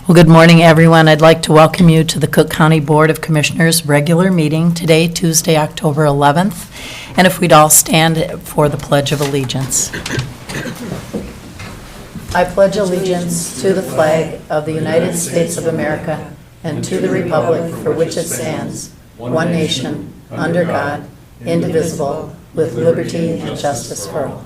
Well, good morning, everyone. I'd like to welcome you to the Cook County Board of Commissioners regular meeting today, Tuesday, October 11th. And if we'd all stand for the Pledge of Allegiance. I pledge allegiance to the flag of the United States of America and to the republic for which it stands, one nation, under God, indivisible, with liberty and justice for all.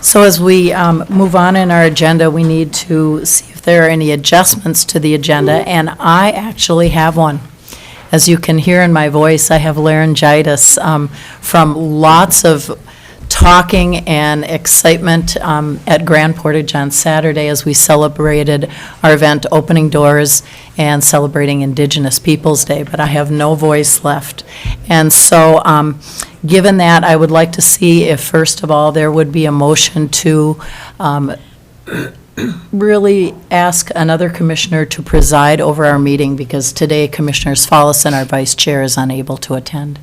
So as we move on in our agenda, we need to see if there are any adjustments to the agenda, and I actually have one. As you can hear in my voice, I have laryngitis from lots of talking and excitement at Grand Portage on Saturday as we celebrated our event Opening Doors and celebrating Indigenous Peoples Day, but I have no voice left. And so given that, I would like to see if, first of all, there would be a motion to really ask another commissioner to preside over our meeting, because today Commissioner Svalison, our vice chair, is unable to attend.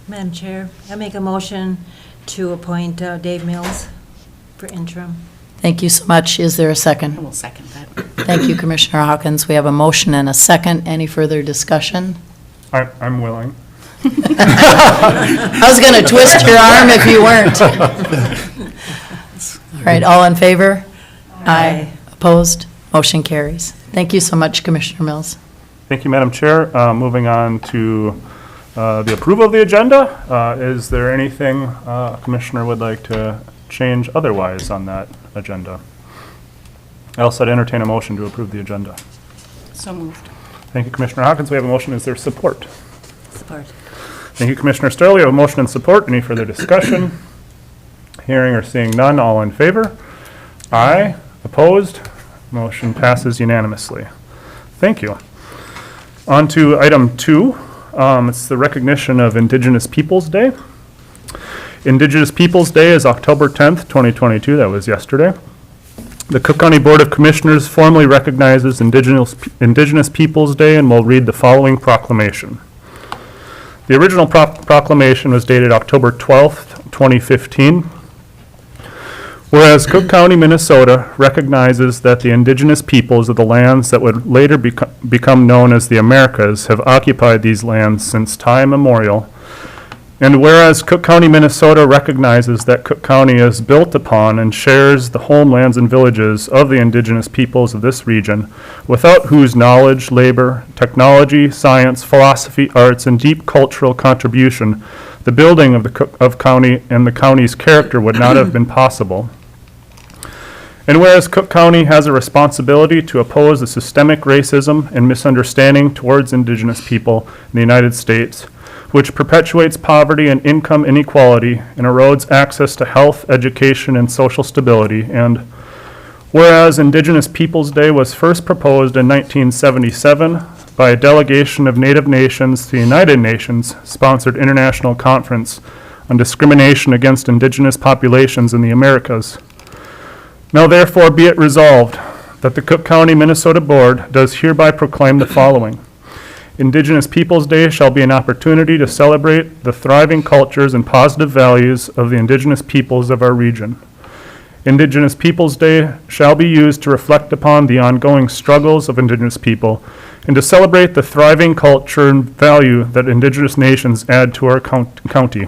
Madam Chair, I make a motion to appoint Dave Mills for interim. Thank you so much. Is there a second? I will second that. Thank you, Commissioner Hawkins. We have a motion and a second. Any further discussion? I'm willing. I was going to twist your arm if you weren't. All right, all in favor? Aye. Opposed? Motion carries. Thank you so much, Commissioner Mills. Thank you, Madam Chair. Moving on to the approval of the agenda. Is there anything a commissioner would like to change otherwise on that agenda? Else I'd entertain a motion to approve the agenda. So moved. Thank you, Commissioner Hawkins. We have a motion. Is there support? Support. Thank you, Commissioner Sterling. We have a motion and support. Any further discussion? Hearing or seeing none, all in favor? Aye. Opposed? Motion passes unanimously. Thank you. On to item 2. It's the recognition of Indigenous Peoples Day. Indigenous Peoples Day is October 10th, 2022. That was yesterday. The Cook County Board of Commissioners formally recognizes Indigenous Peoples Day and will read the following proclamation. The original proclamation was dated October 12th, 2015. Whereas Cook County, Minnesota recognizes that the indigenous peoples of the lands that would later become known as the Americas have occupied these lands since time immemorial, and whereas Cook County, Minnesota recognizes that Cook County is built upon and shares the homelands and villages of the indigenous peoples of this region, without whose knowledge, labor, technology, science, philosophy, arts, and deep cultural contribution, the building of the county and the county's character would not have been possible. And whereas Cook County has a responsibility to oppose the systemic racism and misunderstanding towards indigenous people in the United States, which perpetuates poverty and income inequality and erodes access to health, education, and social stability, and whereas Indigenous Peoples Day was first proposed in 1977 by a delegation of Native nations to the United Nations-sponsored International Conference on Discrimination Against Indigenous Populations in the Americas. Now therefore be it resolved that the Cook County, Minnesota Board does hereby proclaim the following. Indigenous Peoples Day shall be an opportunity to celebrate the thriving cultures and positive values of the indigenous peoples of our region. Indigenous Peoples Day shall be used to reflect upon the ongoing struggles of indigenous people and to celebrate the thriving culture and value that indigenous nations add to our county.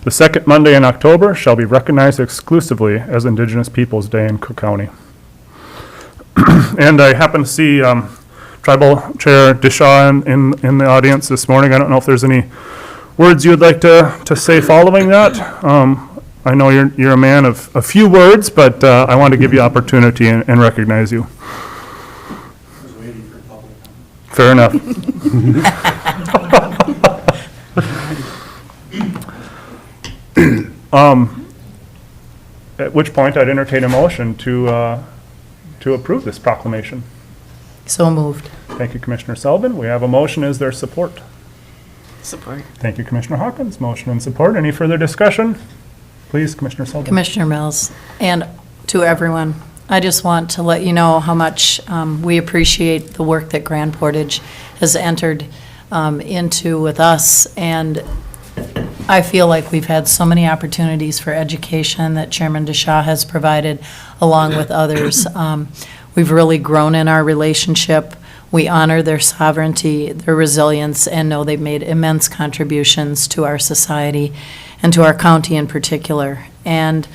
The second Monday in October shall be recognized exclusively as Indigenous Peoples Day in Cook County. And I happen to see Tribal Chair Dishaw in the audience this morning. I don't know if there's any words you would like to say following that. I know you're a man of a few words, but I want to give you opportunity and recognize you. I was waiting for public comment. Fair enough. At which point I'd entertain a motion to approve this proclamation. So moved. Thank you, Commissioner Sullivan. We have a motion. Is there support? Support. Thank you, Commissioner Hawkins. Motion and support. Any further discussion? Please, Commissioner Sullivan. Commissioner Mills, and to everyone, I just want to let you know how much we appreciate the work that Grand Portage has entered into with us, and I feel like we've had so many opportunities for education that Chairman DeShaw has provided, along with others. We've really grown in our relationship. We honor their sovereignty, their resilience, and know they've made immense contributions to our society and to our county in particular. And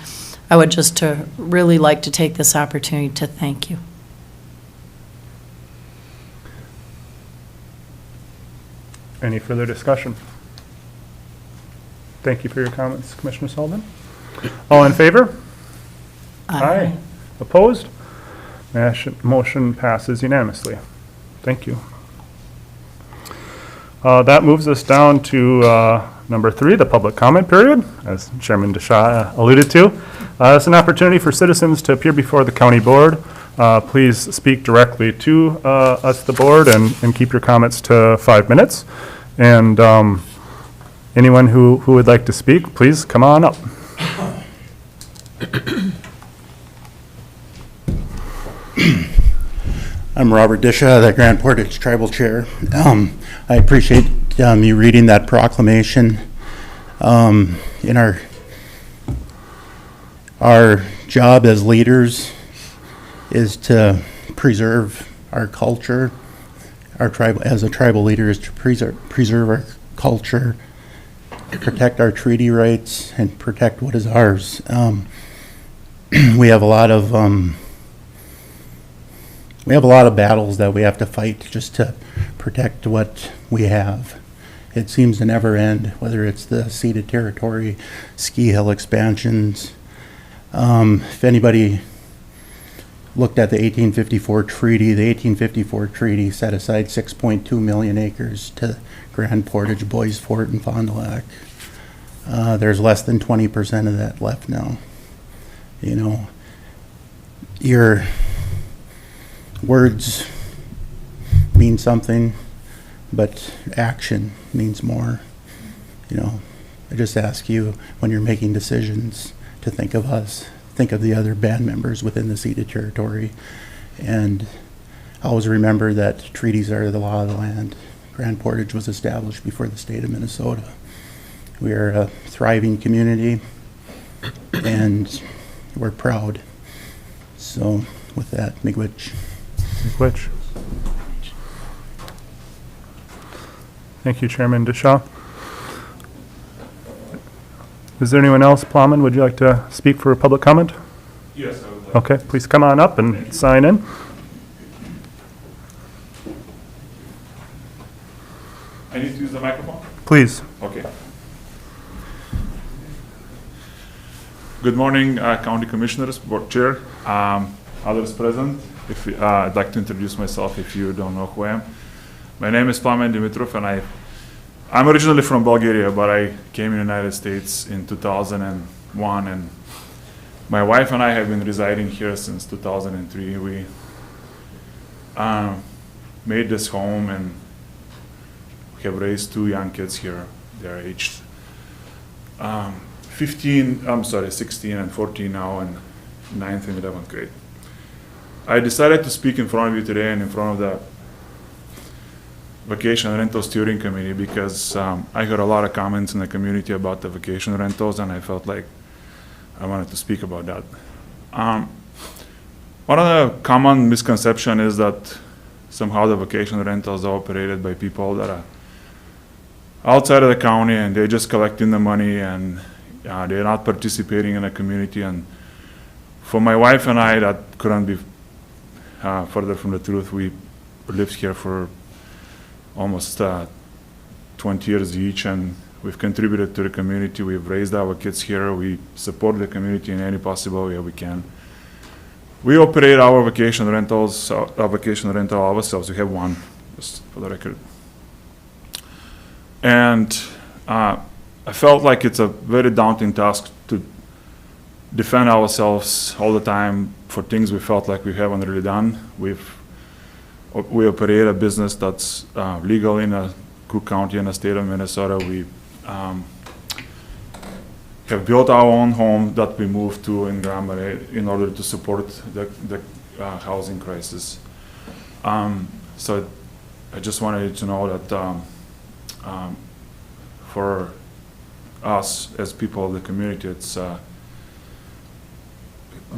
I would just really like to take this opportunity to thank you. Any further discussion? Thank you for your comments, Commissioner Sullivan. All in favor? Opposed? Motion passes unanimously. Thank you. That moves us down to number 3, the public comment period, as Chairman DeShaw alluded to. It's an opportunity for citizens to appear before the county board. Please speak directly to us, the board, and keep your comments to 5 minutes. And anyone who would like to speak, please come on up. I'm Robert Disha, the Grand Portage Tribal Chair. I appreciate you reading that proclamation. In our job as leaders is to preserve our culture. As a tribal leader is to preserve our culture, protect our treaty rights, and protect what is ours. We have a lot of battles that we have to fight just to protect what we have. It seems to never end, whether it's the ceded territory, ski hill expansions. If anybody looked at the 1854 treaty, the 1854 treaty set aside 6.2 million acres to Grand Portage, Boys Fort, and Fond du Lac. There's less than 20% of that left now. You know, your words mean something, but action means more. You know, I just ask you, when you're making decisions, to think of us, think of the other band members within the ceded territory, and always remember that treaties are the law of the land. Grand Portage was established before the state of Minnesota. We are a thriving community, and we're proud. So with that, miigwech. Which? Thank you, Chairman DeShaw. Is there anyone else? Plowman, would you like to speak for public comment? Yes, I would like. Okay, please come on up and sign in. I need to use the microphone? Please. Okay. Good morning, County Commissioners, Board Chair, others present. I'd like to introduce myself if you don't know who I am. My name is Plamen Dimitrov, and I'm originally from Bulgaria, but I came in the United States in 2001, and my wife and I have been residing here since 2003. We made this home, and we have raised 2 young kids here. They're aged 16 and 14 now, and 9th and 11th grade. I decided to speak in front of you today and in front of the Vacation Rental Steering Committee because I heard a lot of comments in the community about the vacation rentals, and I felt like I wanted to speak about that. One of the common misconceptions is that somehow the vacation rentals are operated by people that are outside of the county and they're just collecting the money and they're not participating in the community. And for my wife and I, that couldn't be further from the truth. We lived here for almost 20 years each, and we've contributed to the community. We've raised our kids here. We support the community in any possible way we can. We operate our vacation rentals, our vacation rental ourselves. We have one, just for the record. And I felt like it's a very daunting task to defend ourselves all the time for things we felt like we haven't really done. We operate a business that's legal in Cook County in the state of Minnesota. We have built our own home that we moved to in Grand Marais in order to support the housing crisis. So I just wanted you to know that for us as people of the community. It's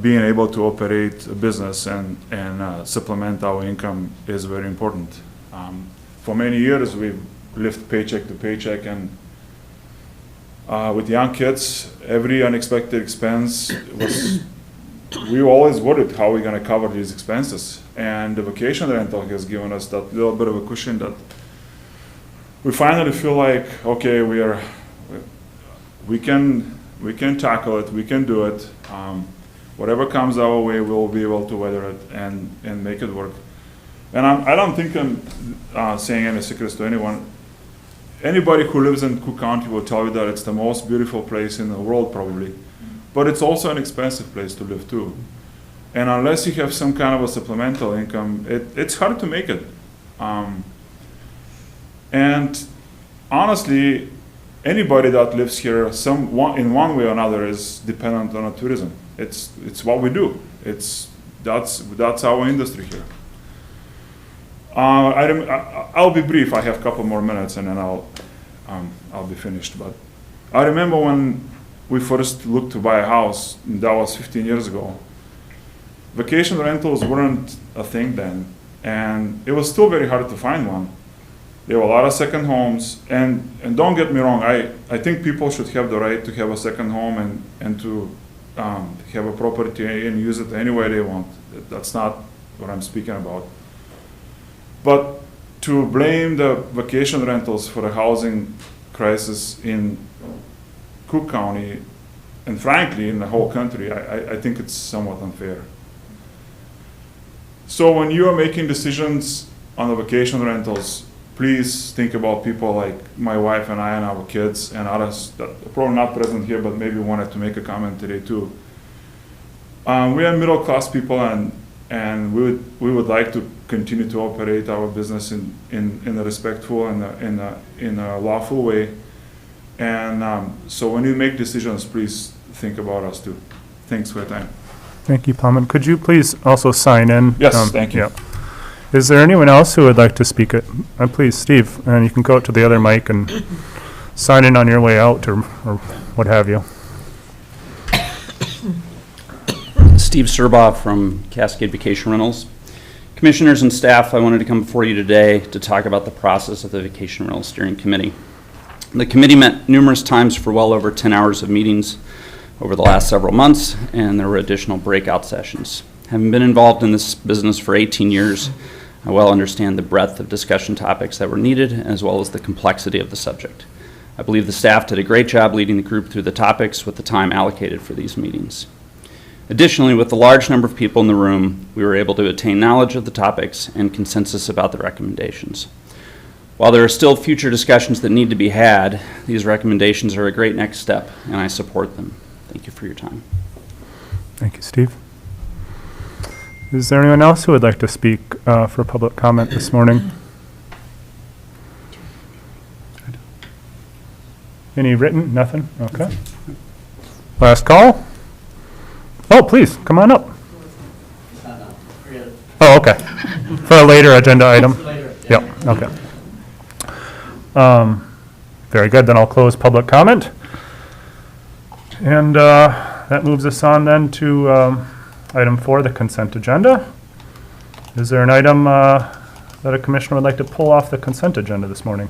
being able to operate a business and supplement our income is very important. For many years, we've lived paycheck to paycheck, and with young kids, every unexpected expense was, we always worried how we're gonna cover these expenses. And the vacation rental has given us that little bit of a cushion that we finally feel like, okay, we can tackle it, we can do it. Whatever comes our way, we'll be able to weather it and make it work. And I don't think I'm saying any secrets to anyone. Anybody who lives in Cook County will tell you that it's the most beautiful place in the world, probably. But it's also an expensive place to live too. And unless you have some kind of a supplemental income, it's hard to make it. And honestly, anybody that lives here in one way or another is dependent on tourism. It's what we do. That's our industry here. I'll be brief. I have a couple more minutes, and then I'll be finished. But I remember when we first looked to buy a house. That was 15 years ago. Vacation rentals weren't a thing then, and it was still very hard to find one. There were a lot of second homes, and don't get me wrong. I think people should have the right to have a second home and to have a property and use it any way they want. That's not what I'm speaking about. But to blame the vacation rentals for the housing crisis in Cook County, and frankly in the whole country, I think it's somewhat unfair. So when you are making decisions on the vacation rentals, please think about people like my wife and I and our kids and others that are probably not present here, but maybe wanted to make a comment today too. We are middle-class people, and we would like to continue to operate our business in a respectful and in a lawful way. And so when you make decisions, please think about us too. Thanks for your time. Thank you, Plowman. Could you please also sign in? Yes, thank you. Yeah. Is there anyone else who would like to speak? Please, Steve, and you can go to the other mic and sign in on your way out or what have you. Steve Serbaugh from Cascade Vacation Rentals. Commissioners and staff, I wanted to come before you today to talk about the process of the Vacation Rental Steering Committee. The committee met numerous times for well over 10 hours of meetings over the last several months, and there were additional breakout sessions. Having been involved in this business for 18 years, I well understand the breadth of discussion topics that were needed, as well as the complexity of the subject. I believe the staff did a great job leading the group through the topics with the time allocated for these meetings. Additionally, with the large number of people in the room, we were able to attain knowledge of the topics and consensus about the recommendations. While there are still future discussions that need to be had, these recommendations are a great next step, and I support them. Thank you for your time. Thank you, Steve. Is there anyone else who would like to speak for public comment this morning? Any written? Nothing? Okay. Last call? Oh, please, come on up. Oh, okay. For a later agenda item? Yep, okay. Very good, then I'll close public comment. And that moves us on then to item 4, the consent agenda. Is there an item that a commissioner would like to pull off the consent agenda this morning?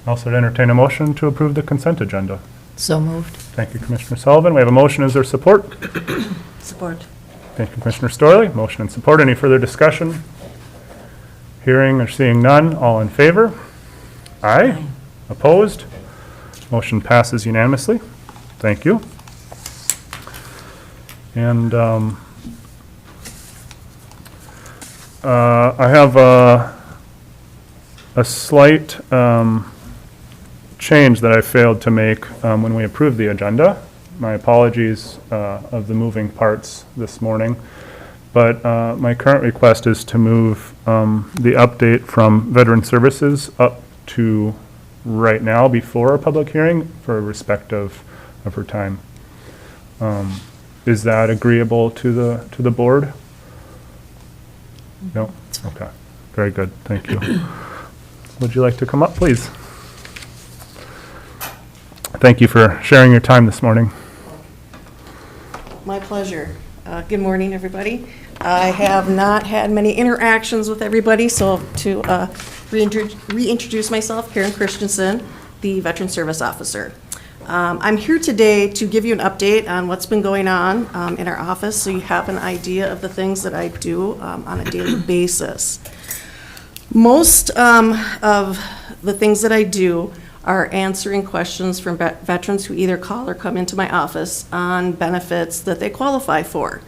Also to entertain a motion to approve the consent agenda. So moved. Thank you, Commissioner Sullivan. We have a motion. Is there support? Support. Thank you, Commissioner Storley. Motion and support. Any further discussion? Hearing or seeing none. All in favor? Aye. Opposed? Motion passes unanimously. Thank you. And I have a slight change that I failed to make when we approved the agenda. My apologies of the moving parts this morning. But my current request is to move the update from Veteran Services up to right now before a public hearing for respect of her time. Is that agreeable to the board? No? Okay. Very good. Thank you. Would you like to come up, please? thank you for sharing your time this morning. My pleasure. Good morning, everybody. I have not had many interactions with everybody, so to reintroduce myself, Karen Christensen, the Veteran Service Officer. I'm here today to give you an update on what's been going on in our office, so you have an idea of the things that I do on a daily basis. Most of the things that I do are answering questions from veterans who either call or come into my office on benefits that they qualify for.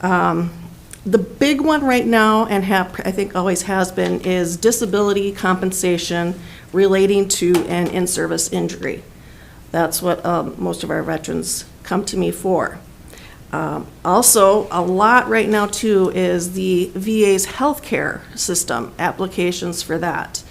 The big one right now, and I think always has been, is disability compensation relating to an in-service injury. That's what most of our veterans come to me for. Also, a lot right now too is the VA's healthcare system, applications for that.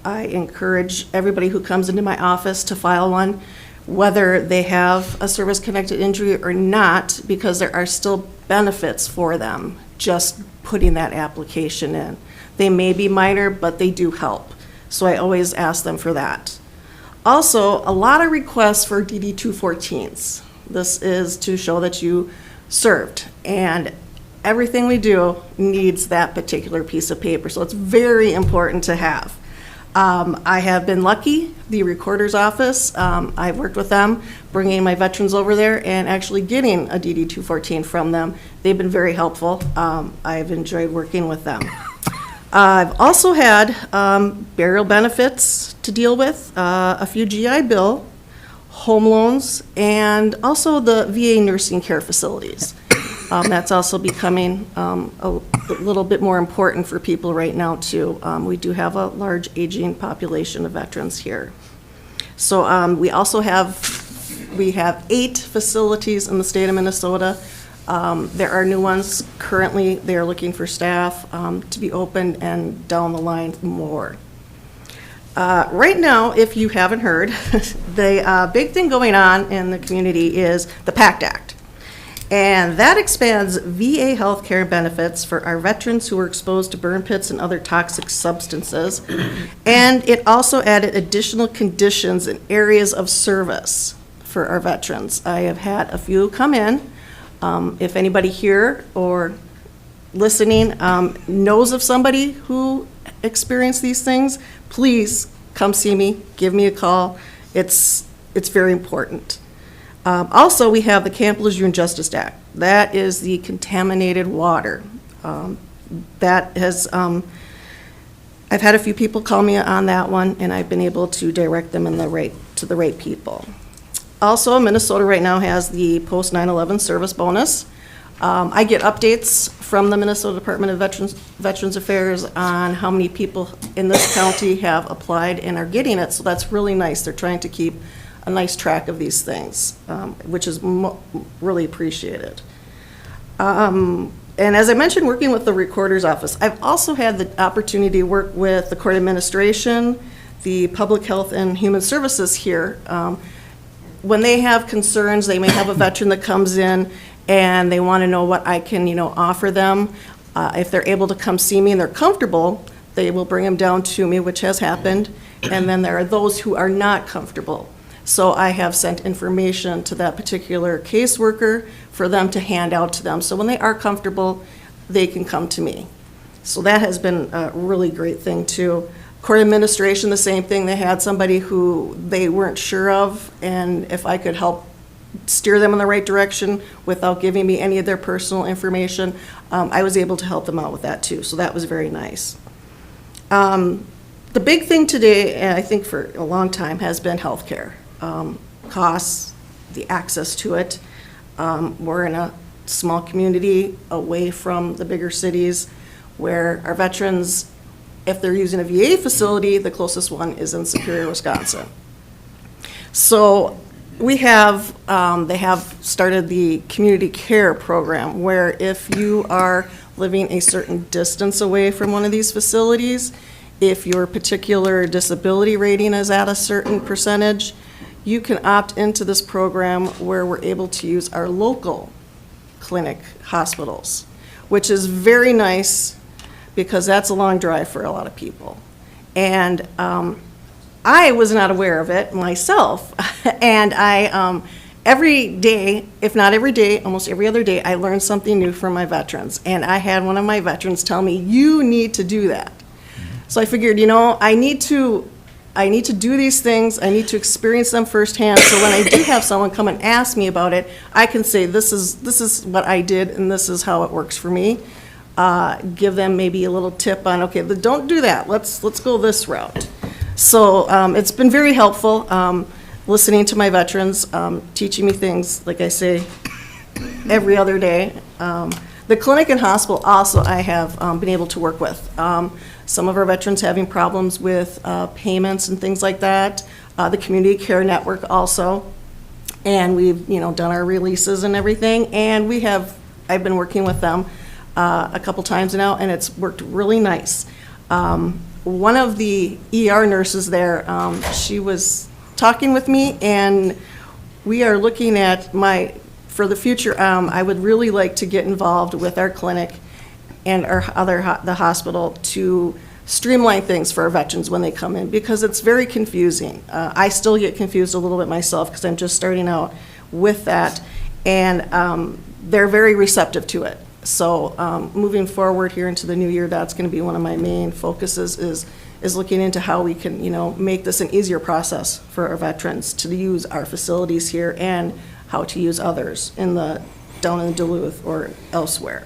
I encourage everybody who comes into my office to file one, whether they have a service-connected injury or not, because there are still benefits for them just putting that application in. They may be minor, but they do help. So I always ask them for that. Also, a lot of requests for DD-214s. This is to show that you served, and everything we do needs that particular piece of paper, so it's very important to have. I have been lucky, the recorder's office, I've worked with them, bringing my veterans over there and actually getting a DD-214 from them. They've been very helpful. I've enjoyed working with them. I've also had burial benefits to deal with, a few GI Bill, home loans, and also the VA nursing care facilities. That's also becoming a little bit more important for people right now too. We do have a large aging population of veterans here. So we also have 8 facilities in the state of Minnesota. There are new ones currently. They're looking for staff to be opened, and down the line more. Right now, if you haven't heard, the big thing going on in the community is the Pact Act. And that expands VA health care benefits for our veterans who were exposed to burn pits and other toxic substances. And it also added additional conditions in areas of service for our veterans. I have had a few come in. If anybody here or listening knows of somebody who experienced these things, please come see me, give me a call. It's very important. Also, we have the Camp Lejeune Justice Act. That is the contaminated water. That has, I've had a few people call me on that one, and I've been able to direct them in to the right people. Also, Minnesota right now has the post 9/11 service bonus. I get updates from the Minnesota Department of Veterans Affairs on how many people in this county have applied and are getting it, so that's really nice. They're trying to keep a nice track of these things, which is really appreciated. And as I mentioned, working with the recorder's office, I've also had the opportunity to work with the court administration, the public health and human services here. When they have concerns, they may have a veteran that comes in and they want to know what I can, offer them. If they're able to come see me and they're comfortable, they will bring them down to me, which has happened. And then there are those who are not comfortable. So I have sent information to that particular caseworker for them to hand out to them. So when they are comfortable, they can come to me. So that has been a really great thing too. Court administration, the same thing. They had somebody who they weren't sure of, and if I could help steer them in the right direction without giving me any of their personal information, I was able to help them out with that too. So that was very nice. The big thing today, and I think for a long time, has been healthcare. Costs, the access to it. We're in a small community away from the bigger cities where our veterans, if they're using a VA facility, the closest one is in Superior, Wisconsin. So we have, they have started the community care program where if you are living a certain distance away from one of these facilities, if your particular disability rating is at a certain percentage, you can opt into this program where we're able to use our local clinic hospitals, which is very nice because that's a long drive for a lot of people. And I was not aware of it myself, and I, every day, if not every day, almost every other day, I learned something new from my veterans. And I had one of my veterans tell me, you need to do that. So I figured, I need to do these things, I need to experience them firsthand, so when I do have someone come and ask me about it, I can say, this is what I did, and this is how it works for me. Give them maybe a little tip on, okay, don't do that, let's go this route. So it's been very helpful, listening to my veterans, teaching me things, like I say, every other day. The clinic and hospital also I have been able to work with. Some of our veterans having problems with payments and things like that. The community care network also. And we've, done our releases and everything. And I've been working with them a couple times now, and it's worked really nice. One of the ER nurses there, she was talking with me, and we are looking at for the future, I would really like to get involved with our clinic and the hospital to streamline things for our veterans when they come in, because it's very confusing. I still get confused a little bit myself because I'm just starting out with that, and they're very receptive to it. So moving forward here into the new year, that's going to be one of my main focuses is looking into how we can, make this an easier process for our veterans to use our facilities here and how to use others down in Duluth or elsewhere.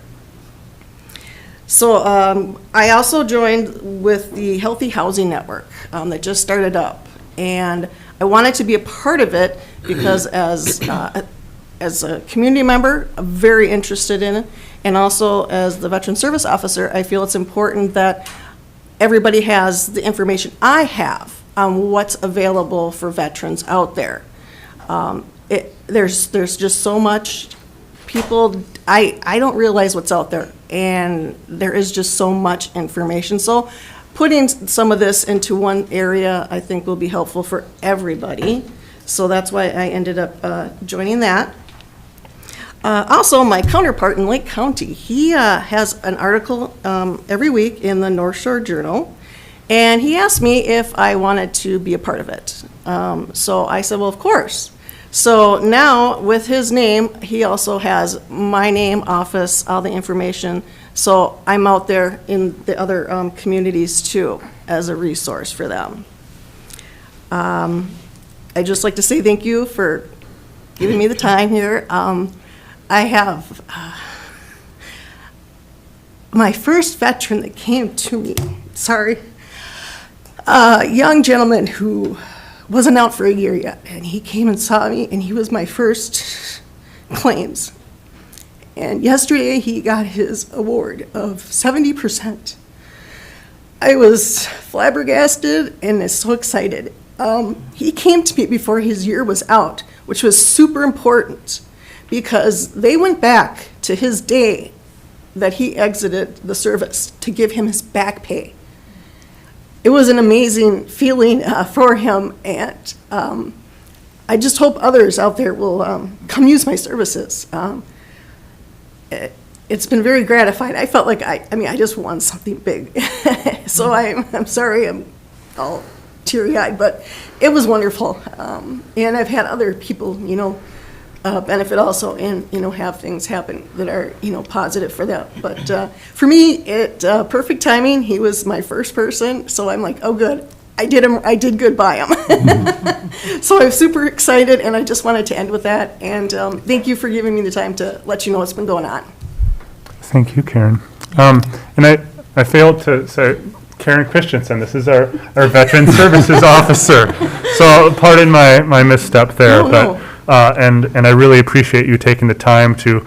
So I also joined with the Healthy Housing Network that just started up, and I wanted to be a part of it because as a community member, I'm very interested in it, and also as the Veteran Service Officer, I feel it's important that everybody has the information I have on what's available for veterans out there. There's just so much. People, I don't realize what's out there, and there is just so much information. So putting some of this into one area, I think, will be helpful for everybody. So that's why I ended up joining that. Also, my counterpart in Lake County, he has an article every week in the North Shore Journal, and he asked me if I wanted to be a part of it. So I said, well, of course. So now, with his name, he also has my name, office, all the information. So I'm out there in the other communities too, as a resource for them. I'd just like to say thank you for giving me the time here. I have my first veteran that came to me, a young gentleman who wasn't out for a year yet, and he came and saw me, and he was my first claims. And yesterday he got his award of 70%. I was flabbergasted and so excited. He came to me before his year was out, which was super important because they went back to his day that he exited the service to give him his back pay. It was an amazing feeling for him, and I just hope others out there will come use my services. It's been very gratifying. I felt like I just won something big. So I'm sorry, I'm all teary-eyed, but it was wonderful. And I've had other people, benefit also and, have things happen that are, positive for them. But for me, perfect timing. He was my first person, so I'm like, oh, good. I did good by him. So I'm super excited, and I just wanted to end with that. And thank you for giving me the time to let you know what's been going on. Thank you, Karen. And I failed to say, Karen Christensen, this is our Veteran Services Officer. So pardon my misstep there. No. And I really appreciate you taking the time to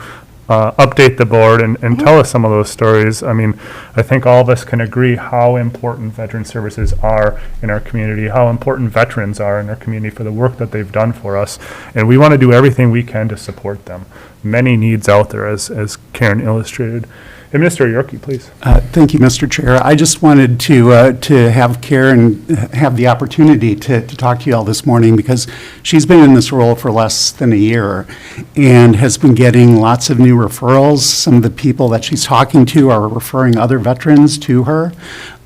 update the board and tell us some of those stories. I mean, I think all of us can agree how important veteran services are in our community, how important veterans are in our community for the work that they've done for us. And we want to do everything we can to support them. Many needs out there, as Karen illustrated. Administrator Yorkie, please. Thank you, Mr. Chair. I just wanted to have Karen have the opportunity to talk to you all this morning because she's been in this role for less than a year and has been getting lots of new referrals. Some of the people that she's talking to are referring other veterans to her.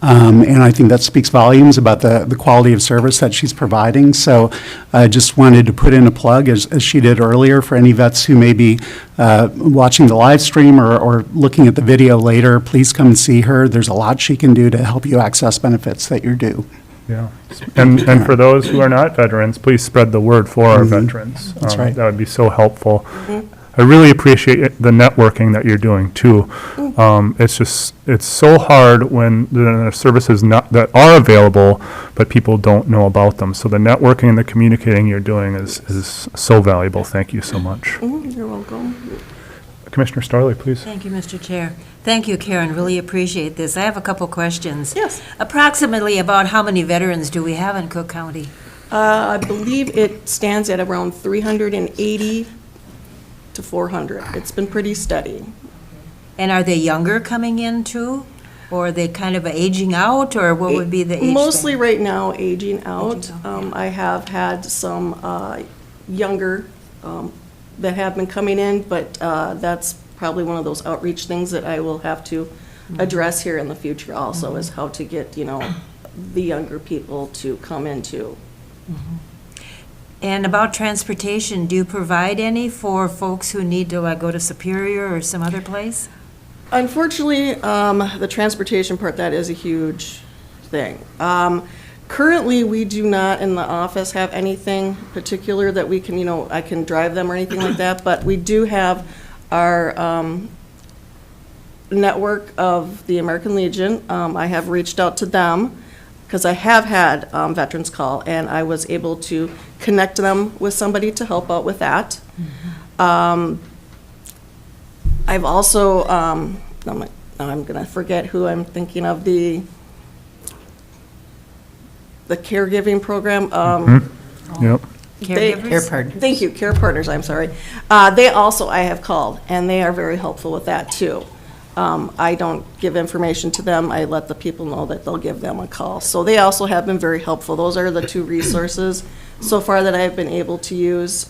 And I think that speaks volumes about the quality of service that she's providing. So I just wanted to put in a plug, as she did earlier, for any vets who may be watching the live stream or looking at the video later. Please come and see her. There's a lot she can do to help you access benefits that you're due. Yeah, and for those who are not veterans, please spread the word for our veterans. That's right. That would be so helpful. I really appreciate the networking that you're doing too. It's so hard when there are services that are available, but people don't know about them. So the networking and the communicating you're doing is so valuable. Thank you so much. You're welcome. Commissioner Starley, please. Thank you, Mr. Chair. Thank you, Karen, really appreciate this. I have a couple questions. Yes. Approximately about how many veterans do we have in Cook County? I believe it stands at around 380 to 400. It's been pretty steady. And are they younger coming in too? Or are they kind of aging out, or what would be the age? Mostly thing? right now, aging out. Aging out, yeah. I have had some younger that have been coming in, but that's probably one of those outreach things that I will have to address here in the future also, is how to get, the younger people to come into. And about transportation, do you provide any for folks who need to go to Superior or some other place? Unfortunately, the transportation part, that is a huge thing. Currently, we do not in the office have anything particular that we can, I can drive them or anything like that, but we do have our network of the American Legion. I have reached out to them because I have had veterans call, and I was able to connect them with somebody to help out with that. I've also, I'm going to forget who I'm thinking of, the caregiving program. Yep. Caregivers? Care partners. Thank you, Care Partners, I'm sorry. They also, I have called, and they are very helpful with that, too. I don't give information to them. I let the people know that they'll give them a call. So they also have been very helpful. Those are the two resources so far that I've been able to use.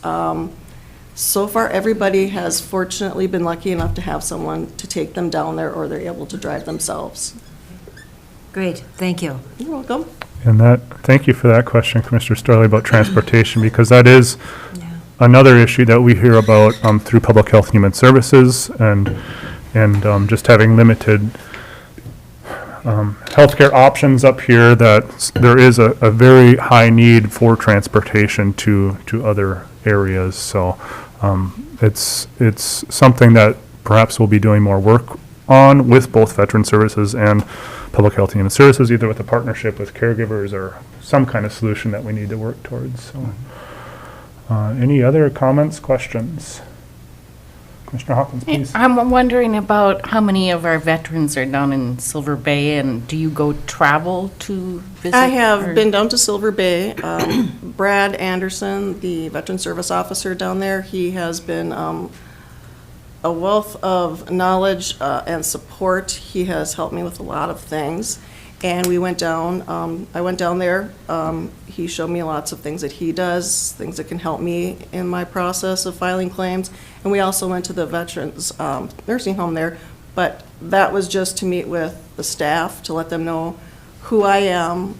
So far, everybody has fortunately been lucky enough to have someone to take them down there, or they're able to drive themselves. Great, thank you. You're welcome. And thank you for that question, Commissioner Starley, about transportation, because that is Yeah. another issue that we hear about through Public Health and Human Services, and just having limited healthcare options up here, that there is a very high need for transportation to other areas. So it's something that perhaps we'll be doing more work on with both Veteran Services and Public Health and Human Services, either with a partnership with caregivers or some kind of solution that we need to work towards. So, any other comments, questions? Commissioner Hawkins, please. I'm wondering about how many of our veterans are down in Silver Bay, and do you go travel to visit? I have or- been down to Silver Bay. Brad Anderson, the Veteran Service Officer down there, he has been a wealth of knowledge and support. He has helped me with a lot of things. And we went down, I went down there. He showed me lots of things that he does, things that can help me in my process of filing claims. And we also went to the Veterans Nursing Home there, but that was just to meet with the staff, to let them know who I am,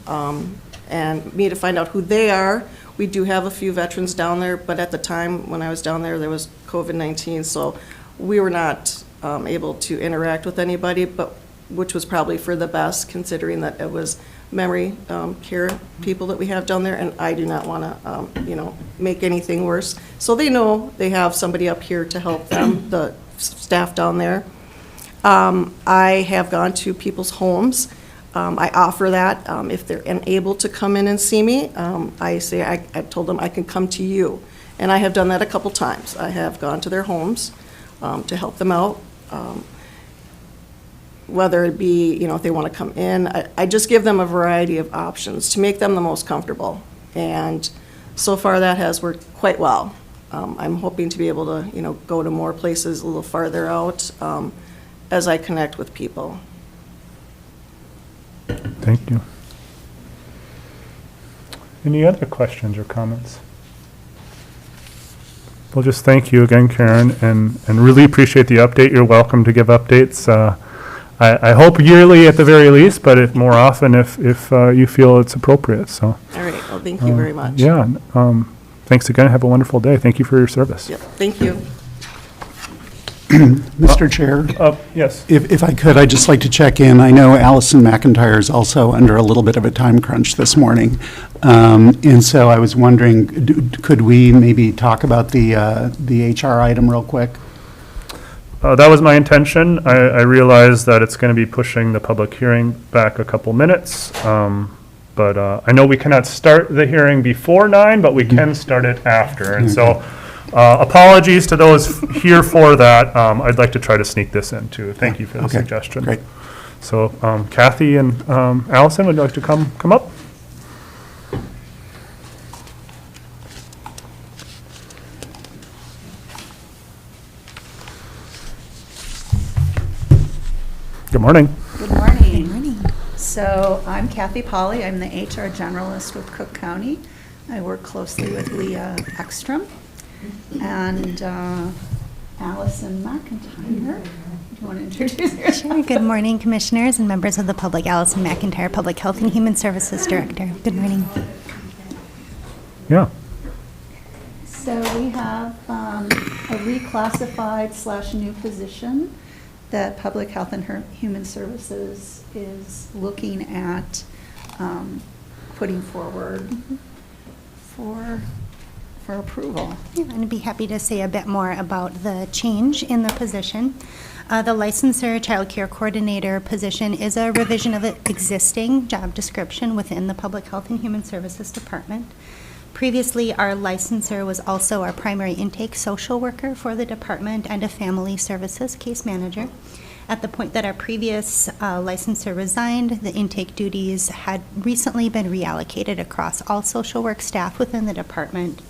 and me to find out who they are. We do have a few veterans down there, but at the time when I was down there was COVID-19, so we were not able to interact with anybody, but which was probably for the best, considering that it was memory care people that we have down there, and I do not want to, make anything worse. So they know they have somebody up here to help them, the staff down there. I have gone to people's homes. I offer that if they're unable to come in and see me. I told them I can come to you, and I have done that a couple times. I have gone to their homes to help them out. Whether it be, if they want to come in, I just give them a variety of options to make them the most comfortable. And so far that has worked quite well. I'm hoping to be able to, go to more places a little farther out as I connect with people. Thank you. Any other questions or comments? Well, just thank you again, Karen, and really appreciate the update. You're welcome to give updates. I hope yearly at the very least, but if more often if you feel it's appropriate, so. All right, well, thank you very much. Yeah, thanks again, have a wonderful day. Thank you for your service. Yep, thank you. Mr. Chair, Yes. if I could, I'd just like to check in. I know Allison McIntyre is also under a little bit of a time crunch this morning. And so I was wondering, could we maybe talk about the HR item real quick? That was my intention. I realize that it's going to be pushing the public hearing back a couple minutes. But I know we cannot start the hearing before 9, but we can start it after. And so apologies to those here for that. I'd like to try to sneak this in too. Thank you for the suggestion. Great. So Kathy and Allison, would you like to come up? Good morning. Good morning. Good morning. So I'm Kathy Polly. I'm the HR generalist with Cook County. I work closely with Leah Ekstrom and Allison McIntyre. Do you want to introduce yourself? Sure. Good morning, commissioners and members of the public. Allison McIntyre, Public Health and Human Services Director. Good morning. Yeah. So we have a reclassified / new position that Public Health and Human Services is looking at putting forward for approval. Yeah, and I'd be happy to say a bit more about the change in the position. The licensor childcare coordinator position is a revision of an existing job description within the Public Health and Human Services Department. Previously, our licensor was also our primary intake social worker for the department and a family services case manager. At the point that our previous licensor resigned, the intake duties had recently been reallocated across all social work staff within the department.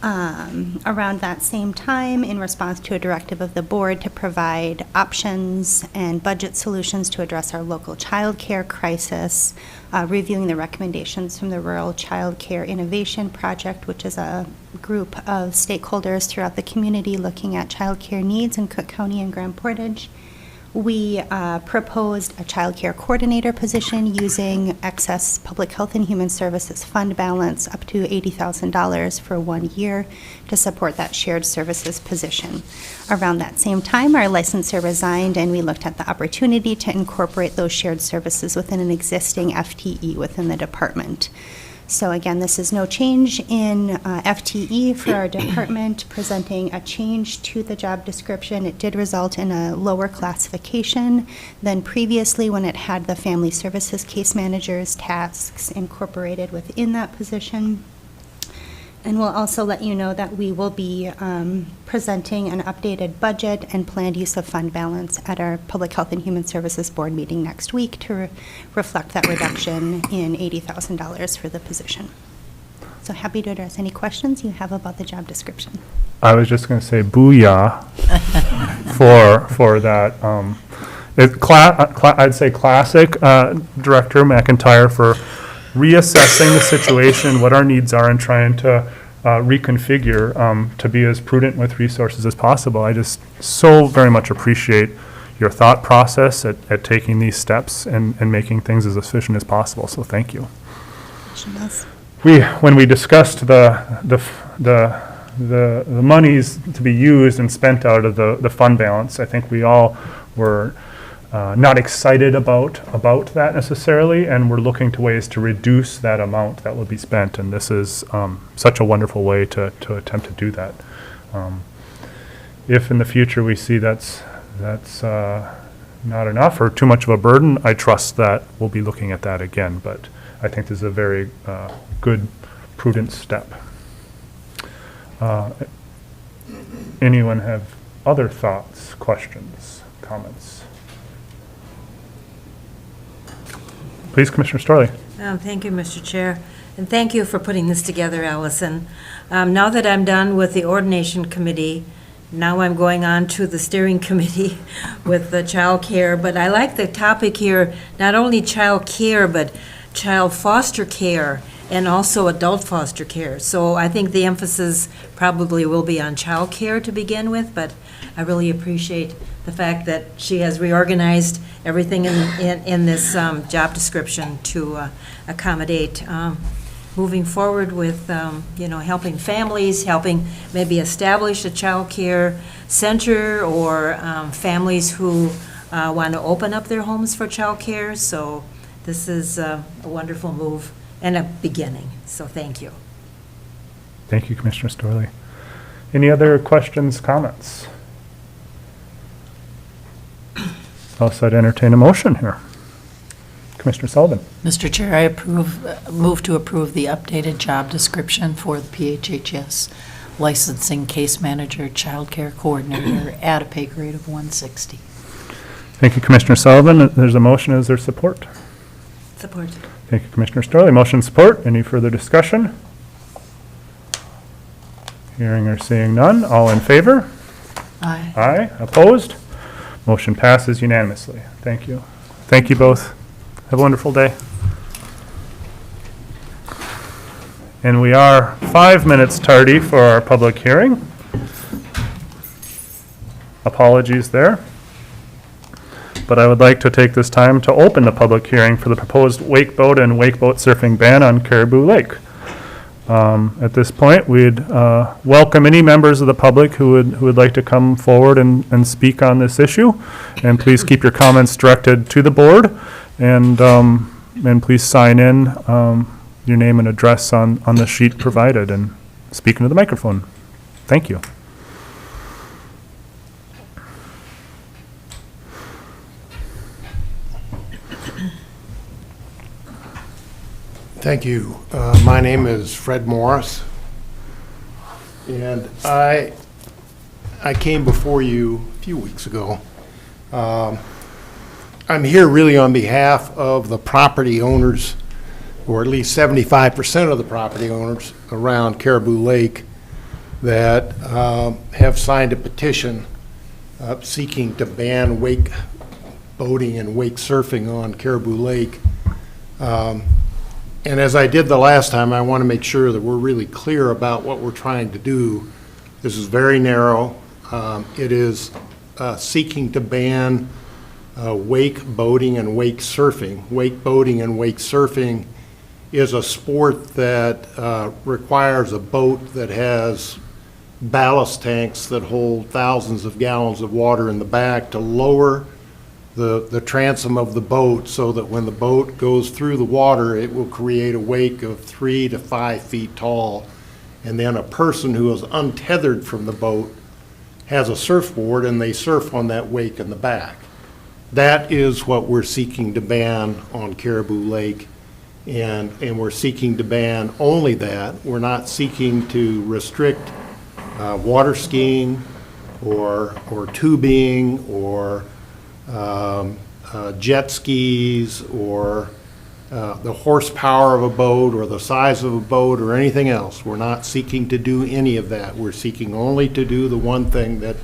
Around that same time, in response to a directive of the board to provide options and budget solutions to address our local childcare crisis, reviewing the recommendations from the Rural Childcare Innovation Project, which is a group of stakeholders throughout the community looking at childcare needs in Cook County and Grand Portage. We proposed a childcare coordinator position using excess Public Health and Human Services fund balance up to $80,000 for 1 year to support that shared services position. Around that same time, our licensor resigned, and we looked at the opportunity to incorporate those shared services within an existing FTE within the department. So again, this is no change in FTE for our department, presenting a change to the job description. It did result in a lower classification than previously when it had the family services case manager's tasks incorporated within that position. And we'll also let you know that we will be presenting an updated budget and planned use of fund balance at our Public Health and Human Services Board meeting next week to reflect that reduction in $80,000 for the position. So happy to address any questions you have about the job description. I was just going to say booyah for that. I'd say classic Director McIntyre for reassessing the situation, what our needs are, and trying to reconfigure to be as prudent with resources as possible. I just so very much appreciate your thought process at taking these steps and making things as efficient as possible. So thank you. When we discussed the monies to be used and spent out of the fund balance, I think we all were not excited about that necessarily, and we're looking to ways to reduce that amount that will be spent, and this is such a wonderful way to attempt to do that. If in the future we see that's not enough or too much of a burden, I trust that we'll be looking at that again, but I think this is a very good, prudent step. Anyone have other thoughts, questions, comments? Please, Commissioner Storley. Thank you, Mr. Chair, and thank you for putting this together, Allison. Now that I'm done with the Ordination Committee, now I'm going on to the Steering Committee with the child care, but I like the topic here, not only child care, but child foster care and also adult foster care. So I think the emphasis probably will be on child care to begin with, but I really appreciate the fact that she has reorganized everything in this job description to accommodate moving forward with, helping families, helping maybe establish a child care center, or families who want to open up their homes for child care. So this is a wonderful move and a beginning. So thank you. Thank you, Commissioner Storley. Any other questions, comments? Else I'd entertain a motion here. Commissioner Sullivan. Mr. Chair, I move to approve the updated job description for the PHHS licensing case manager, child care coordinator at a pay grade of 160. Thank you, Commissioner Sullivan. There's a motion. Is there support? Support. Thank you, Commissioner Storley. Motion support. Any further discussion? Hearing or seeing none. All in favor? Aye. Aye. Opposed? Motion passes unanimously. Thank you. Thank you both. Have a wonderful day. And we are 5 minutes tardy for our public hearing. Apologies there. But I would like to take this time to open the public hearing for the proposed wake boat and wake boat surfing ban on Caribou Lake. At this point, we'd welcome any members of the public who would like to come forward and speak on this issue. And please keep your comments directed to the board, and please sign in your name and address on the sheet provided and speak into the microphone. Thank you. Thank you. My name is Fred Morris, and I came before you a few weeks ago. I'm here really on behalf of the property owners, or at least 75% of the property owners around Caribou Lake that have signed a petition seeking to ban wake boating and wake surfing on Caribou Lake. And as I did the last time, I want to make sure that we're really clear about what we're trying to do. This is very narrow. It is seeking to ban wake boating and wake surfing. Wake boating and wake surfing is a sport that requires a boat that has ballast tanks that hold thousands of gallons of water in the back to lower the transom of the boat, so that when the boat goes through the water, it will create a wake of 3 to 5 feet tall. And then a person who is untethered from the boat has a surfboard, and they surf on that wake in the back. That is what we're seeking to ban on Caribou Lake, and we're seeking to ban only that. We're not seeking to restrict water skiing or tubing or jet skis or the horsepower of a boat or the size of a boat or anything else. We're not seeking to do any of that. We're seeking only to do the one thing that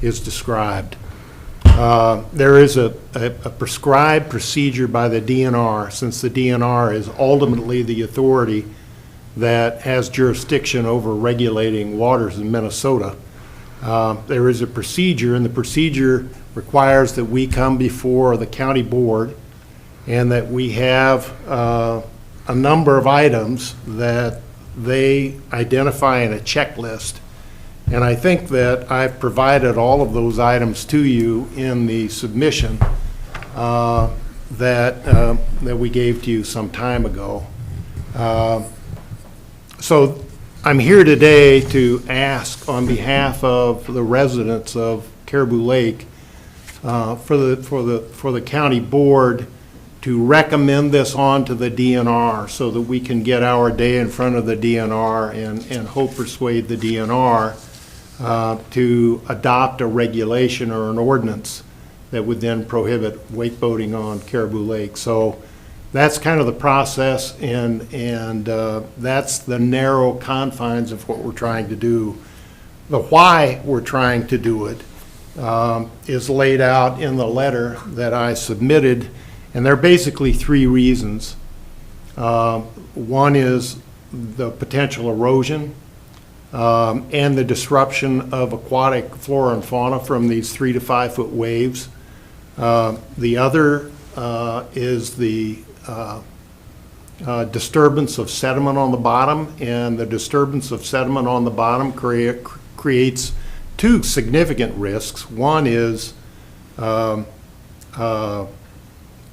is described. There is a prescribed procedure by the DNR, since the DNR is ultimately the authority that has jurisdiction over regulating waters in Minnesota. There is a procedure, and the procedure requires that we come before the county board and that we have a number of items that they identify in a checklist. And I think that I've provided all of those items to you in the submission that we gave to you some time ago. So I'm here today to ask on behalf of the residents of Caribou Lake for the county board to recommend this on to the DNR so that we can get our day in front of the DNR and hope persuade the DNR to adopt a regulation or an ordinance that would then prohibit wake boating on Caribou Lake. So that's kind of the process, and that's the narrow confines of what we're trying to do. The why we're trying to do it is laid out in the letter that I submitted, and there are basically 3 reasons. One is the potential erosion. and the disruption of aquatic flora and fauna from these 3 to 5 foot waves. The other is the disturbance of sediment on the bottom, and the disturbance of sediment on the bottom creates two significant risks. One is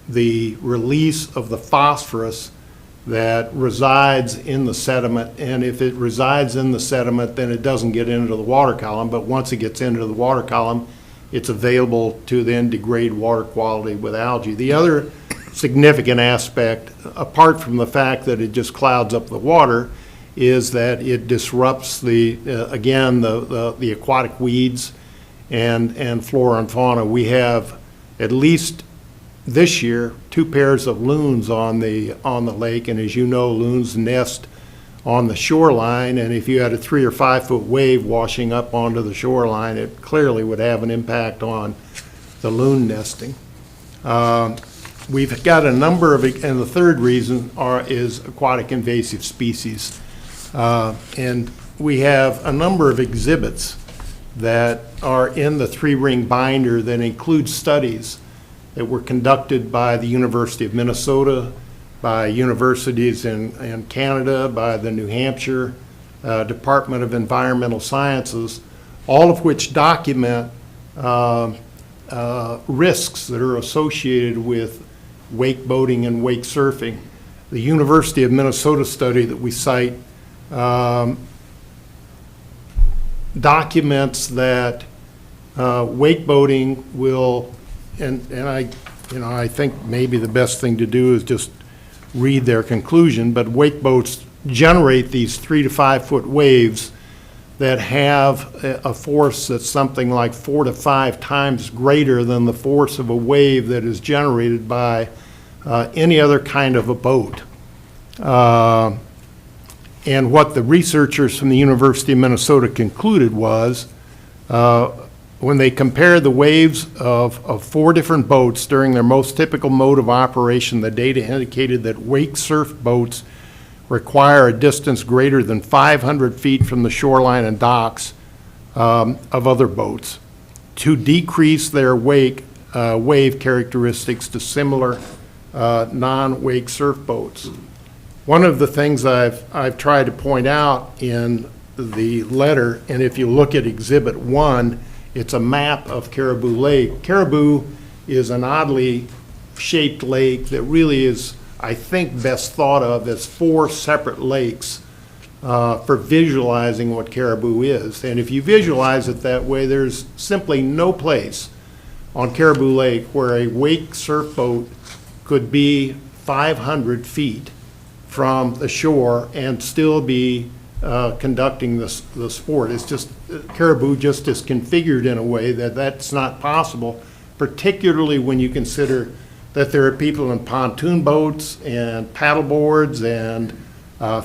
the release of the phosphorus that resides in the sediment, and if it resides in the sediment, then it doesn't get into the water column, but once it gets into the water column, it's available to then degrade water quality with algae. The other significant aspect, apart from the fact that it just clouds up the water, is that it disrupts the aquatic weeds and flora and fauna. We have at least this year 2 pairs of loons on the lake, and as you know, loons nest on the shoreline, and if you had a 3 or 5 foot wave washing up onto the shoreline, it clearly would have an impact on the loon nesting. We've got a number of, and the third reason is aquatic invasive species. And we have a number of exhibits that are in the 3-ring binder that include studies that were conducted by the University of Minnesota, by universities in Canada, by the New Hampshire Department of Environmental Sciences, all of which document risks that are associated with wake boating and wake surfing. The University of Minnesota study that we cite documents that wake boating will, and I think maybe the best thing to do is just read their conclusion, but wake boats generate these 3 to 5 foot waves that have a force that's something like 4 to 5 times greater than the force of a wave that is generated by any other kind of a boat. And what the researchers from the University of Minnesota concluded was when they compared the waves of 4 different boats during their most typical mode of operation, the data indicated that wake surf boats require a distance greater than 500 feet from the shoreline and docks of other boats to decrease their wave characteristics to similar non-wake surf boats. One of the things I've tried to point out in the letter, and if you look at Exhibit 1, it's a map of Caribou Lake. Caribou is an oddly shaped lake that really is, I think, best thought of as 4 separate lakes for visualizing what Caribou is. And if you visualize it that way, there's simply no place on Caribou Lake where a wake surf boat could be 500 feet from the shore and still be conducting the sport. It's just, Caribou just is configured in a way that that's not possible, particularly when you consider that there are people in pontoon boats and paddle boards and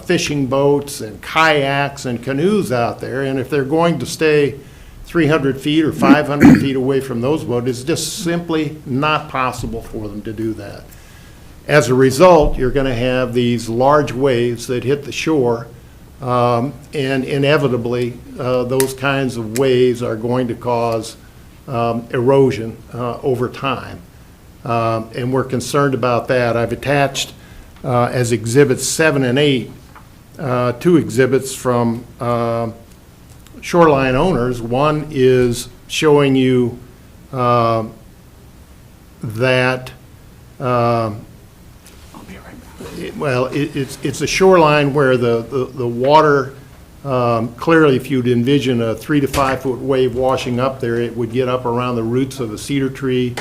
fishing boats and kayaks and canoes out there, and if they're going to stay 300 feet or 500 feet away from those boats, it's just simply not possible for them to do that. As a result, you're going to have these large waves that hit the shore, and inevitably, those kinds of waves are going to cause erosion over time. And we're concerned about that. I've attached as Exhibits 7 and 8 2 exhibits from shoreline owners. One is showing you that it's a shoreline where the water, clearly if you'd envision a 3 to 5 foot wave washing up there, it would get up around the roots of a cedar tree.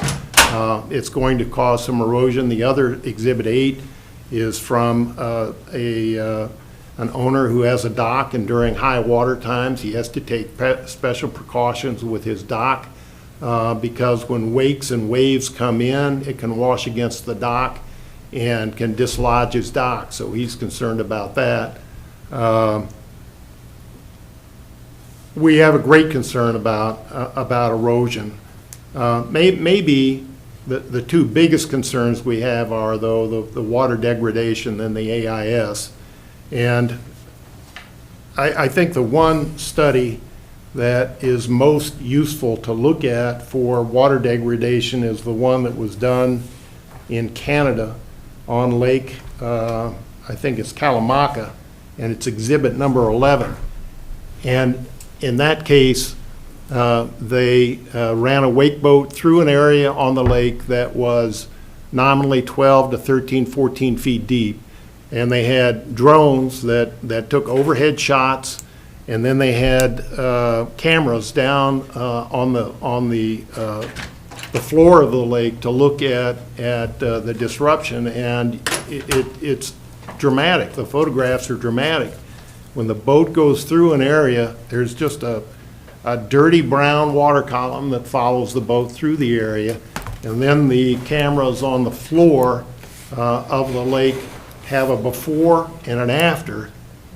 It's going to cause some erosion. The other, Exhibit 8, is from an owner who has a dock, and during high water times he has to take special precautions with his dock because when wakes and waves come in, it can wash against the dock and can dislodge his dock, so he's concerned about that. We have a great concern about erosion. Maybe the 2 biggest concerns we have are, though, the water degradation and the AIS. And I think the one study that is most useful to look at for water degradation is the one that was done in Canada on Lake, I think it's Kalamaka, and it's exhibit number 11. And in that case, they ran a wake boat through an area on the lake that was nominally 12 to 13, 14 feet deep. And they had drones that took overhead shots, and then they had cameras down on the floor of the lake to look at the disruption, and it's dramatic. The photographs are dramatic. When the boat goes through an area, there's just a dirty brown water column that follows the boat through the area, and then the cameras on the floor of the lake have a before and an after,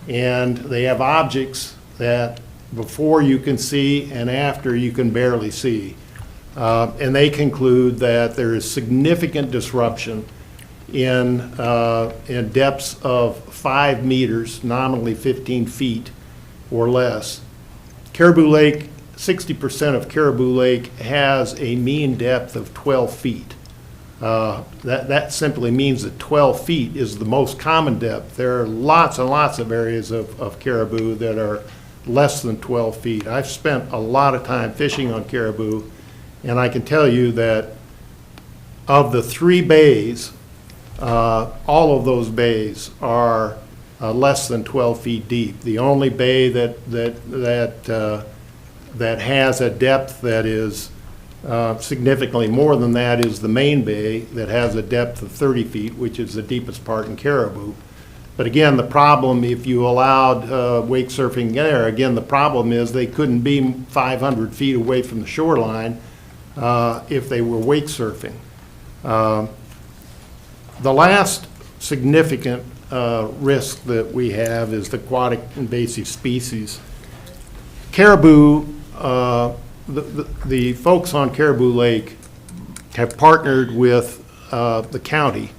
and they have objects that before you can see and after you can barely see. And they conclude that there is significant disruption in depths of 5 meters, nominally 15 feet or less. Caribou Lake, 60% of Caribou Lake has a mean depth of 12 feet. That simply means that 12 feet is the most common depth. There are lots and lots of areas of caribou that are less than 12 feet. I've spent a lot of time fishing on caribou, and I can tell you that of the 3 bays, all of those bays are less than 12 feet deep. The only bay that has a depth that is significantly more than that is the main bay that has a depth of 30 feet, which is the deepest part in Caribou. But again, the problem, if you allowed wake surfing there, again, the problem is they couldn't be 500 feet away from the shoreline if they were wake surfing. The last significant risk that we have is the aquatic invasive species. Caribou, the folks on Caribou Lake have partnered with the county,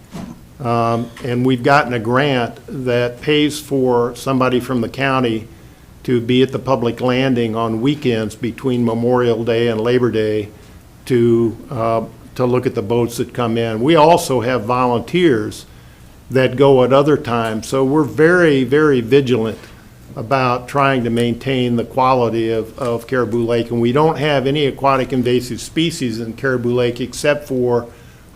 and we've gotten a grant that pays for somebody from the county to be at the public landing on weekends between Memorial Day and Labor Day to look at the boats that come in. We also have volunteers that go at other times, so we're very, very vigilant about trying to maintain the quality of Caribou Lake. And we don't have any aquatic invasive species in Caribou Lake except for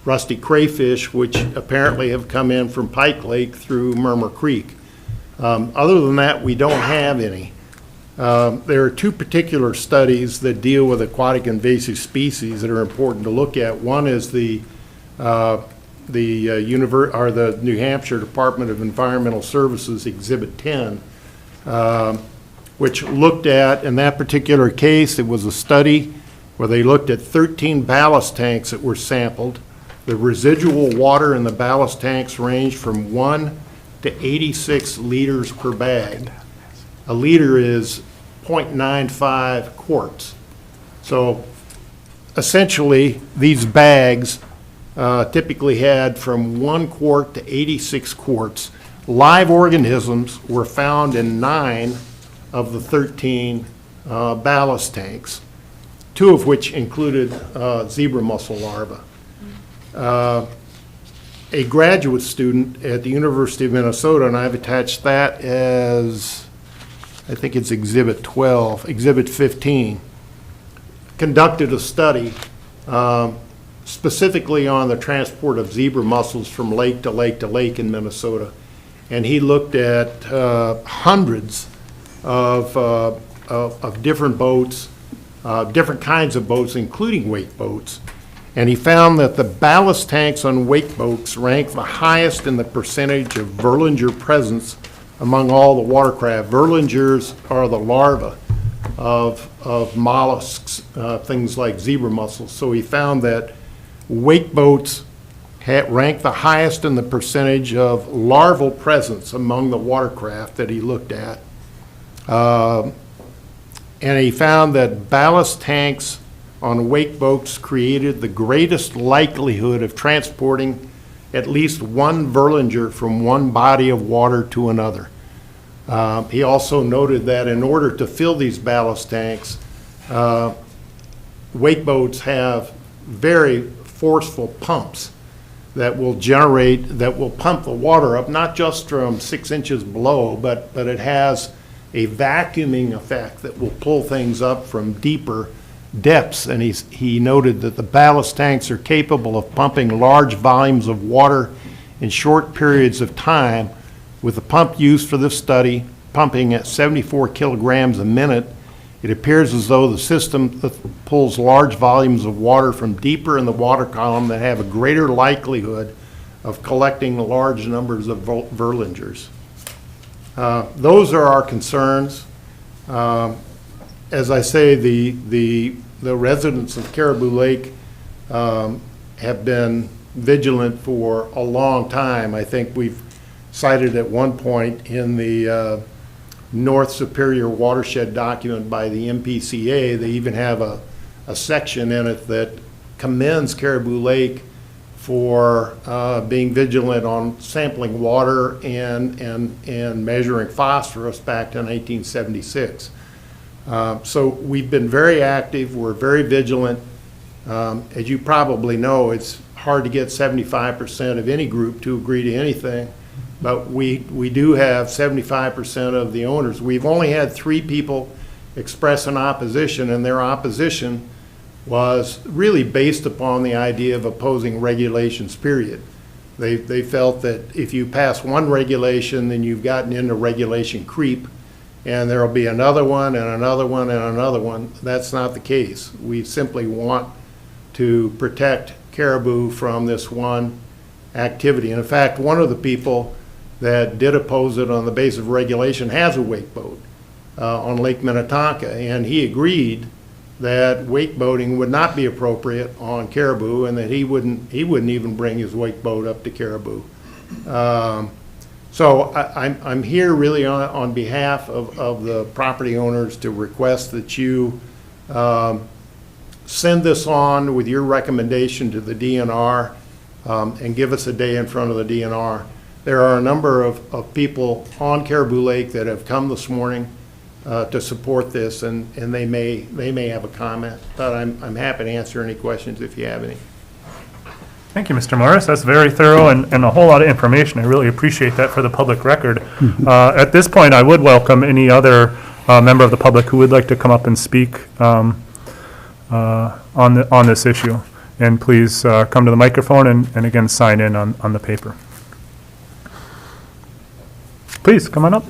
rusty crayfish, which apparently have come in from Pike Lake through Murmur Creek. Other than that, we don't have any. There are 2 particular studies that deal with aquatic invasive species that are important to look at. One is the New Hampshire Department of Environmental Services Exhibit 10, which looked at, in that particular case, it was a study where they looked at 13 ballast tanks that were sampled. The residual water in the ballast tanks ranged from 1 to 86 liters per bag. A liter is 0.95 quarts. So essentially, these bags typically had from 1 quart to 86 quarts. Live organisms were found in 9 of the 13 ballast tanks, 2 of which included zebra mussel larvae. A graduate student at the University of Minnesota, and I've attached that as, I think it's Exhibit 12, Exhibit 15, conducted a study specifically on the transport of zebra mussels from lake to lake to lake in Minnesota. And he looked at hundreds of different boats, different kinds of boats, including wake boats. And he found that the ballast tanks on wake boats ranked the highest in the percentage of Verlinger presence among all the watercraft. Verlingers are the larvae of mollusks, things like zebra mussels. So he found that wake boats ranked the highest in the percentage of larval presence among the watercraft that he looked at. And he found that ballast tanks on wake boats created the greatest likelihood of transporting at least one Verlinger from one body of water to another. He also noted that in order to fill these ballast tanks, wake boats have very forceful pumps that will pump the water up, not just from 6 inches below, but it has a vacuuming effect that will pull things up from deeper depths. And he noted that the ballast tanks are capable of pumping large volumes of water in short periods of time, with the pump used for this study pumping at 74 kilograms a minute. It appears as though the system pulls large volumes of water from deeper in the water column that have a greater likelihood of collecting large numbers of Verlingers. Those are our concerns. As I say, the residents of Caribou Lake have been vigilant for a long time. I think we've cited at one point in the North Superior Watershed document by the MPCA, they even have a section in it that commends Caribou Lake for being vigilant on sampling water and measuring phosphorus back to 1976. So we've been very active, we're very vigilant. As you probably know, it's hard to get 75% of any group to agree to anything. But we do have 75% of the owners. We've only had 3 people express an opposition, and their opposition was really based upon the idea of opposing regulations, period. They felt that if you pass one regulation, then you've gotten into regulation creep, and there'll be another one and another one and another one. That's not the case. We simply want to protect caribou from this one activity. And in fact, one of the people that did oppose it on the basis of regulation has a wake boat on Lake Minnetonka, and he agreed that wake boating would not be appropriate on caribou, and that he wouldn't even bring his wake boat up to caribou. So I'm here really on behalf of the property owners to request that you send this on with your recommendation to the DNR and give us a day in front of the DNR. There are a number of people on Caribou Lake that have come this morning to support this, and they may have a comment, but I'm happy to answer any questions if you have any. Thank you, Mr. Morris. That's very thorough and a whole lot of information. I really appreciate that for the public record. At this point, I would welcome any other member of the public who would like to come up and speak on this issue. And please come to the microphone and again, sign in on the paper. Please, come on up.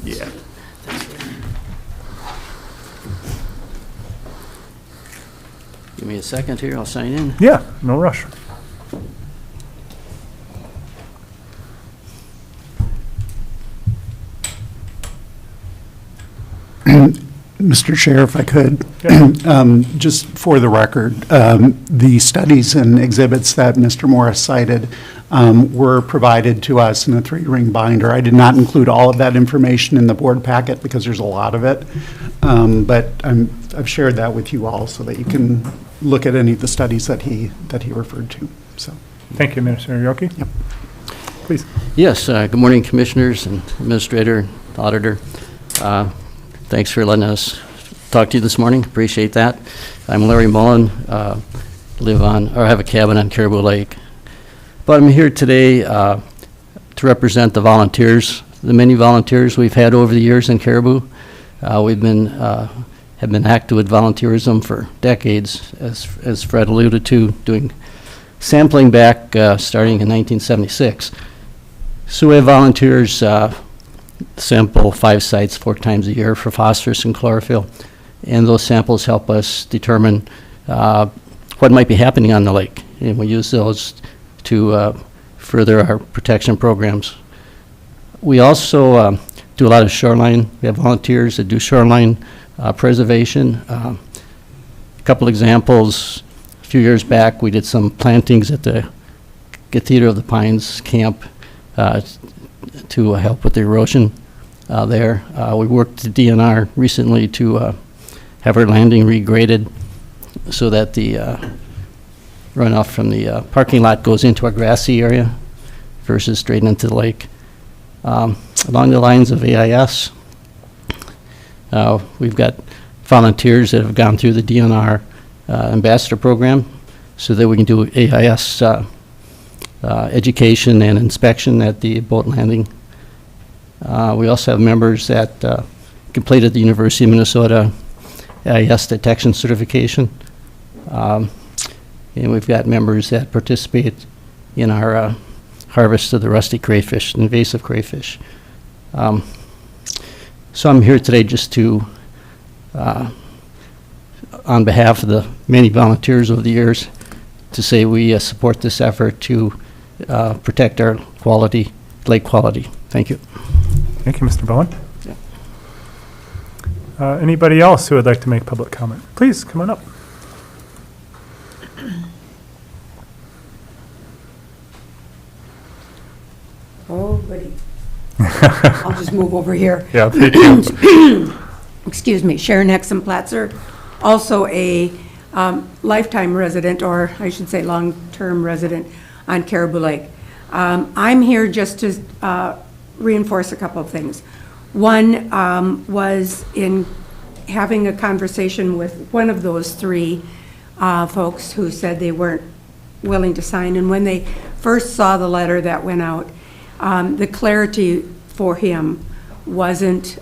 Yeah. Give me a second here, I'll sign in. Yeah, no rush. Mr. Chair, if I could, just for the record, the studies and exhibits that Mr. Morris cited were provided to us in a 3-ring binder. I did not include all of that information in the board packet because there's a lot of it, but I've shared that with you all so that you can look at any of the studies that he referred to. So, thank you, Minister Yoki. Yep. Please. Yes, good morning, Commissioners and Administrator, Auditor. Thanks for letting us talk to you this morning. Appreciate that. I'm Larry Mullen, have a cabin on Caribou Lake. But I'm here today to represent the volunteers, the many volunteers we've had over the years in Caribou. We've been have been active with volunteerism for decades, as Fred alluded to, doing sampling back starting in 1976. So we have volunteers sample 5 sites 4 times a year for phosphorus and chlorophyll, and those samples help us determine what might be happening on the lake, and we use those to further our protection programs. We also do a lot of shoreline. We have volunteers that do shoreline preservation. A couple examples, a few years back we did some plantings at the Cathedral of the Pines camp to help with the erosion there. We worked at DNR recently to have our landing regraded so that the runoff from the parking lot goes into a grassy area versus straight into the lake. Along the lines of AIS, we've got volunteers that have gone through the DNR Ambassador Program so that we can do AIS education and inspection at the boat landing. We also have members that completed the University of Minnesota AIS detection certification. And we've got members that participate in our harvest of the rusty crayfish, invasive crayfish. So I'm here today just to, on behalf of the many volunteers over the years, to say we support this effort to protect our quality, lake quality. Thank you. Thank you, Mr. Bowen. Anybody else who would like to make public comment? Please, come on up. Oh, goody. I'll just move over here. Yeah, thank you. Excuse me, Sharon Hexen-Platzer, also a lifetime resident, or I should say long-term resident on Caribou Lake. I'm here just to reinforce a couple of things. One was in having a conversation with one of those three folks who said they weren't willing to sign, and when they first saw the letter that went out, the clarity for him wasn't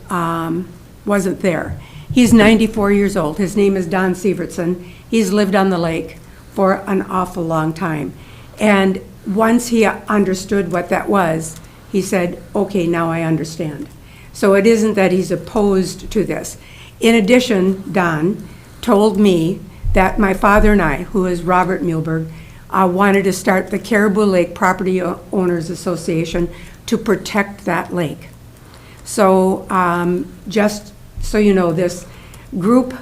there. He's 94 years old. His name is Don Sievertson. He's lived on the lake for an awful long time. And once he understood what that was, he said, okay, now I understand. So it isn't that he's opposed to this. In addition, Don told me that my father and I, who is Robert Muehlberg, wanted to start the Caribou Lake Property Owners Association to protect that lake. So just so you know, this group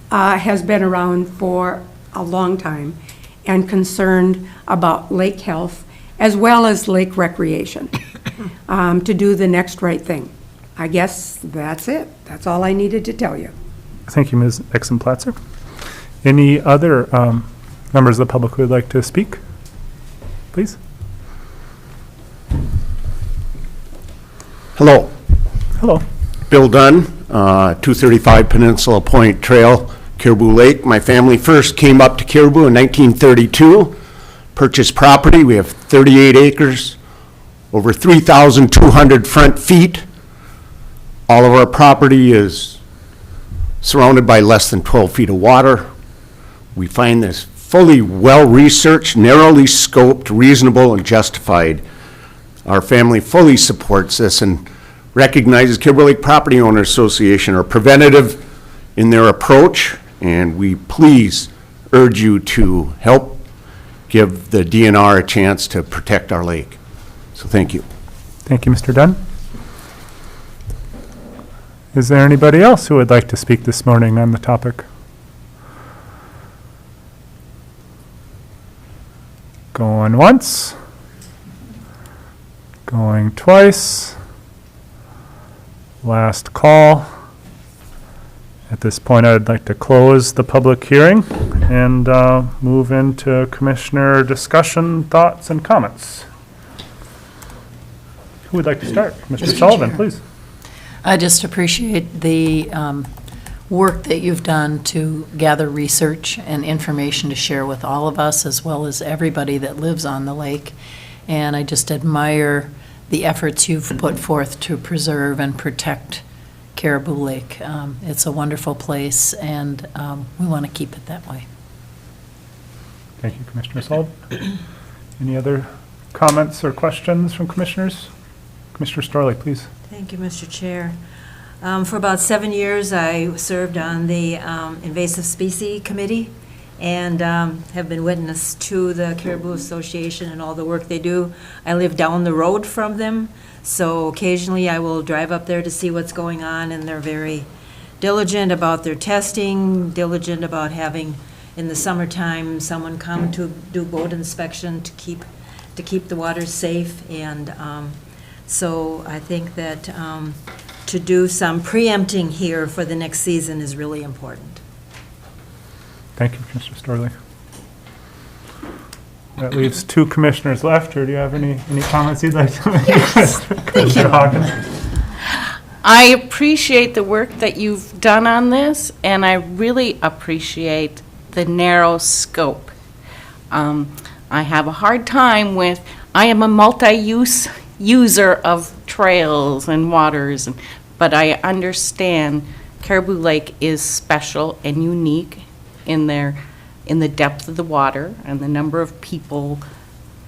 has been around for a long time and concerned about lake health as well as lake recreation to do the next right thing. I guess that's it. That's all I needed to tell you. Thank you, Ms. Hexen-Platzer. Any other members of the public who would like to speak? Please. Hello. Hello. Bill Dunn, 235 Peninsula Point Trail, Caribou Lake. My family first came up to Caribou in 1932, purchased property. We have 38 acres, over 3,200 front feet. All of our property is surrounded by less than 12 feet of water. We find this fully well-researched, narrowly scoped, reasonable, and justified. Our family fully supports this and recognizes Caribou Lake Property Owners Association are preventative in their approach, and we please urge you to help give the DNR a chance to protect our lake. So thank you. Thank you, Mr. Dunn. Is there anybody else who would like to speak this morning on the topic? Going once. Going twice. Last call. At this point, I'd like to close the public hearing and move into commissioner discussion, thoughts, and comments. Who would like to start? Mr. Sullivan, please. I just appreciate the work that you've done to gather research and information to share with all of us, as well as everybody that lives on the lake. And I just admire the efforts you've put forth to preserve and protect Caribou Lake. It's a wonderful place, and we want to keep it that way. Thank you, Commissioner Sullivan. Any other comments or questions from commissioners? Commissioner Storley, please. Thank you, Mr. Chair. For about 7 years, I served on the Invasive Species Committee and have been witness to the Caribou Association and all the work they do. I live down the road from them, so occasionally I will drive up there to see what's going on, and they're very diligent about their testing, diligent about having, in the summertime, someone come to do boat inspection to keep the water safe. And so I think that to do some preempting here for the next season is really important. Thank you, Commissioner Storley. That leaves 2 commissioners left, or do you have any comments you'd like to make? Yes, thank you. I appreciate the work that you've done on this, and I really appreciate the narrow scope. I have a hard time with, I am a multi-use user of trails and waters, but I understand Caribou Lake is special and unique in the depth of the water and the number of people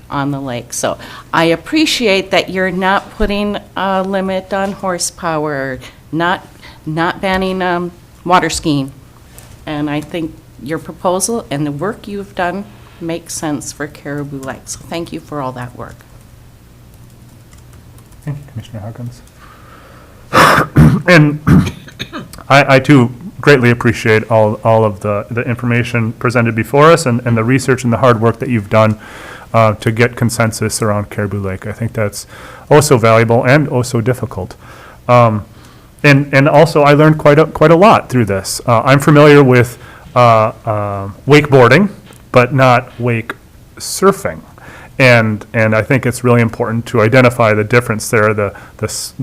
on the lake. So I appreciate that you're not putting a limit on horsepower, not banning water skiing. And I think your proposal and the work you've done makes sense for Caribou Lake. So thank you for all that work. Thank you, Commissioner Hawkins. And I too greatly appreciate all of the information presented before us and the research and the hard work that you've done to get consensus around Caribou Lake. I think that's also valuable and also difficult. And also I learned quite a lot through this. I'm familiar with wakeboarding, but not wake surfing. And I think it's really important to identify the difference there,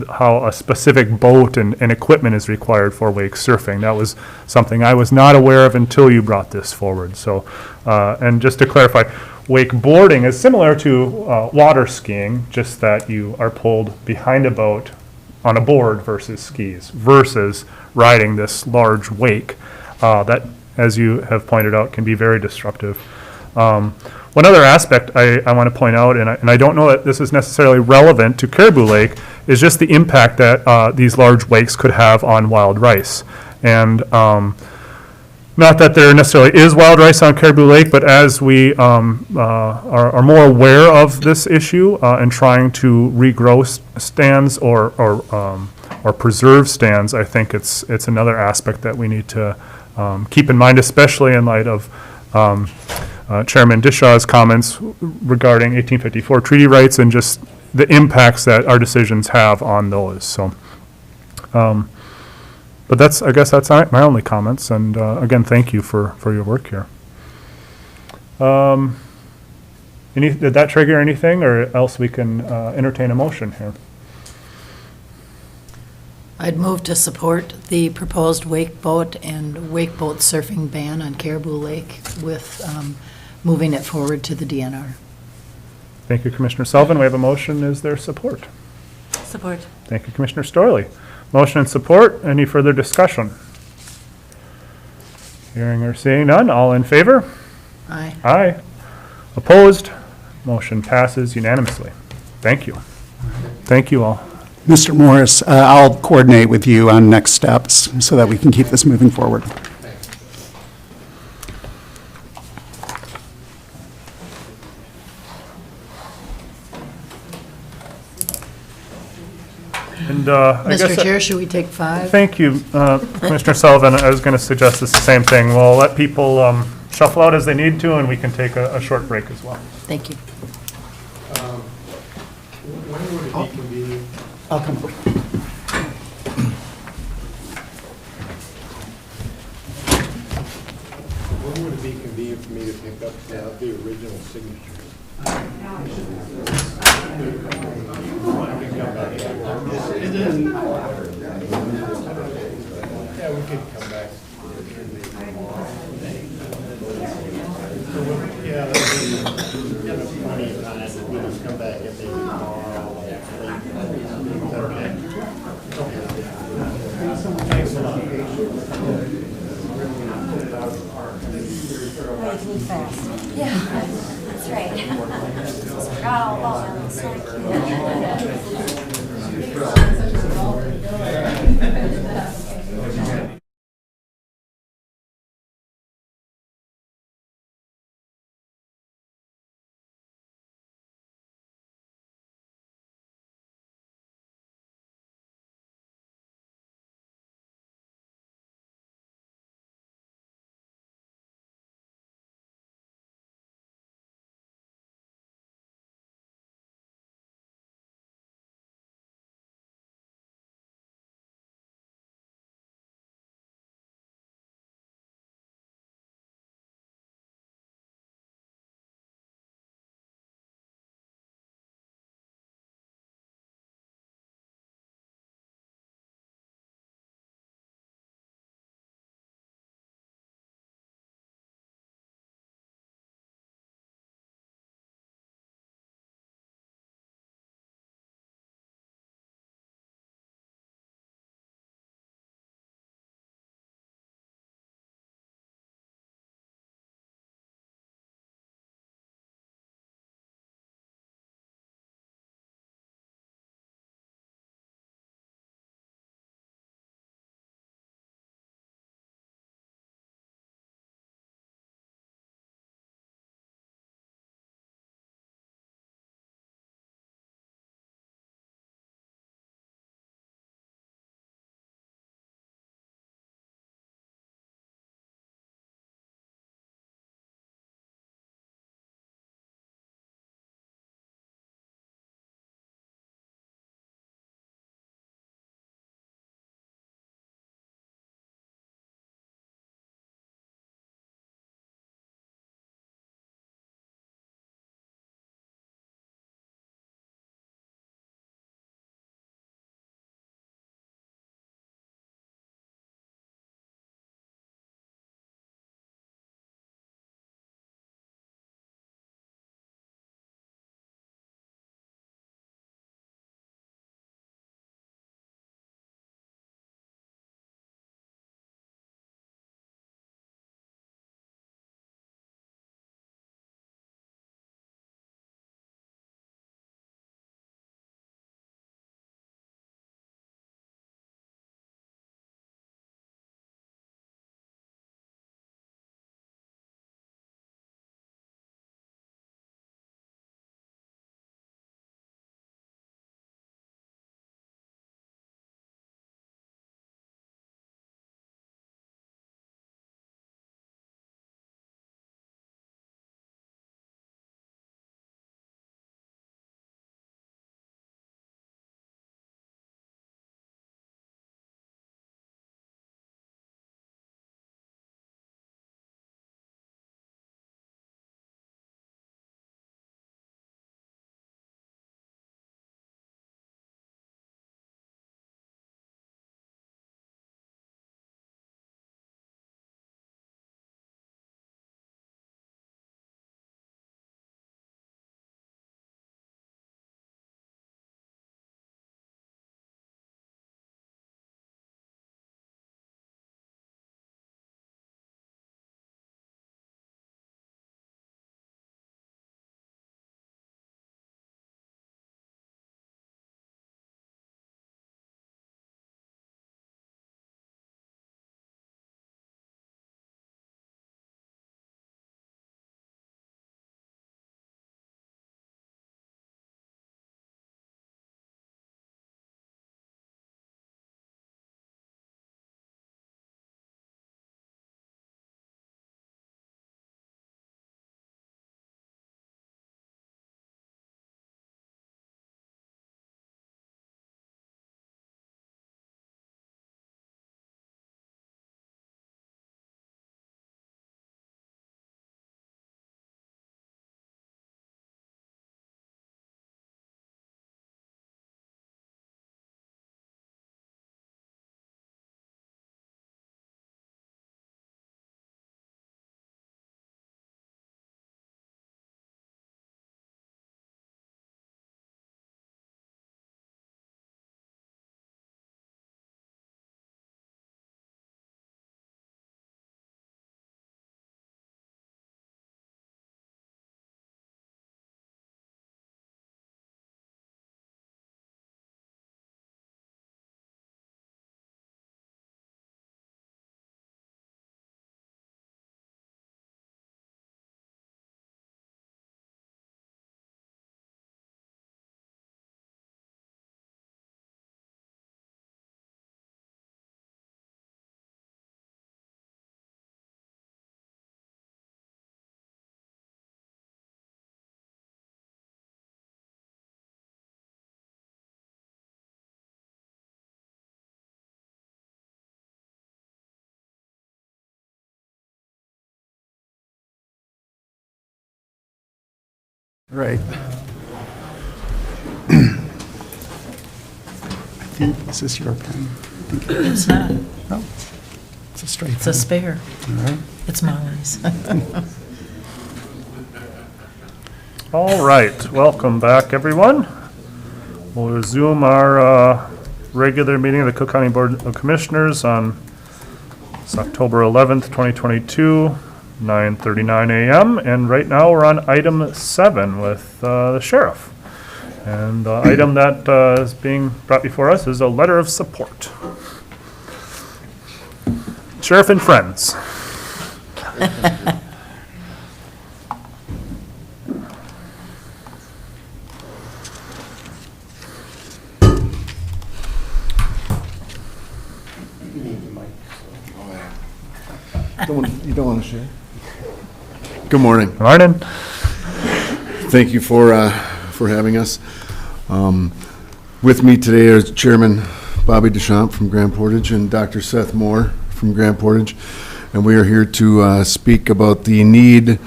how a specific boat and equipment is required for wake surfing. That was something I was not aware of until you brought this forward. So, and just to clarify, wakeboarding is similar to water skiing, just that you are pulled behind a boat on a board versus skis, versus riding this large wake that, as you have pointed out, can be very disruptive. One other aspect I want to point out, and I don't know that this is necessarily relevant to Caribou Lake, is just the impact that these large wakes could have on wild rice. And not that there necessarily is wild rice on Caribou Lake, but as we are more aware of this issue and trying to regrow stands or preserve stands, I think it's another aspect that we need to keep in mind, especially in light of Chairman Dishaw's comments regarding 1854 treaty rights and just the impacts that our decisions have on those. So, but I guess that's my only comments. And again, thank you for your work here. Did that trigger anything, or else we can entertain a motion here? I'd move to support the proposed wake boat and wake boat surfing ban on Caribou Lake with moving it forward to the DNR. Thank you, Commissioner Sullivan. We have a motion. Is there support? Support. Thank you, Commissioner Storley. Motion and support. Any further discussion? Hearing or seeing none. All in favor? Aye. Aye. Opposed? Motion passes unanimously. Thank you. Thank you all. Mr. Morris, I'll coordinate with you on next steps so that we can keep this moving forward. And I guess Mr. Chair, should we take 5? Thank you, Commissioner Sullivan. I was going to suggest the same thing. We'll let people shuffle out as they need to, and we can take a short break as well. Thank you. When would it be convenient? I'll come. When would it be convenient for me to pick up the original signature? Yeah, we could come back. Yeah, that'd be plenty of time. We'll just come back and maybe tomorrow. Okay. Thanks a lot. Yeah, that's right. Right. Is this your pen? It's not. No. It's a straight It's a pen. spare. All right. It's Molly's. All right, welcome back, everyone. We'll resume our regular meeting of the Cook County Board of Commissioners on it's October 11th, 2022, 9:39 a.m. And right now, we're on item 7 with the sheriff. And the item that is being brought before us is a letter of support. Sheriff and friends. You don't want to share? Good morning. Morning. Thank you for having us. With me today is Chairman Bobby Deschamps from Grand Portage and Dr. Seth Moore from Grand Portage, and we are here to speak about the need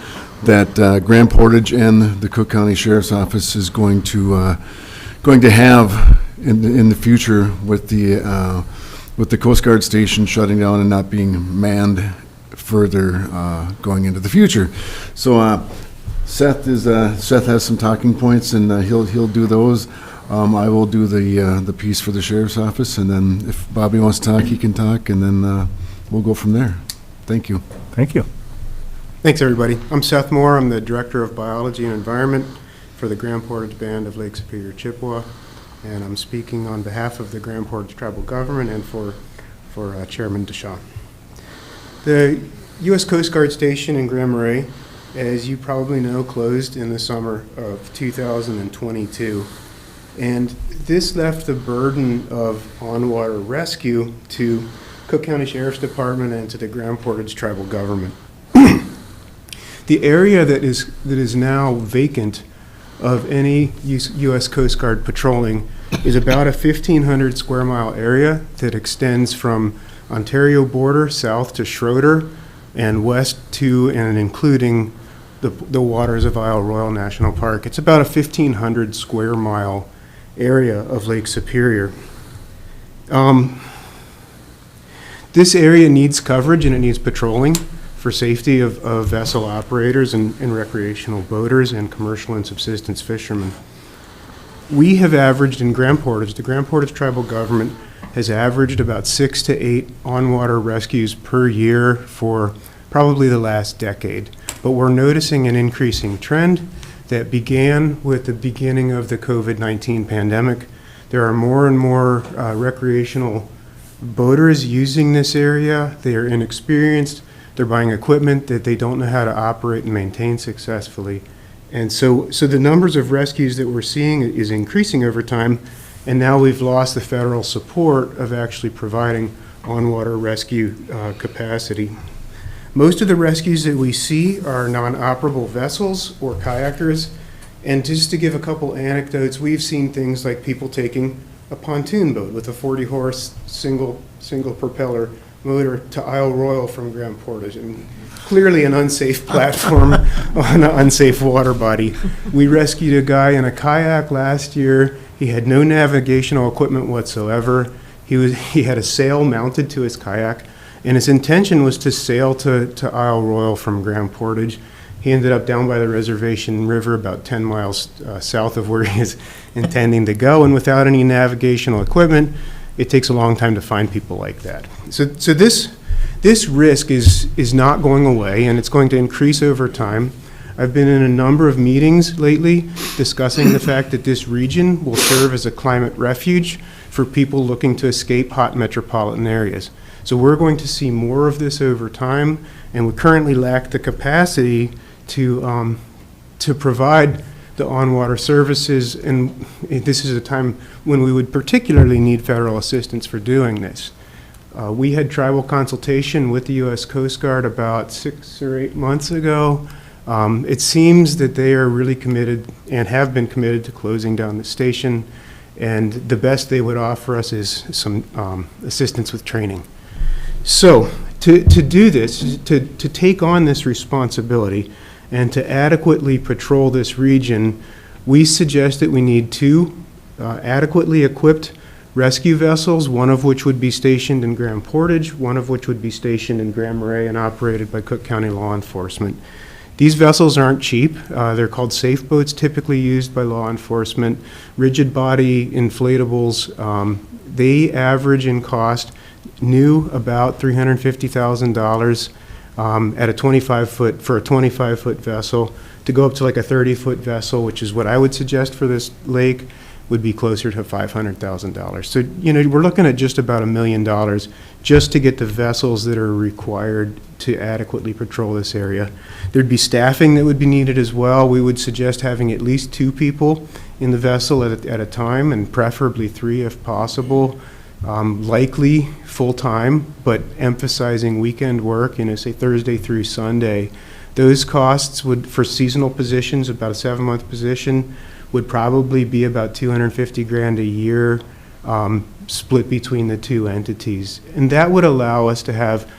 that Grand Portage and the Cook County Sheriff's Office is going to have in the future with the Coast Guard station shutting down and not being manned further going into the future. So Seth has some talking points, and he'll do those. I will do the piece for the sheriff's office, and then if Bobby wants to talk, he can talk, and then we'll go from there. Thank you. Thank you. Thanks, everybody. I'm Seth Moore. I'm the Director of Biology and Environment for the Grand Portage Band of Lake Superior Chippewa, and I'm speaking on behalf of the Grand Portage Tribal Government and for Chairman Deschamps. The U.S. Coast Guard Station in Grand Marais, as you probably know, closed in the summer of 2022. And this left the burden of on-water rescue to Cook County Sheriff's Department and to the Grand Portage Tribal Government. The area that is now vacant of any U.S. Coast Guard patrolling is about a 1,500 square mile area that extends from Ontario border south to Schroeder and west to and including the waters of Isle Royale National Park. It's about a 1,500 square mile area of Lake Superior. This area needs coverage and it needs patrolling for safety of vessel operators and recreational boaters and commercial and subsistence fishermen. We have averaged in Grand Portage, the Grand Portage Tribal Government has averaged about 6 to 8 on-water rescues per year for probably the last decade. But we're noticing an increasing trend that began with the beginning of the COVID-19 pandemic. There are more and more recreational boaters using this area. They are inexperienced. They're buying equipment that they don't know how to operate and maintain successfully. And so the numbers of rescues that we're seeing is increasing over time, and now we've lost the federal support of actually providing on-water rescue capacity. Most of the rescues that we see are non-operable vessels or kayakers, and just to give a couple anecdotes, we've seen things like people taking a pontoon boat with a 40-horse single propeller motor to Isle Royale from Grand Portage, and clearly an unsafe platform on an unsafe water body. We rescued a guy in a kayak last year. He had no navigational equipment whatsoever. He had a sail mounted to his kayak, and his intention was to sail to Isle Royale from Grand Portage. He ended up down by the Reservation River about 10 miles south of where he is intending to go, and without any navigational equipment, it takes a long time to find people like that. So this risk is not going away, and it's going to increase over time. I've been in a number of meetings lately discussing the fact that this region will serve as a climate refuge for people looking to escape hot metropolitan areas. So we're going to see more of this over time, and we currently lack the capacity to provide the on-water services, and this is a time when we would particularly need federal assistance for doing this. We had tribal consultation with the U.S. Coast Guard about 6 or 8 months ago. It seems that they are really committed and have been committed to closing down the station, and the best they would offer us is some assistance with training. So to do this, to take on this responsibility, And to adequately patrol this region, we suggest that we need two adequately equipped rescue vessels, one of which would be stationed in Grand Portage, one of which would be stationed in Grand Marais and operated by Cook County law enforcement. These vessels aren't cheap. They're called safe boats, typically used by law enforcement. Rigid body inflatables, they average in cost new about $350,000 at a 25-foot, for a 25-foot vessel. To go up to like a 30-foot vessel, which is what I would suggest for this lake, would be closer to $500,000. So, you know, we're looking at just about $1 million just to get the vessels that are required to adequately patrol this area. There'd be staffing that would be needed as well. We would suggest having at least 2 people in the vessel at a time, and preferably 3 if possible. Likely full-time, but emphasizing weekend work, you know, say Thursday through Sunday. Those costs would, for seasonal positions, about a 7-month position, would probably be about $250,000 a year, split between the 2 entities. And that would allow us to have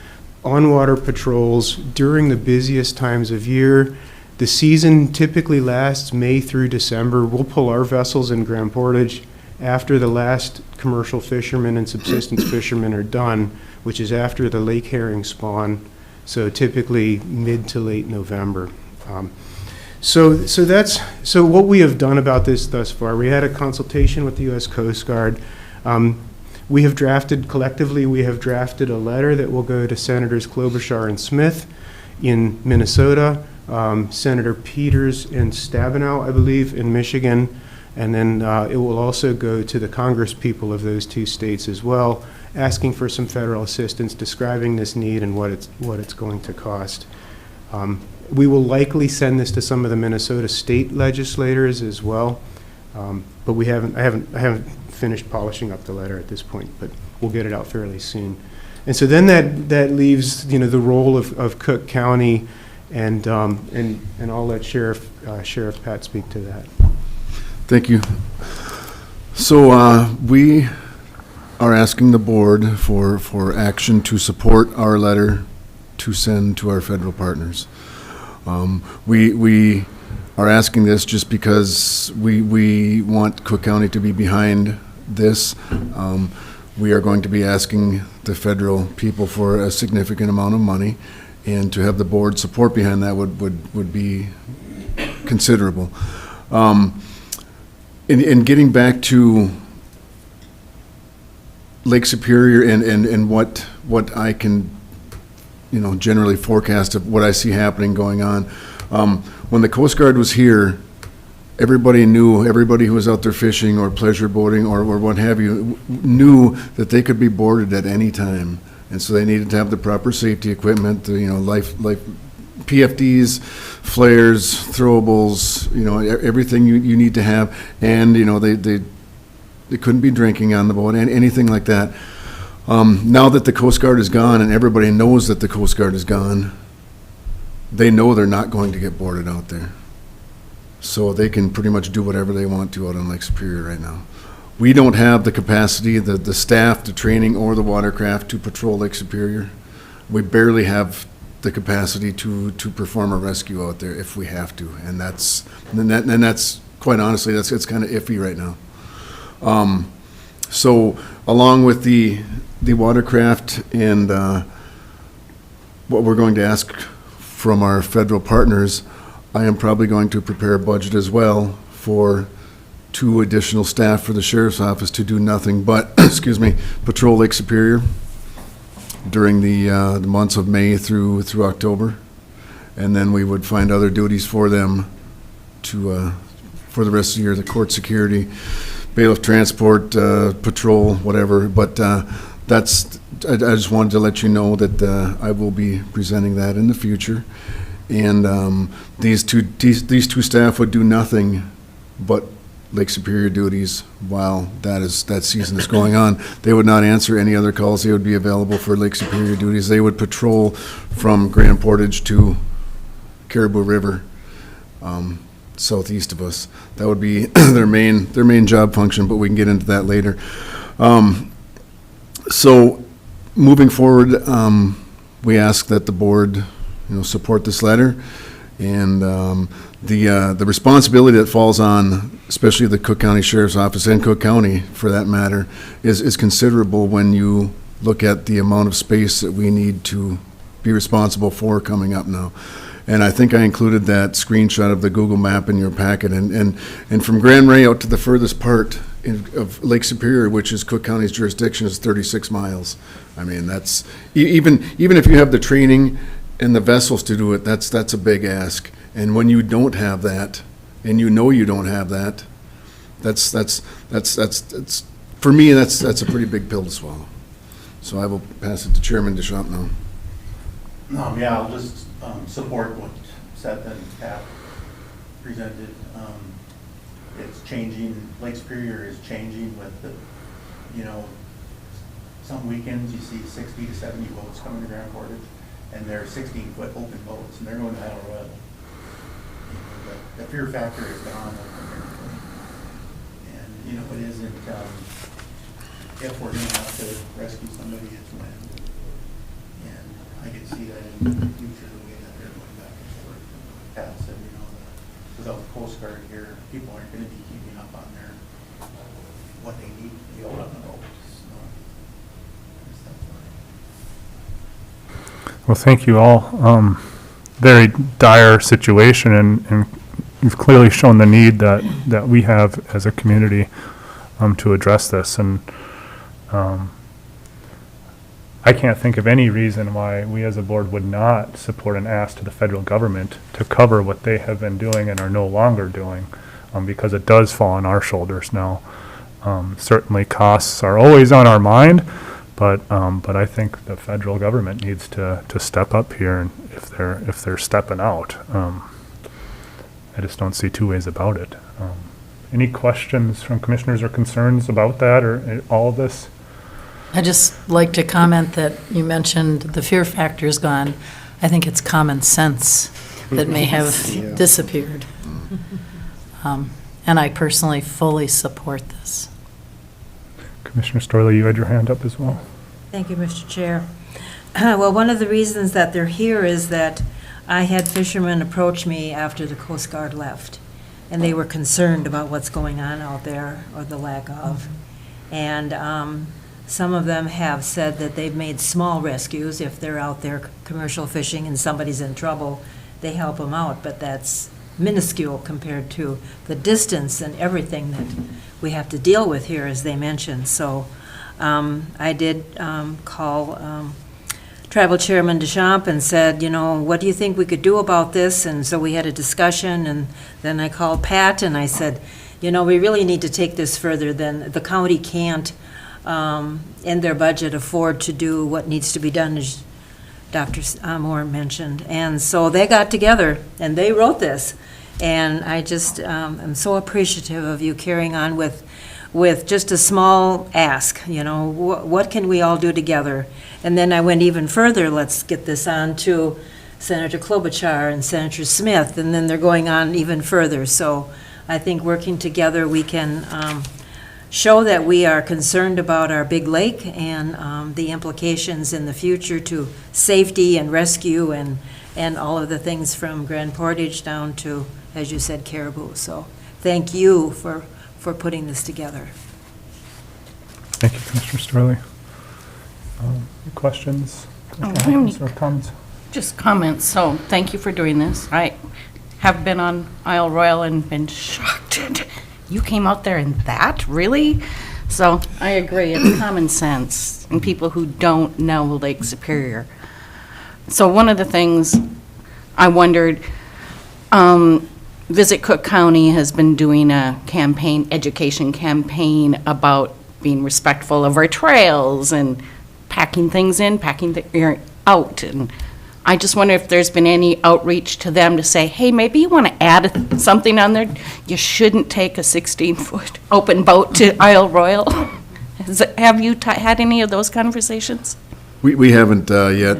on-water patrols during the busiest times of year. The season typically lasts May through December. We'll pull our vessels in Grand Portage after the last commercial fishermen and subsistence fishermen are done, which is after the lake herring spawn, so typically mid to late November. So what we have done about this thus far, we had a consultation with the U.S. Coast Guard. We have drafted a letter that will go to Senators Klobuchar and Smith in Minnesota, Senator Peters and Stabenow, I believe, in Michigan, and then it will also go to the Congress people of those 2 states as well, asking for some federal assistance, describing this need and what it's going to cost. We will likely send this to some of the Minnesota state legislators as well, but I haven't finished polishing up the letter at this point, but we'll get it out fairly soon. And so then that leaves, you know, the role of Cook County, and I'll let Sheriff Pat speak to that. Thank you. So we are asking the board for action to support our letter to send to our federal partners. We are asking this just because we want Cook County to be behind this. We are going to be asking the federal people for a significant amount of money, and to have the board support behind that would be considerable. In getting back to Lake Superior and what I can, you know, generally forecast of what I see happening going on. When the Coast Guard was here, everybody who was out there fishing or pleasure boating or what have you, knew that they could be boarded at any time. And so they needed to have the proper safety equipment, you know, life PFDs, flares, throwables, you know, everything you need to have. And, you know, they couldn't be drinking on the boat, and anything like that. Now that the Coast Guard is gone, and everybody knows that the Coast Guard is gone, they know they're not going to get boarded out there. So they can pretty much do whatever they want to out on Lake Superior right now. We don't have the capacity, the staff, the training, or the watercraft to patrol Lake Superior. We barely have the capacity to perform a rescue out there if we have to, and that's quite honestly, it's kind of iffy right now. So along with the watercraft and what we're going to ask from our federal partners, I am probably going to prepare a budget as well for 2 additional staff for the sheriff's office to do nothing but, patrol Lake Superior during the months of May through October, and then we would find other duties for them to for the rest of the year, the court security, bailiff transport, patrol, whatever. But I just wanted to let you know that I will be presenting that in the future, and these two staff would do nothing but Lake Superior duties while that season is going on. They would not answer any other calls. They would be available for Lake Superior duties. They would patrol from Grand Portage to Caribou River, southeast of us. That would be their main job function, but we can get into that later. So moving forward, we ask that the board, support this letter, And the responsibility that falls on, especially the Cook County Sheriff's Office and Cook County, for that matter, is considerable when you look at the amount of space that we need to be responsible for coming up now. And I think I included that screenshot of the Google map in your packet. And from Grand Ray out to the furthest part of Lake Superior, which is Cook County's jurisdiction, is 36 miles. I mean, that's, even if you have the training and the vessels to do it, that's a big ask. And when you don't have that, and you know you don't have that, that's for me, that's a pretty big pill to swallow. So I will pass it to Chairman Deschamps now. Yeah, I'll just support what Seth and Pat presented. It's changing, Lake Superior is changing with the, some weekends you see 60 to 70 boats coming to Grand Portage, and they're 16-foot open boats, and they're going to Arrowhead. The fear factor is gone. And, it isn't, if we're going to have to rescue somebody, it's when. And I can see that in the future, the way that they're going back and forth. Pat said, without the Coast Guard here, people aren't going to be keeping up on what they need to be out on the boats. Well, thank you all. Very dire situation, and you've clearly shown the need that we have as a community to address this. And I can't think of any reason why we as a board would not support an ask to the federal government to cover what they have been doing and are no longer doing, because it does fall on our shoulders now. Certainly costs are always on our mind, but I think the federal government needs to step up here, and if they're stepping out. I just don't see two ways about it. Any questions from commissioners or concerns about that or all of this? I just like to comment that you mentioned the fear factor is gone. I think it's common sense that may have disappeared. And I personally fully support this. Commissioner Storley, you had your hand up as well. Thank you, Mr. Chair. Well, one of the reasons that they're here is that I had fishermen approach me after the Coast Guard left, and they were concerned about what's going on out there, or the lack of. And some of them have said that they've made small rescues. If they're out there commercial fishing and somebody's in trouble, they help them out, but that's minuscule compared to the distance and everything that we have to deal with here, as they mentioned. So I did call Tribal Chairman Deschamps and said, what do you think we could do about this? And so we had a discussion, and then I called Pat and I said, we really need to take this further. Than the county can't, in their budget, afford to do what needs to be done, as Dr. Moore mentioned. And so they got together and they wrote this. And I just am so appreciative of you carrying on with just a small ask, what can we all do together? And then I went even further, let's get this on to Senator Klobuchar and Senator Smith, and then they're going on even further. So I think working together, we can show that we are concerned about our big lake and the implications in the future to safety and rescue and all of the things from Grand Portage down to, as you said, Caribou. So thank you for putting this together. Thank you, Commissioner Storley. Any questions? Or comments? Just comments. So thank you for doing this. I have been on Isle Royal and been shocked. You came out there in that? Really? So I agree. It's common sense and people who don't know Lake Superior. So one of the things I wondered, Visit Cook County has been doing a campaign, education campaign about being respectful of our trails and packing things in, packing out. And I just wonder if there's been any outreach to them to say, hey, maybe you want to add something on there. You shouldn't take a 16-foot open boat to Isle Royal. Have you had any of those conversations? We haven't yet.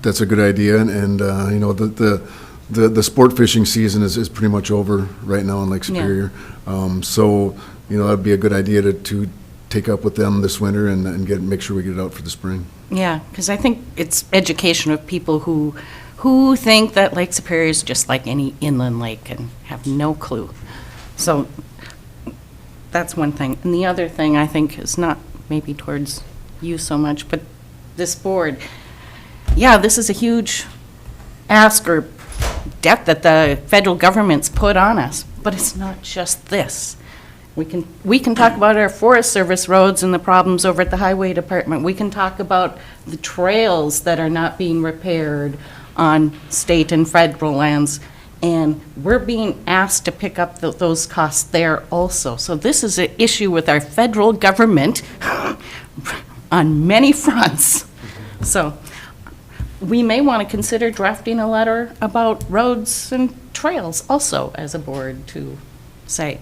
That's a good idea, and the sport fishing season is pretty much over right now in Lake Superior. Yeah. So that'd be a good idea to take up with them this winter and make sure we get it out for the spring. Yeah, because I think it's education of people who who think that Lake Superior is just like any inland lake and have no clue. So that's one thing. And the other thing I think is not maybe towards you so much, but this board, yeah, this is a huge ask or debt that the federal government's put on us, but it's not just this. We can talk about our Forest Service roads and the problems over at the Highway Department. We can talk about the trails that are not being repaired on state and federal lands, and we're being asked to pick up those costs there also. So this is an issue with our federal government on many fronts. So we may want to consider drafting a letter about roads and trails also as a board to say,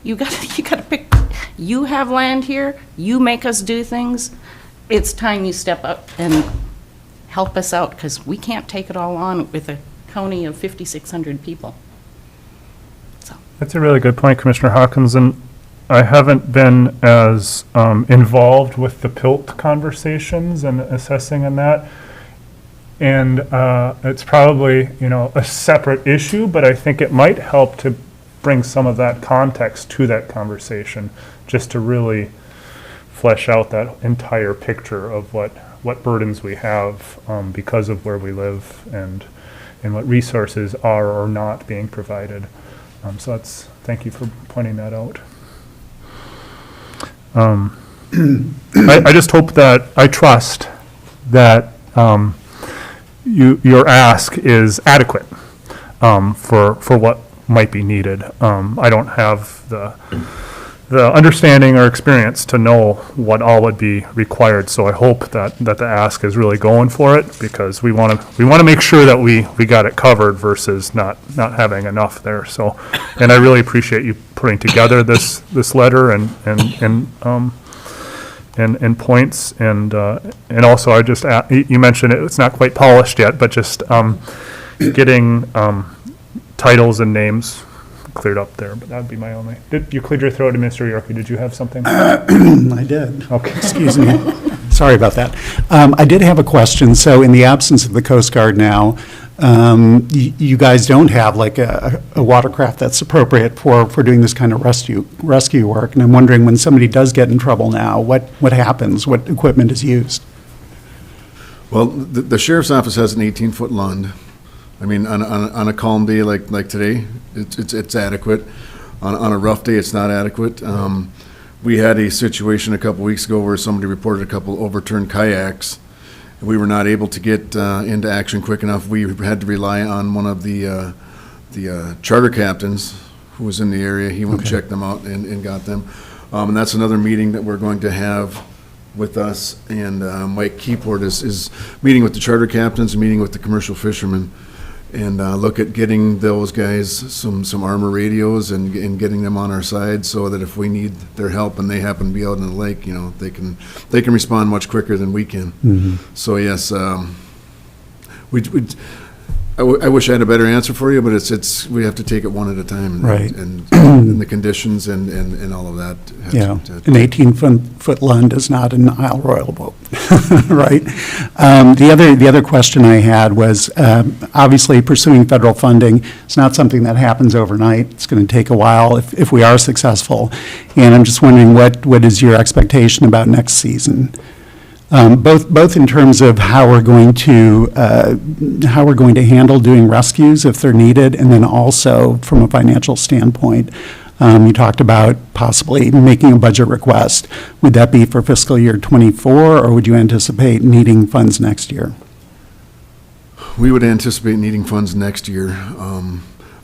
you gotta pick, you have land here, you make us do things, it's time you step up and help us out, because we can't take it all on with a county of 5,600 people. That's a really good point, Commissioner Hawkins, and I haven't been as involved with the PILT conversations and assessing on that. And it's probably, a separate issue, but I think it might help to bring some of that context to that conversation, just to really flesh out that entire picture of what burdens we have because of where we live and what resources are or not being provided. So thank you for pointing that out. I just hope that, I trust that your ask is adequate for what might be needed. I don't have the understanding or experience to know what all would be required, so I hope that the ask is really going for it, because we want to make sure that we got it covered versus not having enough there. So, and I really appreciate you putting together this letter and points, and also I just you mentioned it's not quite polished yet, but just getting titles and names cleared up there, but that would be my only. Did you clear your throat, Mr. Yorkie? Did you have something? I did. Okay. Excuse me. Sorry about that. I did have a question. So in the absence of the Coast Guard now, you guys don't have like a watercraft that's appropriate for doing this kind of rescue work. And I'm wondering, when somebody does get in trouble now, what happens? What equipment is used? Well, the sheriff's office has an 18-foot Lund. I mean, on a calm day like today, it's adequate. On a rough day, it's not adequate. We had a situation a couple weeks ago where somebody reported a couple overturned kayaks. We were not able to get into action quick enough. We had to rely on one of the charter captains who was in the area. He went and checked them out and got them. And that's another meeting that we're going to have with us. And Mike Keyport is meeting with the charter captains, meeting with the commercial fishermen, and look at getting those guys some armor radios and getting them on our side, so that if we need their help and they happen to be out in the lake, they can respond much quicker than we can. Mm-hmm. So yes, I wish I had a better answer for you, but we have to take it one at a time. Right. And the conditions and all of that. Yeah, an 18-foot Lund is not an Isle Royal boat, right? The other question I had was, obviously pursuing federal funding is not something that happens overnight. It's going to take a while if we are successful. And I'm just wondering, what is your expectation about next season? Both in terms of how we're going to handle doing rescues if they're needed, and then also from a financial standpoint. You talked about possibly making a budget request. Would that be for fiscal year '24, or would you anticipate needing funds next year? We would anticipate needing funds next year.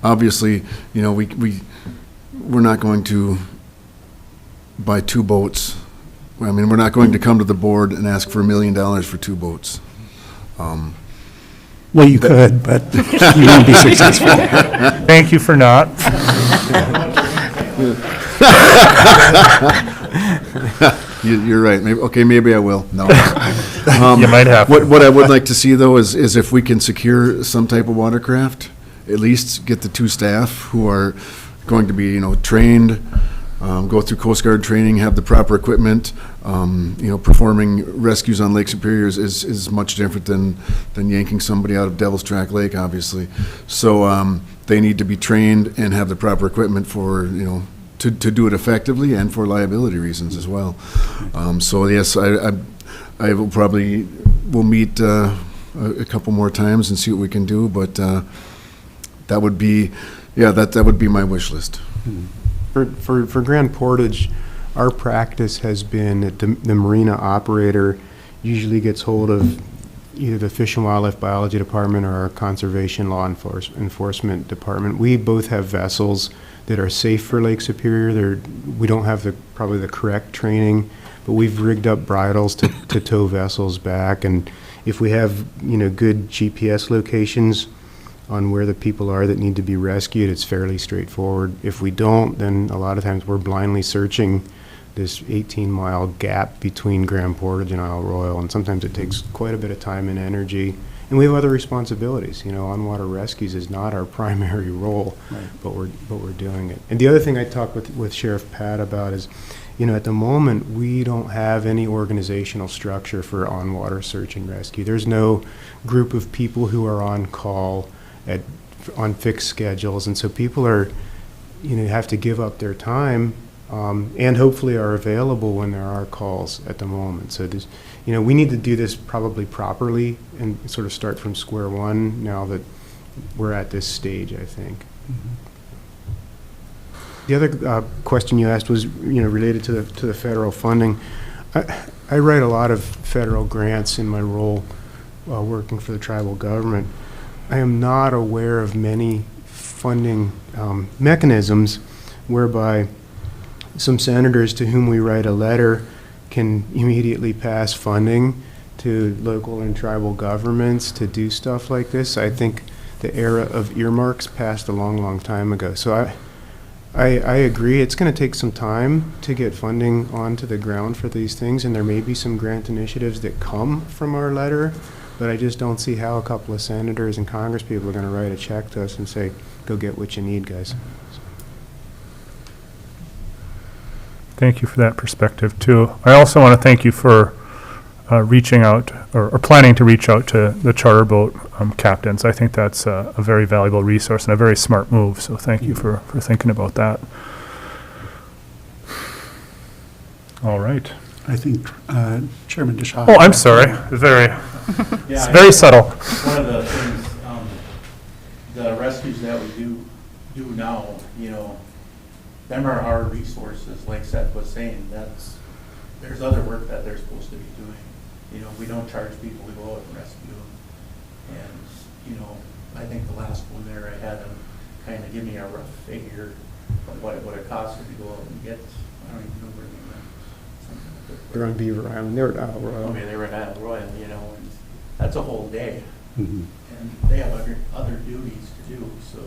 Obviously, we're not going to buy 2 boats. I mean, we're not going to come to the board and ask for $1 million for 2 boats. Well, you could, but you won't be successful. Thank you for not. You're right. Maybe I will. No. You might have. What I would like to see, though, is if we can secure some type of watercraft, at least get the 2 staff who are going to be, trained, go through Coast Guard training, have the proper equipment. Performing rescues on Lake Superior is much different than yanking somebody out of Devil's Track Lake, obviously. So they need to be trained and have the proper equipment for, to do it effectively and for liability reasons as well. So yes, I will probably will meet a couple more times and see what we can do, but that would be, that would be my wish list. For Grand Portage, our practice has been that the marina operator usually gets hold of either the Fish and Wildlife Biology Department or our Conservation Law Enforcement Department. We both have vessels that are safe for Lake Superior. We don't have probably the correct training, but we've rigged up bridles to tow vessels back. And if we have good GPS locations on where the people are that need to be rescued, it's fairly straightforward. If we don't, then a lot of times we're blindly searching this 18-mile gap between Grand Portage and Isle Royale, and sometimes it takes quite a bit of time and energy. And we have other responsibilities. On-water rescues is not our primary role, right, but we're doing it. And the other thing I talked with Sheriff Pat about is, at the moment, we don't have any organizational structure for on-water search and rescue. There's no group of people who are on call on fixed schedules, and so people are, have to give up their time, and hopefully are available when there are calls at the moment. So we need to do this probably properly and sort of start from square one now that we're at this stage, I think. Mm-hmm. The other question you asked was, related to the federal funding. I write a lot of federal grants in my role while working for the tribal government. I am not aware of many funding mechanisms whereby some senators to whom we write a letter can immediately pass funding to local and tribal governments to do stuff like this. I think the era of earmarks passed a long, long time ago. So I agree, it's going to take some time to get funding onto the ground for these things, and there may be some grant initiatives that come from our letter, but I just don't see how a couple of senators and Congress people are going to write a check to us and say, go get what you need, guys. Thank you for that perspective, too. I also want to thank you for reaching out or planning to reach out to the charter boat captains. I think that's a very valuable resource and a very smart move, so thank you for thinking about that. All right. I think Chairman DeShaw. Oh, I'm sorry. It's very subtle. One of the things, the rescues that we do now, them are our resources, like Seth was saying. There's other work that they're supposed to be doing. We don't charge people to go out and rescue them. And, I think the last one there, I had them kind of give me a rough figure of what it would have cost to go out and get, I don't even know where they went. They're on Beaver Island, they're at Isle Royale. Okay, they were at Isle Royale, and that's a whole day. Mm-hmm. And they have other duties to do, so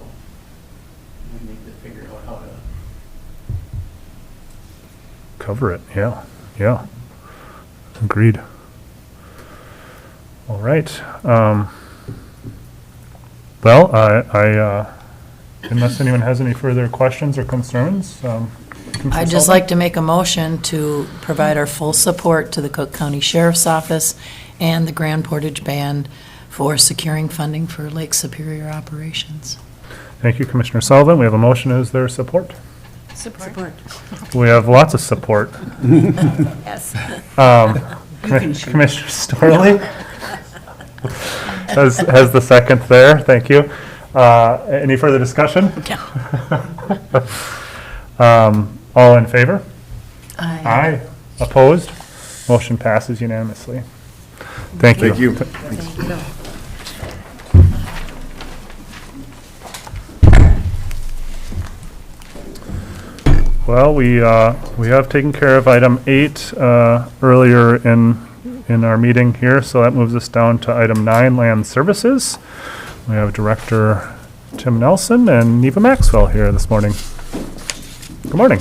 we need to figure out how to cover it, yeah. Agreed. All right. Well, I unless anyone has any further questions or concerns, I'd just like to make a motion to provide our full support to the Cook County Sheriff's Office and the Grand Portage Band for securing funding for Lake Superior operations. Thank you, Commissioner Sullivan. We have a motion. Is there support? Support. We have lots of support. Yes. Commissioner Storley has the second there. Thank you. Any further discussion? All in favor? Aye. Opposed? Motion passes unanimously. Thank you. Thank you. Well, we have taken care of item 8 earlier in our meeting here, so that moves us down to item 9, Land Services. We have Director Tim Nelson and Neva Maxwell here this morning. Good morning.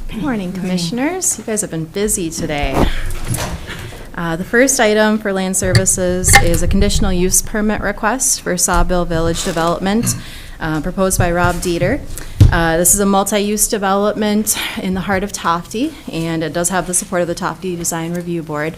Good morning, Commissioners. You guys have been busy today. The first item for land services is a conditional use permit request for Sawbill Village Development, proposed by Rob Dieter. This is a multi-use development in the heart of Tofty, and it does have the support of the Tofty Design Review Board.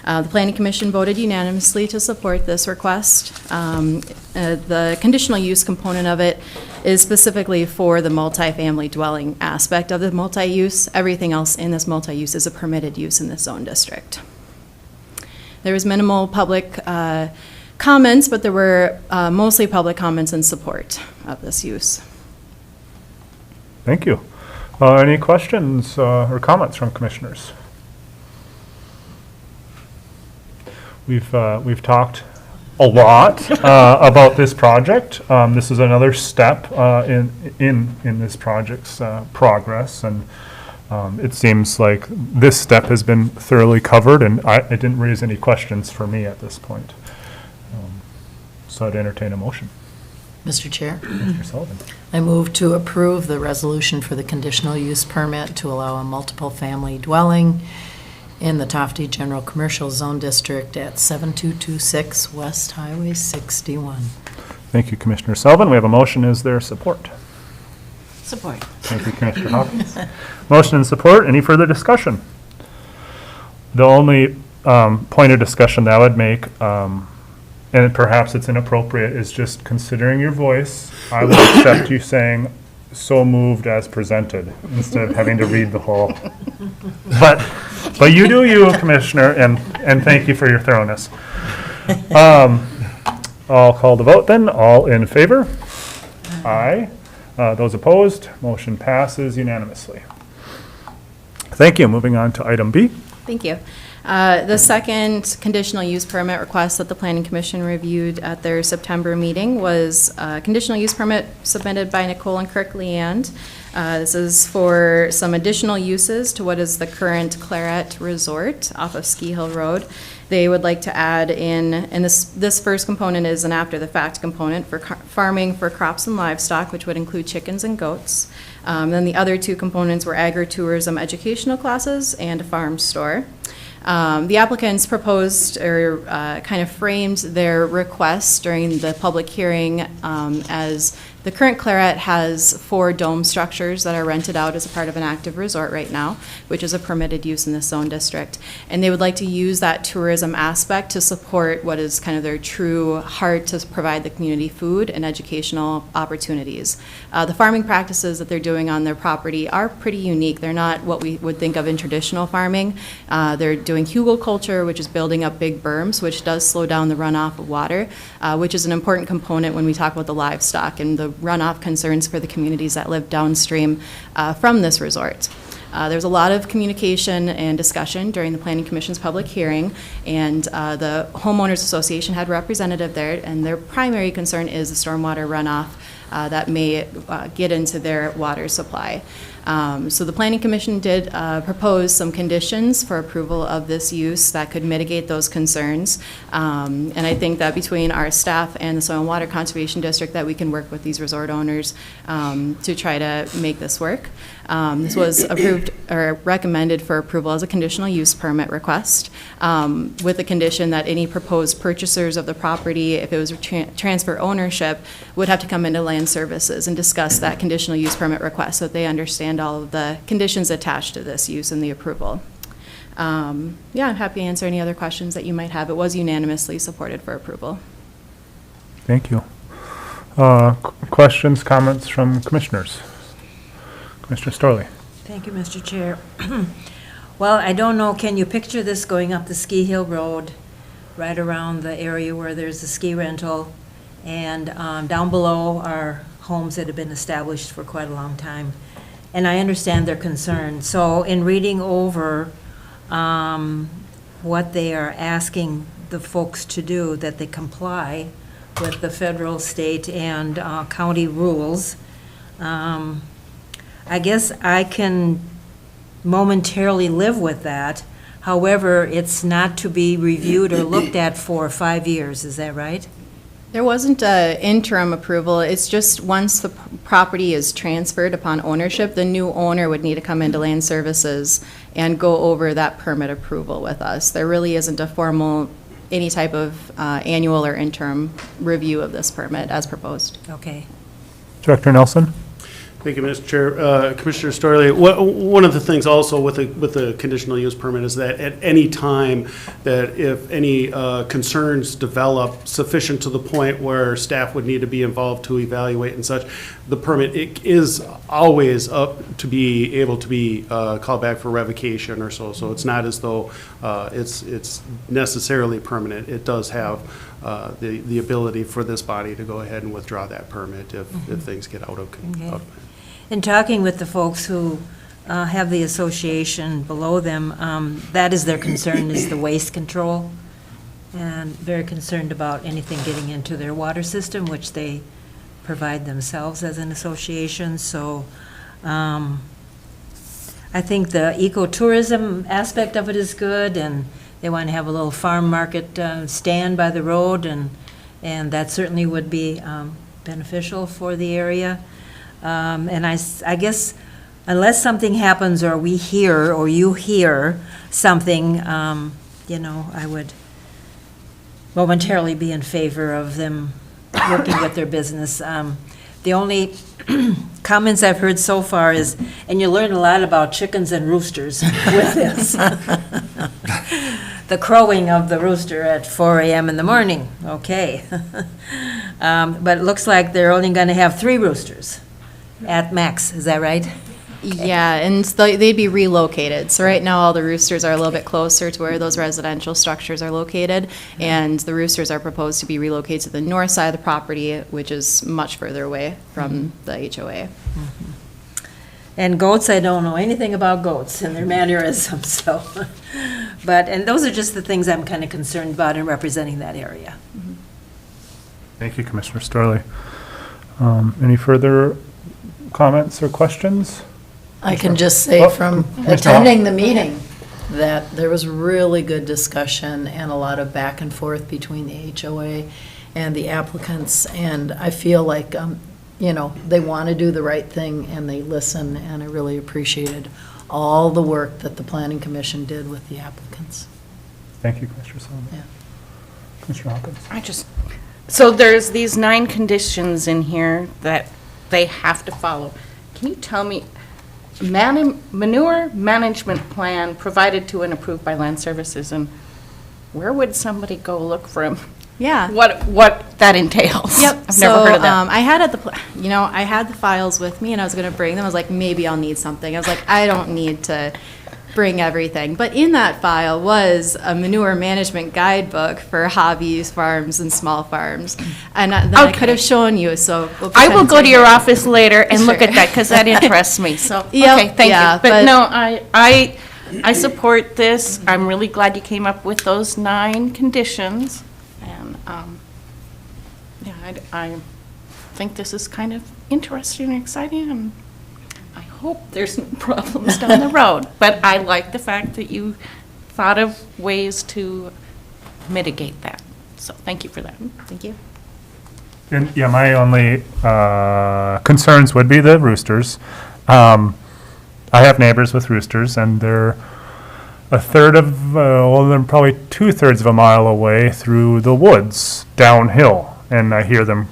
The Planning Commission voted unanimously to support this request. The conditional use component of it is specifically for the multifamily dwelling aspect of the multi-use. Everything else in this multi-use is a permitted use in this zone district. There was minimal public comments, but there were mostly public comments in support of this use. Thank you. Any questions or comments from commissioners? We've talked a lot about this project. This is another step in this project's progress, and it seems like this step has been thoroughly covered, and it didn't raise any questions for me at this point. So I'd entertain a motion. Mr. Chair? Mr. Sullivan. I move to approve the resolution for the conditional use permit to allow a multiple family dwelling in the Tofty General Commercial Zone District at 7226 West Highway 61. Thank you, Commissioner Sullivan. We have a motion. Is there support? Support. Thank you, Commissioner Hawkins. Motion and support. Any further discussion? The only point of discussion that I would make, and perhaps it's inappropriate, is just considering your voice. I will accept you saying, "So moved as presented," instead of having to read the whole. But you do you, Commissioner, and thank you for your thoroughness. I'll call the vote then. All in favor? Aye. Those opposed? Motion passes unanimously. Thank you. Moving on to item B. Thank you. The second conditional use permit request that the Planning Commission reviewed at their September meeting was a conditional use permit submitted by Nicole and Kirk Lejeune. This is for some additional uses to what is the current Claret Resort off of Ski Hill Road. They would like to add in, and this first component is an after-the-fact component for farming for crops and livestock, which would include chickens and goats. Then the other two components were agritourism educational classes and a farm store. The applicants proposed or kind of framed their requests during the public hearing as the current Claret has 4 dome structures that are rented out as a part of an active resort right now, which is a permitted use in the zone district. And they would like to use that tourism aspect to support what is kind of their true heart to provide the community food and educational opportunities. The farming practices that they're doing on their property are pretty unique. They're not what we would think of in traditional farming. They're doing hugelkultur, which is building up big berms, which does slow down the runoff of water, which is an important component when we talk about the livestock and the runoff concerns for the communities that live downstream from this resort. There's a lot of communication and discussion during the Planning Commission's public hearing, and the Homeowners Association had representative there, and their primary concern is the stormwater runoff that may get into their water supply. So the Planning Commission did propose some conditions for approval of this use that could mitigate those concerns. And I think that between our staff and the Soil and Water Conservation District that we can work with these resort owners to try to make this work. This was approved or recommended for approval as a conditional use permit request with the condition that any proposed purchasers of the property, if it was transfer ownership, would have to come into land services and discuss that conditional use permit request so that they understand all of the conditions attached to this use and the approval. Yeah, I'm happy to answer any other questions that you might have. It was unanimously supported for approval. Thank you. Questions, comments from commissioners? Commissioner Storley. Thank you, Mr. Chair. Well, I don't know, can you picture this going up the Ski Hill Road, right around the area where there's the ski rental, and down below are homes that have been established for quite a long time. And I understand their concern. So in reading over what they are asking the folks to do, that they comply with the federal, state, and county rules, I guess I can momentarily live with that. However, it's not to be reviewed or looked at for 5 years, is that right? There wasn't a interim approval. It's just once the property is transferred upon ownership, the new owner would need to come into Land Services and go over that permit approval with us. There really isn't a formal, any type of annual or interim review of this permit as proposed. Okay. Director Nelson? Thank you, Mr. Chair. Commissioner Storley, one of the things also with the conditional use permit is that at any time that if any concerns develop sufficient to the point where staff would need to be involved to evaluate and such, the permit it is always up to be able to be called back for revocation or so. So it's not as though it's necessarily permanent. It does have the ability for this body to go ahead and withdraw that permit if things get out of Okay. In talking with the folks who have the association below them, that is their concern, is the waste control, and very concerned about anything getting into their water system, which they provide themselves as an association. So I think the ecotourism aspect of it is good, and they want to have a little farm market stand by the road, and that certainly would be beneficial for the area. And I guess unless something happens or we hear or you hear something, I would momentarily be in favor of them working with their business. The only comments I've heard so far is, and you learn a lot about chickens and roosters with this. The crowing of the rooster at 4 a.m. in the morning, okay. But it looks like they're only going to have 3 roosters at max, is that right? Yeah, and they'd be relocated. So right now, all the roosters are a little bit closer to where those residential structures are located, and the roosters are proposed to be relocated to the north side of the property, which is much further away from the HOA. And goats, I don't know anything about goats and their mannerisms, so. And those are just the things I'm kind of concerned about in representing that area. Thank you, Commissioner Storley. Any further comments or questions? I can just say from attending the meeting that there was really good discussion and a lot of back and forth between the HOA and the applicants, and I feel like, they want to do the right thing and they listen, and I really appreciated all the work that the Planning Commission did with the applicants. Thank you, Commissioner Sullivan. Yeah. Commissioner Hawkins? So there's these 9 conditions in here that they have to follow. Can you tell me, manure management plan provided to and approved by Land Services, and where would somebody go look for them? Yeah. What that entails? Yep. I've never heard of that. I had I had the files with me, and I was going to bring them. I was like, maybe I'll need something. I was like, I don't need to bring everything. But in that file was a manure management guidebook for hobbies, farms, and small farms. And I could have shown you, so. I will go to your office later and look at that, because that interests me, so, Yep, okay, thank yeah, you. But no, I support this. I'm really glad you came up with those 9 conditions. And, I think this is kind of interesting and exciting, and I hope there's no problems down the road. But I like the fact that you thought of ways to mitigate that. So thank you for that. Thank you. And, yeah, my only concerns would be the roosters. I have neighbors with roosters, and they're a third of, they're probably 2/3 of a mile away through the woods downhill, and I hear them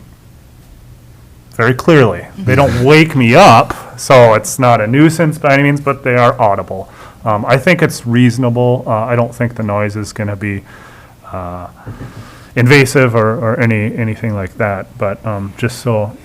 very clearly. They don't wake me up, so it's not a nuisance by any means, but they are audible. I think it's reasonable. I don't think the noise is going to be invasive or anything like that, but just so,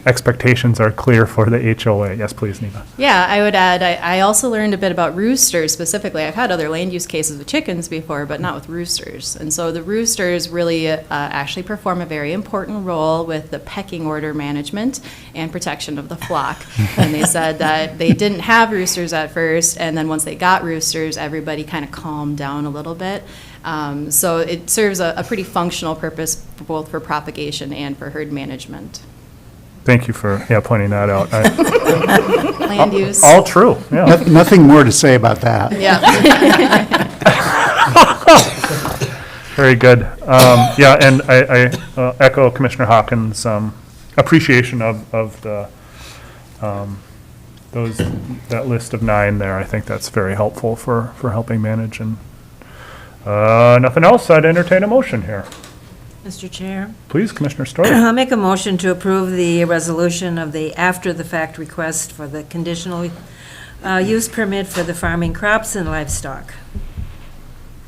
expectations are clear for the HOA. Yes, please, Neva. Yeah, I would add, I also learned a bit about roosters specifically. I've had other land use cases with chickens before, but not with roosters. And so the roosters really actually perform a very important role with the pecking order management and protection of the flock. And they said that they didn't have roosters at first, and then once they got roosters, everybody kind of calmed down a little bit. So it serves a pretty functional purpose both for propagation and for herd management. Thank you for pointing that out. Land use. All true. Yeah. Nothing more to say about that. Yeah. Very good. Yeah, and I echo Commissioner Hawkins' appreciation of the, that list of 9 there. I think that's very helpful for helping manage. And nothing else, I'd entertain a motion here. Mr. Chair? Please, Commissioner Story. I'll make a motion to approve the resolution of the after-the-fact request for the conditional use permit for the farming crops and livestock.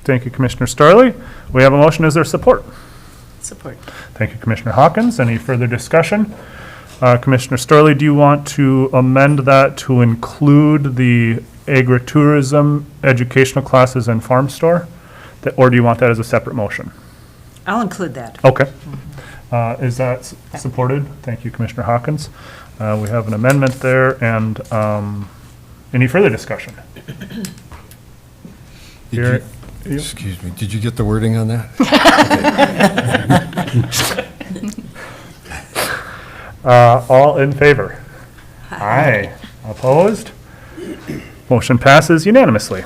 Thank you, Commissioner Starley. We have a motion. Is there support? Support. Thank you, Commissioner Hawkins. Any further discussion? Commissioner Starley, do you want to amend that to include the agritourism, educational classes, and farm store? Or do you want that as a separate motion? I'll include that. Okay. Is that supported? Thank you, Commissioner Hawkins. We have an amendment there, and any further discussion? Here. Excuse me, did you get the wording on that? All in favor? Aye. Opposed? Motion passes unanimously.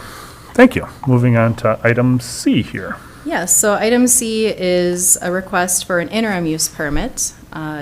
Thank you. Moving on to item C here. Yes, so item C is a request for an interim use permit,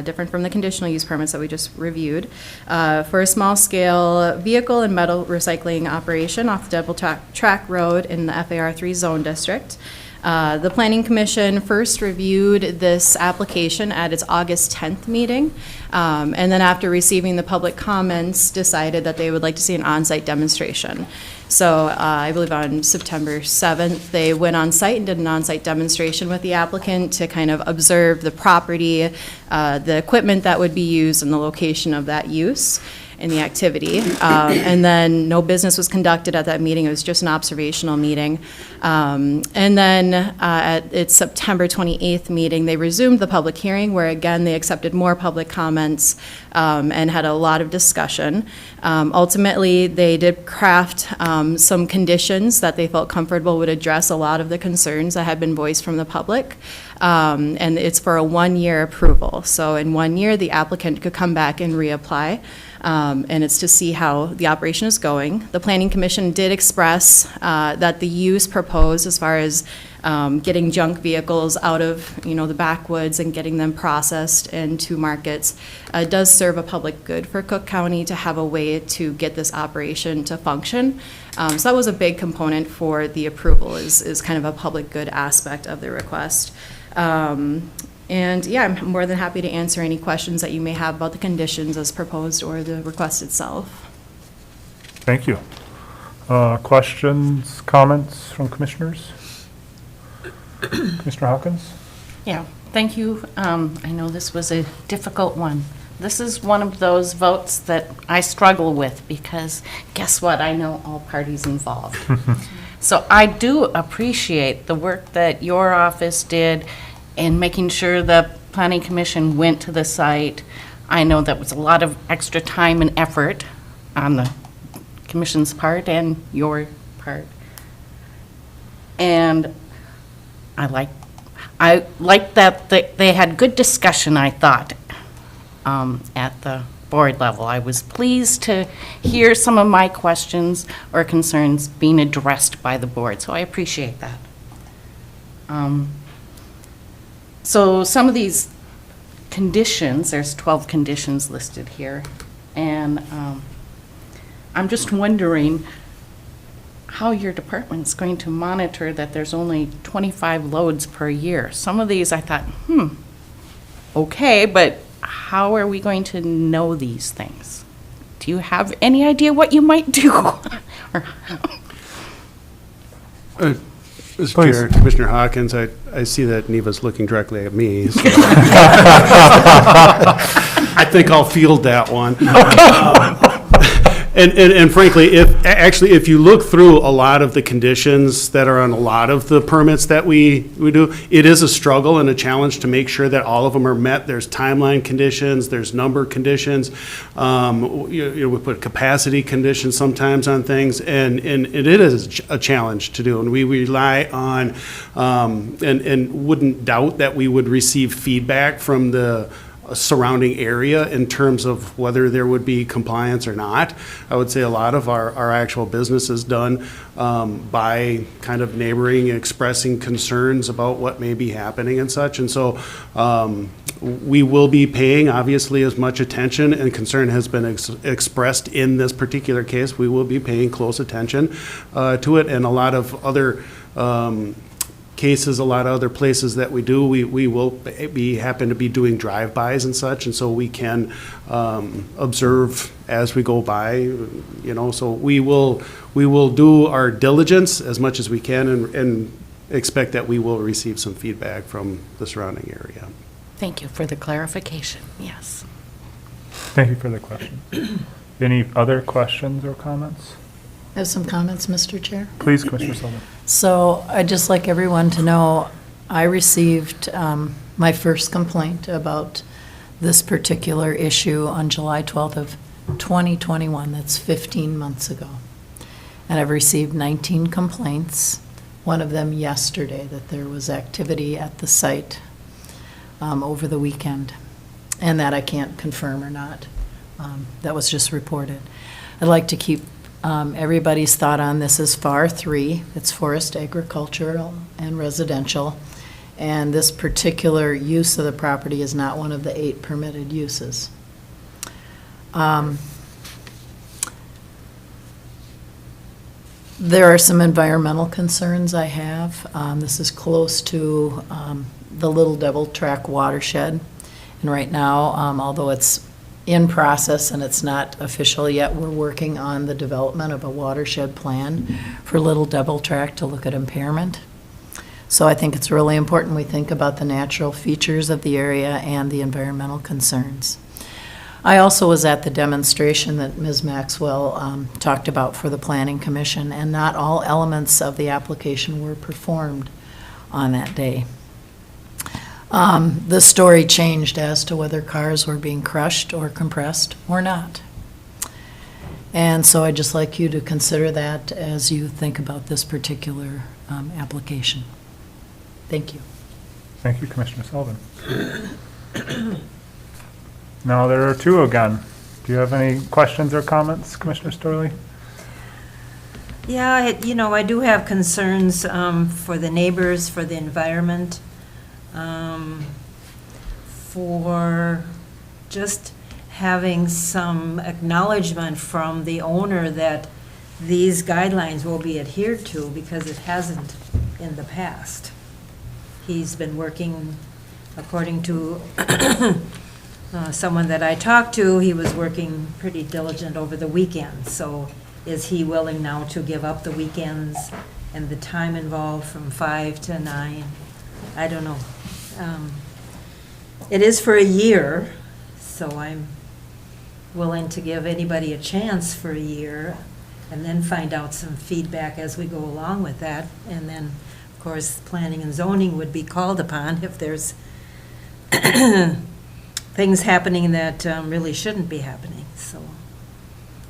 different from the conditional use permits that we just reviewed, for a small-scale vehicle and metal recycling operation off the Double Track Road in the FAR 3 zone district. The Planning Commission first reviewed this application at its August 10th meeting, and then after receiving the public comments, decided that they would like to see an on-site demonstration. So I believe on September 7th, they went on site and did an on-site demonstration with the applicant to kind of observe the property, the equipment that would be used, and the location of that use in the activity. And then no business was conducted at that meeting. It was just an observational meeting. And then at its September 28th meeting, they resumed the public hearing where, again, they accepted more public comments and had a lot of discussion. Ultimately, they did craft some conditions that they felt comfortable would address a lot of the concerns that had been voiced from the public. And it's for a 1-year approval. So in 1 year, the applicant could come back and reapply. And it's to see how the operation is going. The Planning Commission did express that the use proposed as far as getting junk vehicles out of, the backwoods and getting them processed into markets does serve a public good for Cook County to have a way to get this operation to function. So that was a big component for the approval is kind of a public good aspect of the request. And yeah, I'm more than happy to answer any questions that you may have about the conditions as proposed or the request itself. Thank you. Questions, comments from commissioners? Mr. Hawkins? Yeah, thank you. I know this was a difficult one. This is one of those votes that I struggle with because guess what? I know all parties involved. So I do appreciate the work that your office did in making sure the Planning Commission went to the site. I know that was a lot of extra time and effort on the Commission's part and your part. And I like that they had good discussion, I thought, at the board level. I was pleased to hear some of my questions or concerns being addressed by the board, so I appreciate that. So some of these conditions, there's 12 conditions listed here, and I'm just wondering how your department's going to monitor that there's only 25 loads per year. Some of these I thought, okay, but how are we going to know these things? Do you have any idea what you might do? Mr. Chair, Commissioner Hawkins, I see that Neva's looking directly at me. So I think I'll field that one. And frankly, if you look through a lot of the conditions that are on a lot of the permits that we do, it is a struggle and a challenge to make sure that all of them are met. There's timeline conditions, there's number conditions. We put capacity conditions sometimes on things, and it is a challenge to do. And we rely on, and wouldn't doubt that we would receive feedback from the surrounding area in terms of whether there would be compliance or not. I would say a lot of our actual business is done by kind of neighboring, expressing concerns about what may be happening and such. And so we will be paying, obviously, as much attention, and concern has been expressed in this particular case. We will be paying close attention to it, and a lot of other cases, a lot of other places that we do, we will happen to be doing drive-bys and such, and so we can observe as we go by, you know, so we will do our diligence as much as we can and expect that we will receive some feedback from the surrounding area. Thank you for the clarification, yes. Thank you for the question. Any other questions or comments? I have some comments, Mr. Chair. Please, Commissioner Sullivan. So I'd just like everyone to know, I received my first complaint about this particular issue on July 12th of 2021. That's 15 months ago. And I've received 19 complaints, one of them yesterday, that there was activity at the site over the weekend, and that I can't confirm or not. That was just reported. I'd like to keep everybody's thought on this is FAR 3. It's forest, agricultural, and residential. And this particular use of the property is not one of the 8 permitted uses. There are some environmental concerns I have. This is close to the Little Devil Track watershed. And right now, although it's in process and it's not official yet, we're working on the development of a watershed plan for Little Devil Track to look at impairment. So I think it's really important we think about the natural features of the area and the environmental concerns. I also was at the demonstration that Ms. Maxwell talked about for the Planning Commission, and not all elements of the application were performed on that day. The story changed as to whether cars were being crushed or compressed or not. And so I'd just like you to consider that as you think about this particular application. Thank you. Thank you, Commissioner Sullivan. Now there are 2 again. Do you have any questions or comments, Commissioner Storley? Yeah, I do have concerns for the neighbors, for the environment, for just having some acknowledgement from the owner that these guidelines will be adhered to, because it hasn't in the past. He's been working, according to someone that I talked to, he was working pretty diligent over the weekend. So is he willing now to give up the weekends and the time involved from 5 to 9? I don't know. It is for a year, so I'm willing to give anybody a chance for a year and then find out some feedback as we go along with that. And then, of course, planning and zoning would be called upon if there's things happening that really shouldn't be happening. So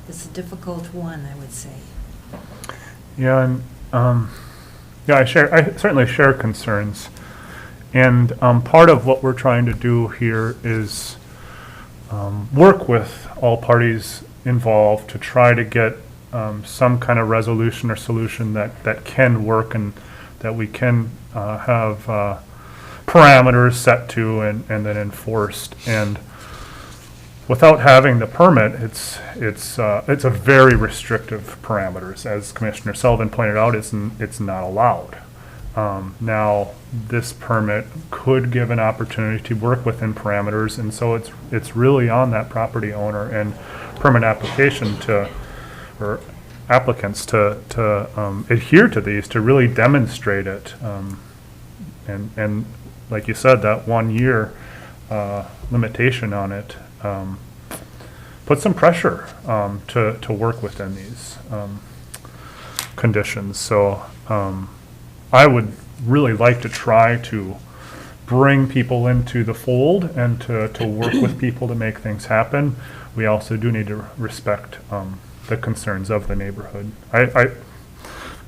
it's a difficult one, I would say. Yeah, and I certainly share concerns. And part of what we're trying to do here is work with all parties involved to try to get some kind of resolution or solution that can work and that we can have parameters set to and then enforced. And without having the permit, it's a very restrictive parameters. As Commissioner Sullivan pointed out, it's not allowed. Now, this permit could give an opportunity to work within parameters, and so it's really on that property owner and permit application or applicants to adhere to these, to really demonstrate it. And like you said, that 1 year limitation on it put some pressure to work within these conditions. So I would really like to try to bring people into the fold and to work with people to make things happen. We also do need to respect the concerns of the neighborhood. I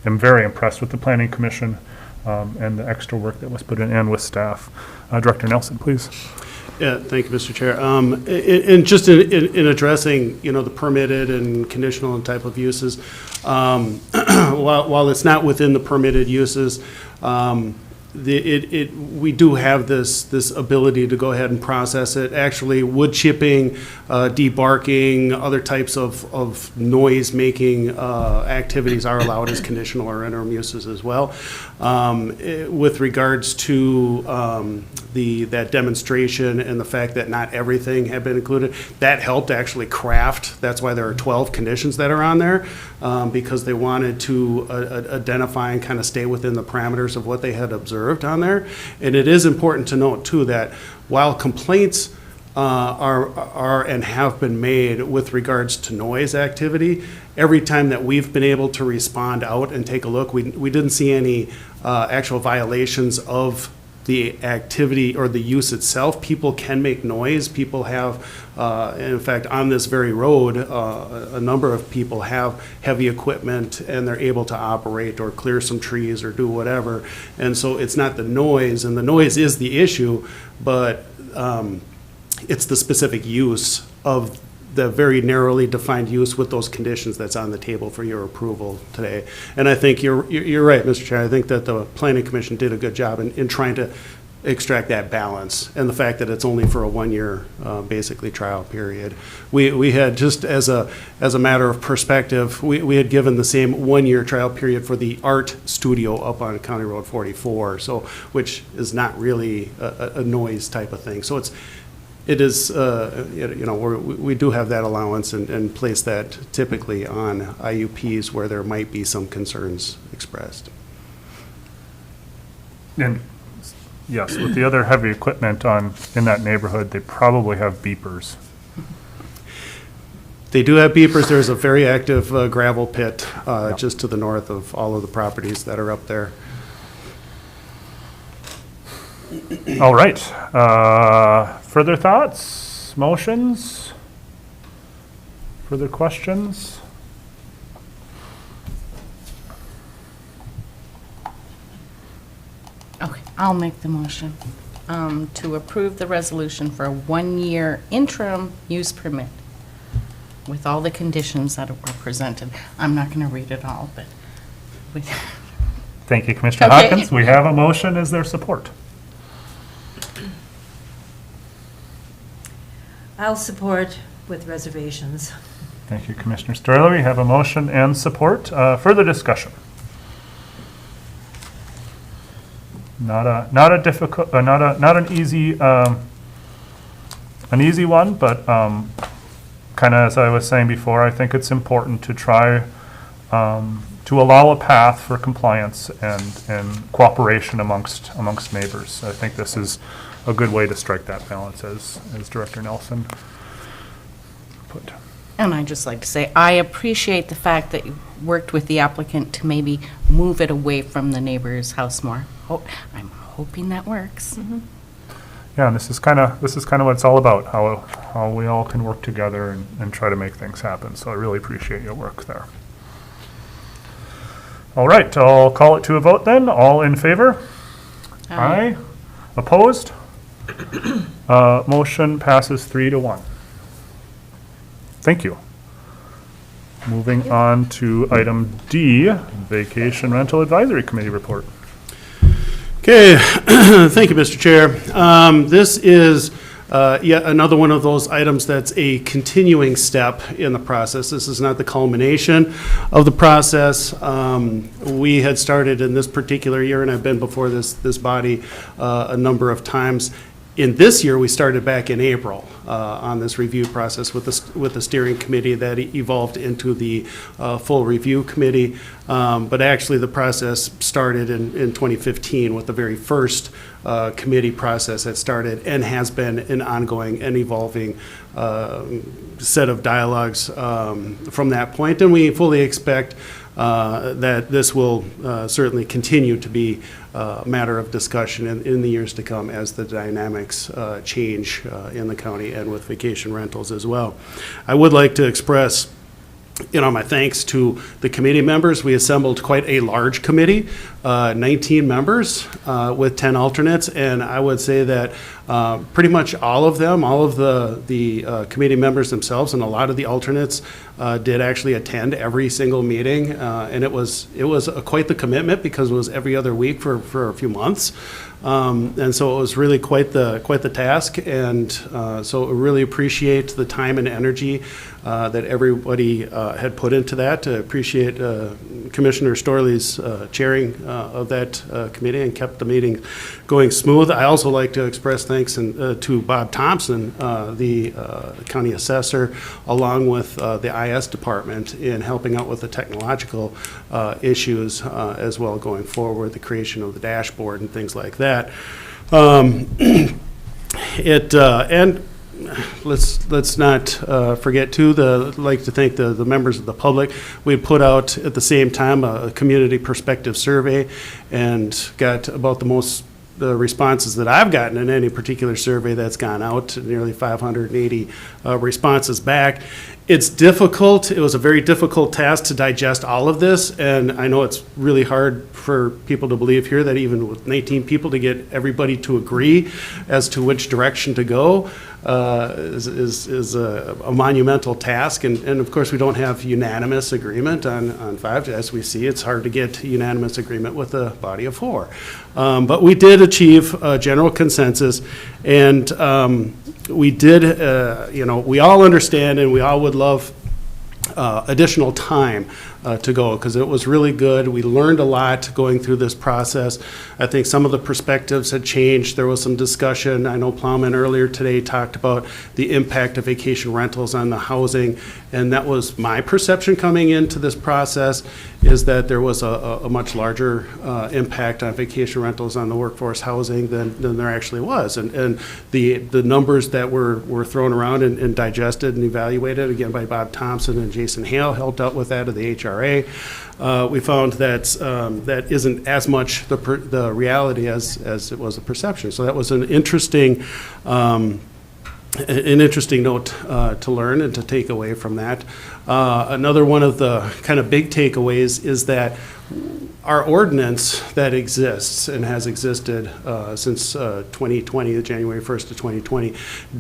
am very impressed with the Planning Commission and the extra work that was put in and with staff. Director Nelson, please. Yeah, thank you, Mr. Chair. And just in addressing, the permitted and conditional and type of uses, while it's not within the permitted uses, we do have this ability to go ahead and process it. Actually, wood chipping, debarking, other types of noise-making activities are allowed as conditional or interim uses as well. With regards to that demonstration and the fact that not everything had been included, that helped actually craft. That's why there are 12 conditions that are on there, because they wanted to identify and kind of stay within the parameters of what they had observed on there. And it is important to note too that while complaints are and have been made with regards to noise activity, every time that we've been able to respond out and take a look, we didn't see any actual violations of the activity or the use itself. People can make noise. People have, in fact, on this very road, a number of people have heavy equipment and they're able to operate or clear some trees or do whatever. And so it's not the noise, and the noise is the issue, but it's the specific use of the very narrowly defined use with those conditions that's on the table for your approval today. And I think you're right, Mr. Chair. I think that the Planning Commission did a good job in trying to extract that balance, and the fact that it's only for a 1 year, basically, trial period. We had, just as a matter of perspective, we had given the same 1 year trial period for the art studio up on County Road 44, so, which is not really a noise type of thing. So it is, we do have that allowance and place that typically on IUPs where there might be some concerns expressed. And yes, with the other heavy equipment in that neighborhood, they probably have beepers. They do have beepers. There's a very active gravel pit just to the north of all of the properties that are up there. All right. Further thoughts, motions, further questions? Okay, I'll make the motion to approve the resolution for a 1 year interim use permit with all the conditions that were presented. I'm not going to read it all, but. Thank you, Commissioner Okay. Hawkins. We have a motion. Is there support? I'll support with reservations. Thank you, Commissioner Stoyler. We have a motion and support. Further discussion? Not a difficult, not an easy one, but kind of as I was saying before, I think it's important to try to allow a path for compliance and cooperation amongst neighbors. I think this is a good way to strike that balance, as Director Nelson put. And I'd just like to say, I appreciate the fact that you worked with the applicant to maybe move it away from the neighbor's house more. I'm hoping that works. Yeah, and this is kind of what it's all about, how we all can work together and try to make things happen. So I really appreciate your work there. All right, I'll call it to a vote then. All in favor? Aye. Opposed? Motion passes 3-1. Thank you. Moving on to item D, Vacation Rental Advisory Committee report. Okay, thank you, Mr. Chair. This is yet another one of those items that's a continuing step in the process. This is not the culmination of the process. We had started in this particular year, and I've been before this body a number of times. In this year, we started back in April on this review process with the steering committee that evolved into the full review committee. But actually, the process started in 2015 with the very first committee process that started and has been an ongoing and evolving set of dialogues from that point. And we fully expect that this will certainly continue to be a matter of discussion in the years to come as the dynamics change in the county and with vacation rentals as well. I would like to express my thanks to the committee members. We assembled quite a large committee, 19 members with 10 alternates, and I would say that pretty much all of the committee members themselves and a lot of the alternates did actually attend every single meeting, and it was quite the commitment because it was every other week for a few months. And so it was really quite the task, and so I really appreciate the time and energy that everybody had put into that. Appreciate Commissioner Storley's chairing of that committee and kept the meeting going smooth. I also like to express thanks to Bob Thompson, the county assessor, along with the IS department in helping out with the technological issues as well going forward, the creation of the dashboard and things like that. And let's not forget too, like to thank the members of the public. We put out at the same time a community perspective survey and got about the responses that I've gotten in any particular survey that's gone out, nearly 580 responses back. It's difficult. It was a very difficult task to digest all of this, and I know it's really hard for people to believe here that even with 19 people to get everybody to agree as to which direction to go is a monumental task, and of course we don't have unanimous agreement on 5. As we see, it's hard to get unanimous agreement with a body of 4. But we did achieve a general consensus, and we did, we all understand and we all would love additional time to go, because it was really good. We learned a lot going through this process. I think some of the perspectives had changed. There was some discussion. I know Plowman earlier today talked about the impact of vacation rentals on the housing, and that was my perception coming into this process, is that there was a much larger impact on vacation rentals on the workforce housing than there actually was. And the numbers that were thrown around and digested and evaluated, again, by Bob Thompson and Jason Hale, helped out with that of the HRA. We found that that isn't as much the reality as it was a perception. So that was an interesting note to learn and to take away from that. Another one of the kind of big takeaways is that our ordinance that exists and has existed since 2020, January 1st of 2020,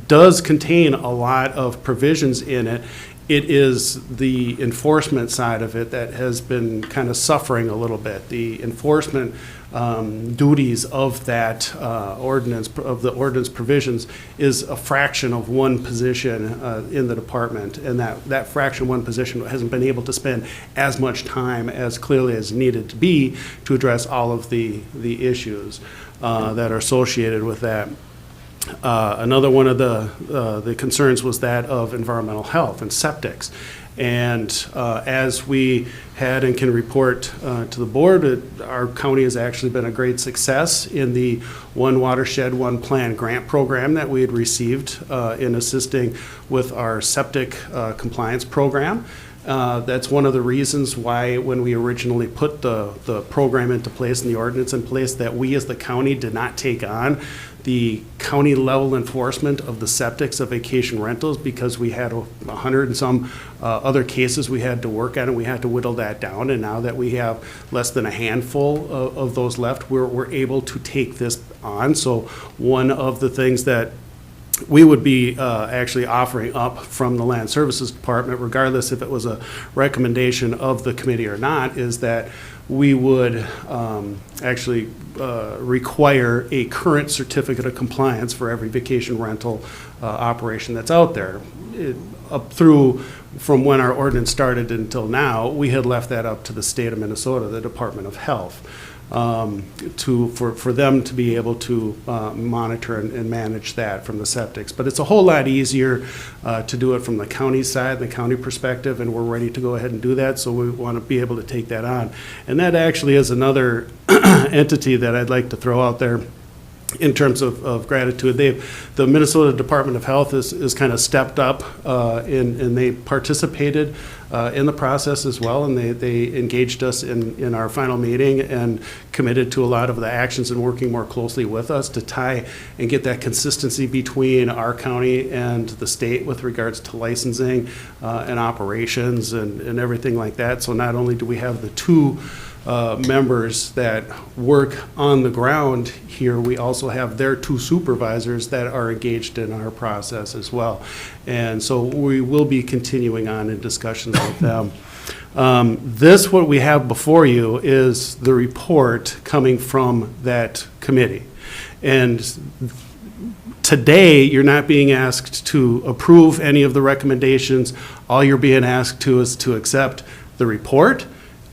does contain a lot of provisions in it. It is the enforcement side of it that has been kind of suffering a little bit. The enforcement duties of that ordinance, of the ordinance provisions, is a fraction of one position in the department, and that fraction one position hasn't been able to spend as much time as clearly as needed to be to address all of the issues that are associated with that. Another one of the concerns was that of environmental health and septics. And as we had and can report to the board, our county has actually been a great success in the One Watershed, One Plan grant program that we had received in assisting with our septic compliance program. That's one of the reasons why, when we originally put the program into place and the ordinance in place, that we as the county did not take on the county level enforcement of the septics of vacation rentals, because we had 100 and some other cases we had to work on, and we had to whittle that down. And now that we have less than a handful of those left, we're able to take this on. So one of the things that we would be actually offering up from the Land Services Department, regardless if it was a recommendation of the committee or not, is that we would actually require a current certificate of compliance for every vacation rental operation that's out there. Up through from when our ordinance started until now, we had left that up to the state of Minnesota, the Department of Health, for them to be able to monitor and manage that from the septics. But it's a whole lot easier to do it from the county side, the county perspective, and we're ready to go ahead and do that, so we want to be able to take that on. And that actually is another entity that I'd like to throw out there. in terms of gratitude. The Minnesota Department of Health is kind of stepped up, and they participated in the process as well, and they engaged us in our final meeting and committed to a lot of the actions and working more closely with us to tie and get that consistency between our county and the state with regards to licensing and operations and everything like that. So not only do we have the two members that work on the ground here, we also have their two supervisors that are engaged in our process as well. And so we will be continuing on in discussions with them. What we have before you is the report coming from that committee. And today, you're not being asked to approve any of the recommendations. All you're being asked to is to accept the report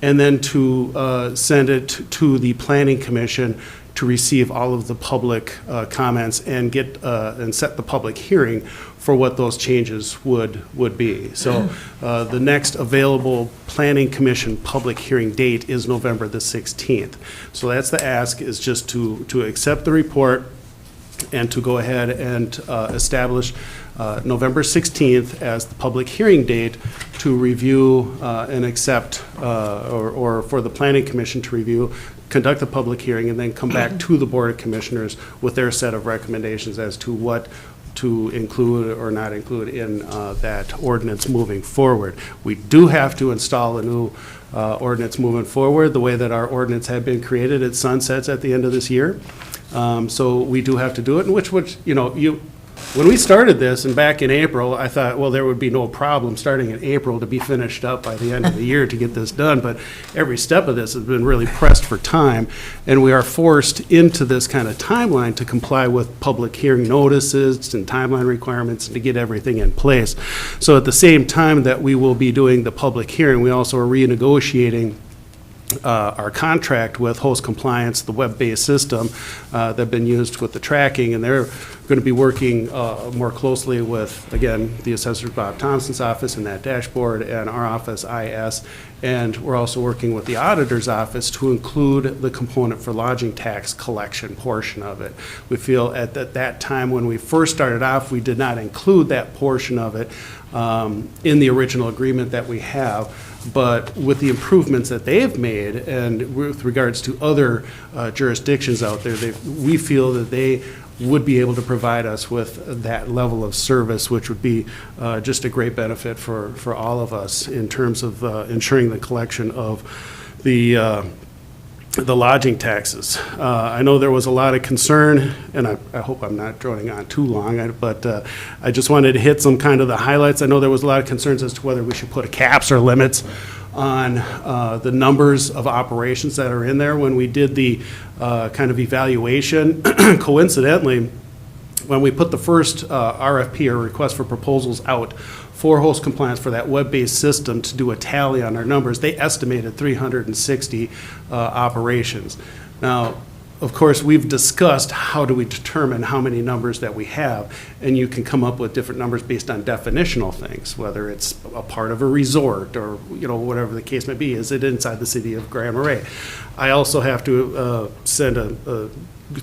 and then to send it to the Planning Commission to receive all of the public comments and and set the public hearing for what those changes would be. So the next available Planning Commission public hearing date is November the 16th. So that's the ask, is just to accept the report and to go ahead and establish November 16th as the public hearing date to review and accept, or for the Planning Commission to review, conduct the public hearing, and then come back to the Board of Commissioners with their set of recommendations as to what to include or not include in that ordinance moving forward. We do have to install a new ordinance moving forward. The way that our ordinance had been created, it sunsets at the end of this year. So we do have to do it, and which when we started this, and back in April, I thought, well, there would be no problem starting in April to be finished up by the end of the year to get this done, but every step of this has been really pressed for time, and we are forced into this kind of timeline to comply with public hearing notices and timeline requirements to get everything in place. So at the same time that we will be doing the public hearing, we also are renegotiating our contract with Host Compliance, the web-based system that's been used with the tracking, and they're going to be working more closely with, again, the Assessor Bob Thompson's office and that dashboard, and our office, IS, and we're also working with the Auditor's office to include the component for lodging tax collection portion of it. We feel at that time when we first started off, we did not include that portion of it in the original agreement that we have. But with the improvements that they've made, and with regards to other jurisdictions out there, we feel that they would be able to provide us with that level of service, which would be just a great benefit for all of us in terms of ensuring the collection of the lodging taxes. I know there was a lot of concern, and I hope I'm not droning on too long, but I just wanted to hit some kind of the highlights. I know there was a lot of concerns as to whether we should put caps or limits on the numbers of operations that are in there. When we did the kind of evaluation, coincidentally, when we put the first RFP, or request for proposals, out for Host Compliance for that web-based system to do a tally on our numbers, they estimated 360 operations. Now, of course, we've discussed how do we determine how many numbers that we have, and you can come up with different numbers based on definitional things, whether it's a part of a resort or whatever the case may be. Is it inside the city of Grand Marais? I also have to send a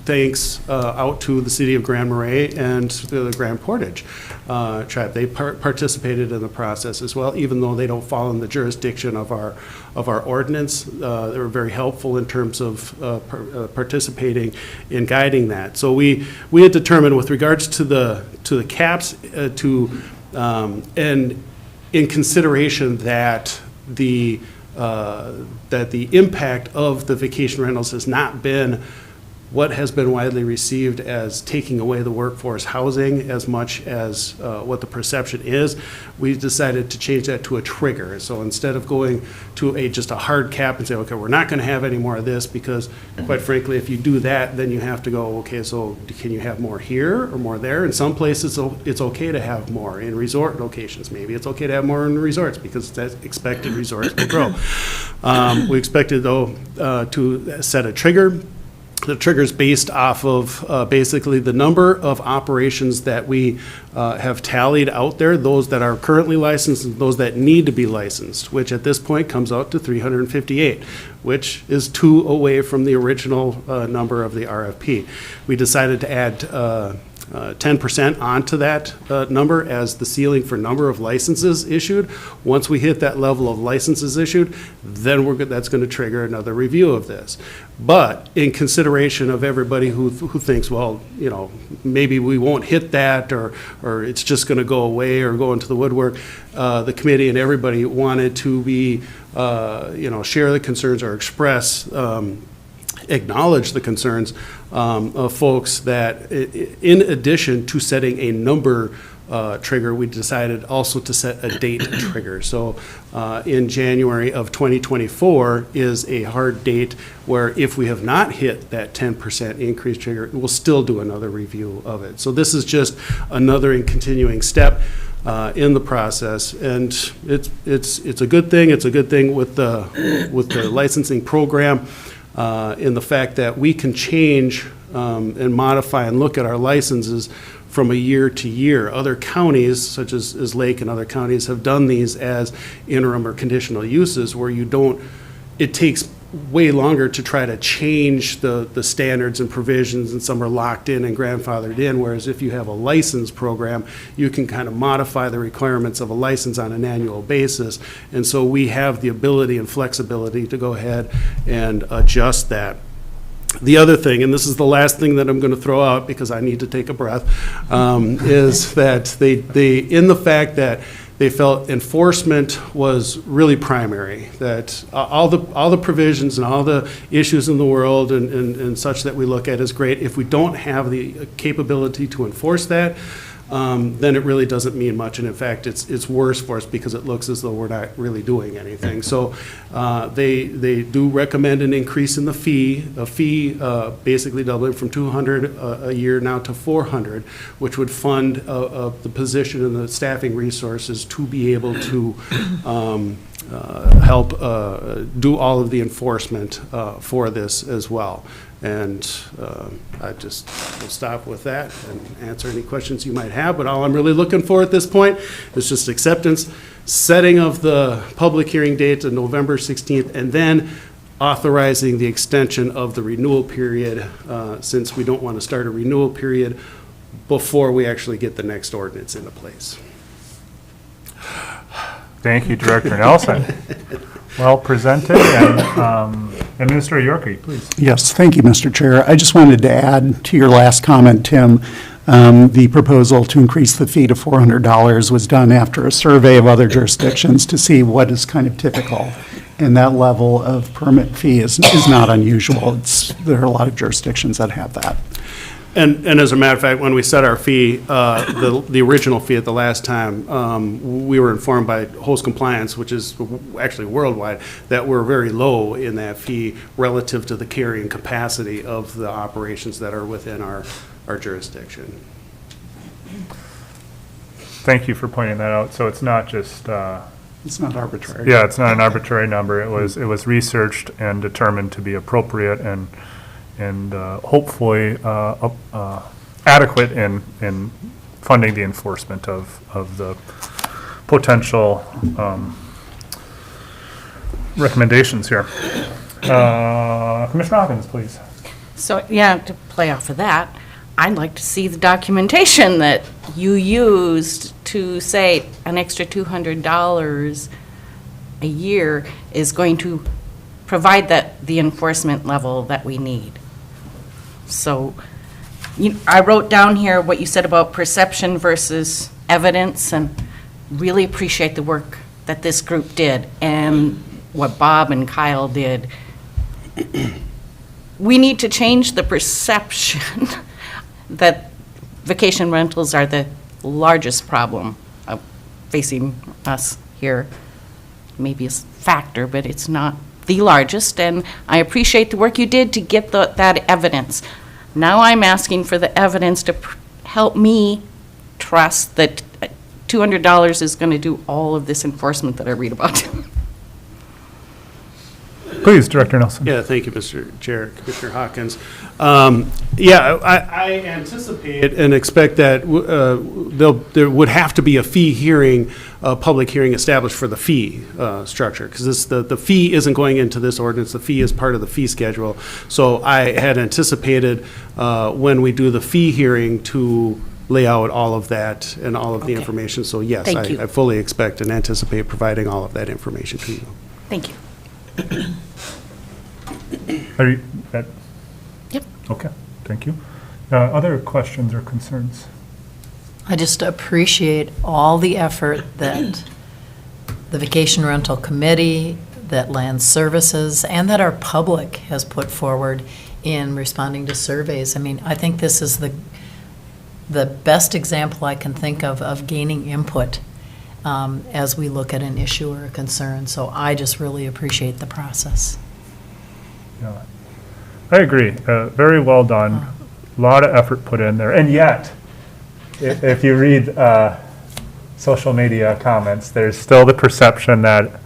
thanks out to the city of Grand Marais and the Grand Portage tribe. They participated in the process as well, even though they don't fall in the jurisdiction of our ordinance. They were very helpful in terms of participating in guiding that. So we had determined with regards to the caps and in consideration that the impact of the vacation rentals has not been what has been widely received as taking away the workforce housing as much as what the perception is, we decided to change that to a trigger. So instead of going to just a hard cap and say, okay, we're not going to have any more of this, because quite frankly, if you do that, then you have to go, okay, so can you have more here or more there? In some places, it's okay to have more. In resort locations, maybe it's okay to have more in resorts because that's expected resorts will grow. We expected, though, to set a trigger. The trigger's based off of basically the number of operations that we have tallied out there, those that are currently licensed and those that need to be licensed, which at this point comes out to 358, which is 2 away from the original number of the RFP. We decided to add 10% onto that number as the ceiling for number of licenses issued. Once we hit that level of licenses issued, then that's going to trigger another review of this. But in consideration of everybody who thinks, well, you know, maybe we won't hit that, or it's just going to go away or go into the woodwork, the committee and everybody wanted to be, share the concerns or express, acknowledge the concerns of folks that, in addition to setting a number trigger, we decided also to set a date trigger. So in January of 2024 is a hard date where if we have not hit that 10% increase trigger, we'll still do another review of it. So this is just another and continuing step in the process, and it's a good thing. It's a good thing with the licensing program. In the fact that we can change and modify and look at our licenses from a year to year. Other counties, such as Lake and other counties, have done these as interim or conditional uses where it takes way longer to try to change the standards and provisions, and some are locked in and grandfathered in, whereas if you have a license program, you can kind of modify the requirements of a license on an annual basis. And so we have the ability and flexibility to go ahead and adjust that. The other thing, and this is the last thing that I'm going to throw out because I need to take a breath, is that they in the fact that they felt enforcement was really primary, that all the provisions and all the issues in the world and such that we look at is great. If we don't have the capability to enforce that, then it really doesn't mean much. And in fact, it's worse for us because it looks as though we're not really doing anything. So they do recommend an increase in the fee, basically doubling from $200 a year now to $400, which would fund the position and the staffing resources to be able to help do all of the enforcement for this as well. And I just will stop with that and answer any questions you might have. But all I'm really looking for at this point is just acceptance, setting of the public hearing date to November 16th, and then authorizing the extension of the renewal period, since we don't want to start a renewal period before we actually get the next ordinance into place. Thank you, Director Nelson. Well presented, and Administrator Yorkie, please. Yes, thank you, Mr. Chair. I just wanted to add to your last comment, Tim, the proposal to increase the fee to $400 was done after a survey of other jurisdictions to see what is kind of typical. And that level of permit fee is not unusual. There are a lot of jurisdictions that have that. And as a matter of fact, when we set our fee, the original fee at the last time, we were informed by Host Compliance, which is actually worldwide, that we're very low in that fee relative to the carrying capacity of the operations that are within our jurisdiction. Thank you for pointing that out. So it's not just it's not arbitrary. Yeah, it's not an arbitrary number. It was researched and determined to be appropriate and hopefully adequate in funding the enforcement of the potential recommendations here. Commissioner Hawkins, please. So, yeah, to play off of that, I'd like to see the documentation that you used to say an extra $200 a year is going to provide the enforcement level that we need. So I wrote down here what you said about perception versus evidence, and really appreciate the work that this group did and what Bob and Kyle did. We need to change the perception that vacation rentals are the largest problem facing us here. Maybe a factor, but it's not the largest, and I appreciate the work you did to get that evidence. Now I'm asking for the evidence to help me trust that $200 is going to do all of this enforcement that I read about. Please, Director Nelson. Yeah, thank you, Mr. Chair, Commissioner Hawkins. I anticipate and expect that there would have to be a fee hearing, a public hearing established for the fee structure, because the fee isn't going into this ordinance, the fee is part of the fee schedule. So I had anticipated when we do the fee hearing to lay out all of that and all of the information. So yes, Thank you. I fully expect and anticipate providing all of that information to you. Thank you. Are you, Yep. okay, thank you. Other questions or concerns? I just appreciate all the effort that the Vacation Rental Committee, that Land Services, and that our public has put forward in responding to surveys. I mean, I think this is the best example I can think of gaining input as we look at an issue or a concern. So I just really appreciate the process. Yeah. I agree. Very well done. A lot of effort put in there. And yet, if you read social media comments, there's still the perception that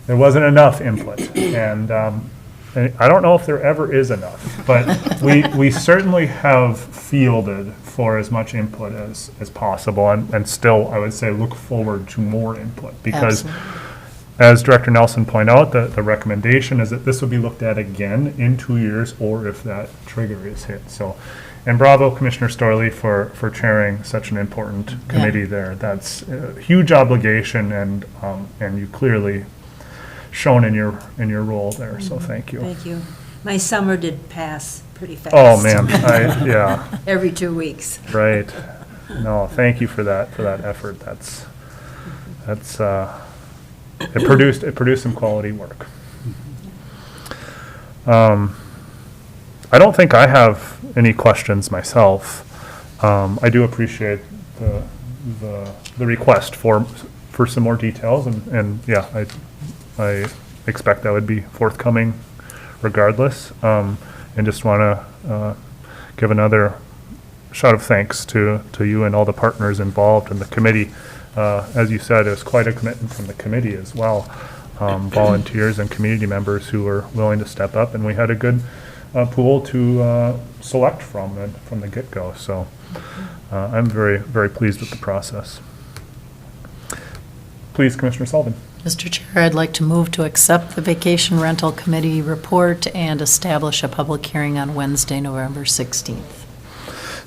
there wasn't enough input. And I don't know if there ever is enough, but we certainly have fielded for as much input as possible, and still, I would say, look forward to more input, because as Director Nelson pointed out, the recommendation is that this will be looked at again in 2 years, or if that trigger is hit. So, and bravo, Commissioner Storley, for chairing such an important committee there. That's a huge obligation, and you clearly shown in your role there, so thank you. Thank you. My summer did pass pretty fast. Oh, man, yeah. Every 2 weeks. Right. No, thank you for that effort. It produced some quality work. I don't think I have any questions myself. I do appreciate the request for some more details, and yeah, I expect that would be forthcoming regardless. And just want to give another shout of thanks to you and all the partners involved in the committee. As you said, it was quite a commitment from the committee as well. Volunteers and community members who were willing to step up, and we had a good pool to select from the get-go. So I'm very, very pleased with the process. Please, Commissioner Sullivan. Mr. Chair, I'd like to move to accept the Vacation Rental Committee report and establish a public hearing on Wednesday, November 16th.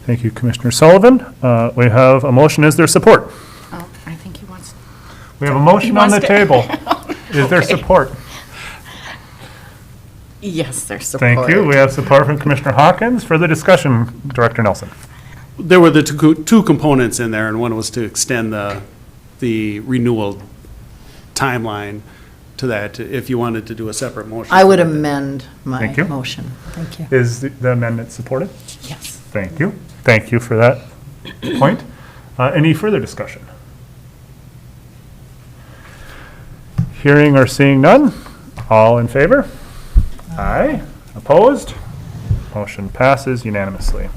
Thank you, Commissioner Sullivan. We have a motion. Is there support? Oh, I think he wants. We have a motion on the table. Is there support? Yes, there's support. Thank you. We have support from Commissioner Hawkins. Further discussion, Director Nelson. There were the two components in there, and one was to extend the renewal timeline to that, if you wanted to do a separate motion. I would amend my Thank you. motion. Thank you. Is the amendment supported? Yes. Thank you. Thank you for that point. Any further discussion? Hearing or seeing none? All in favor? Aye. Opposed? Motion passes unanimously.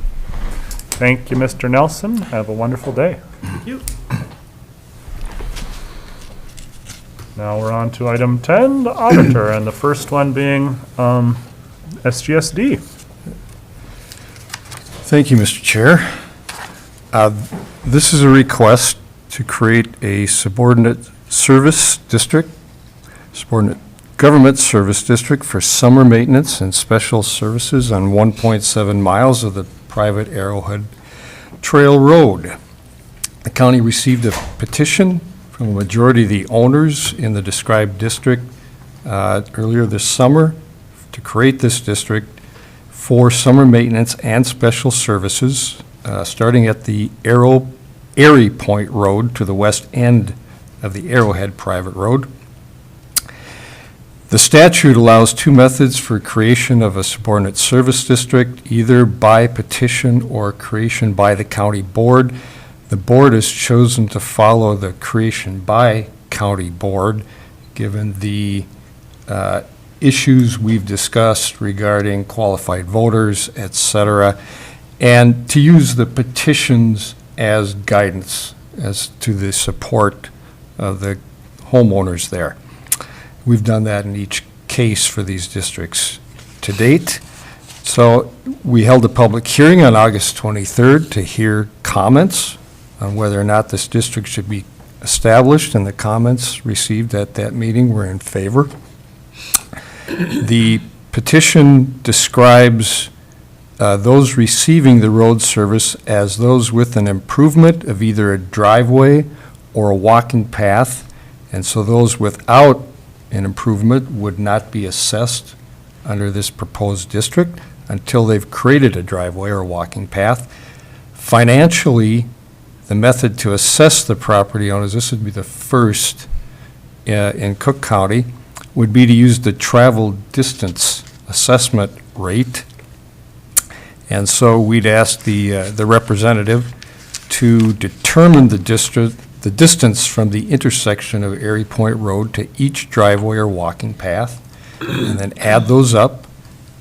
Thank you, Mr. Nelson. Have a wonderful day. Thank you. Now we're on to item 10, the auditor, and the first one being SGSD. Thank you, Mr. Chair. This is a request to create a subordinate service district, subordinate government service district for summer maintenance and special services on 1.7 miles of the private Arrowhead Trail Road. The county received a petition from a majority of the owners in the described district earlier this summer to create this district for summer maintenance and special services, starting at the Airy Point Road to the west end of the Arrowhead Private Road. The statute allows two methods for creation of a subordinate service district, either by petition or creation by the county board. The board has chosen to follow the creation by county board, given the issues we've discussed regarding qualified voters, et cetera, and to use the petitions as guidance as to the support of the homeowners there. we've done that in each case for these districts to date. So we held a public hearing on August 23rd to hear comments on whether or not this district should be established, and the comments received at that meeting were in favor. The petition describes those receiving the road service as those with an improvement of either a driveway or a walking path, and so those without an improvement would not be assessed under this proposed district until they've created a driveway or walking path. Financially, the method to assess the property owners, this would be the first in Cook County, would be to use the travel distance assessment rate. And so we'd ask the representative to determine the distance from the intersection of Erie Point Road to each driveway or walking path, and then add those up,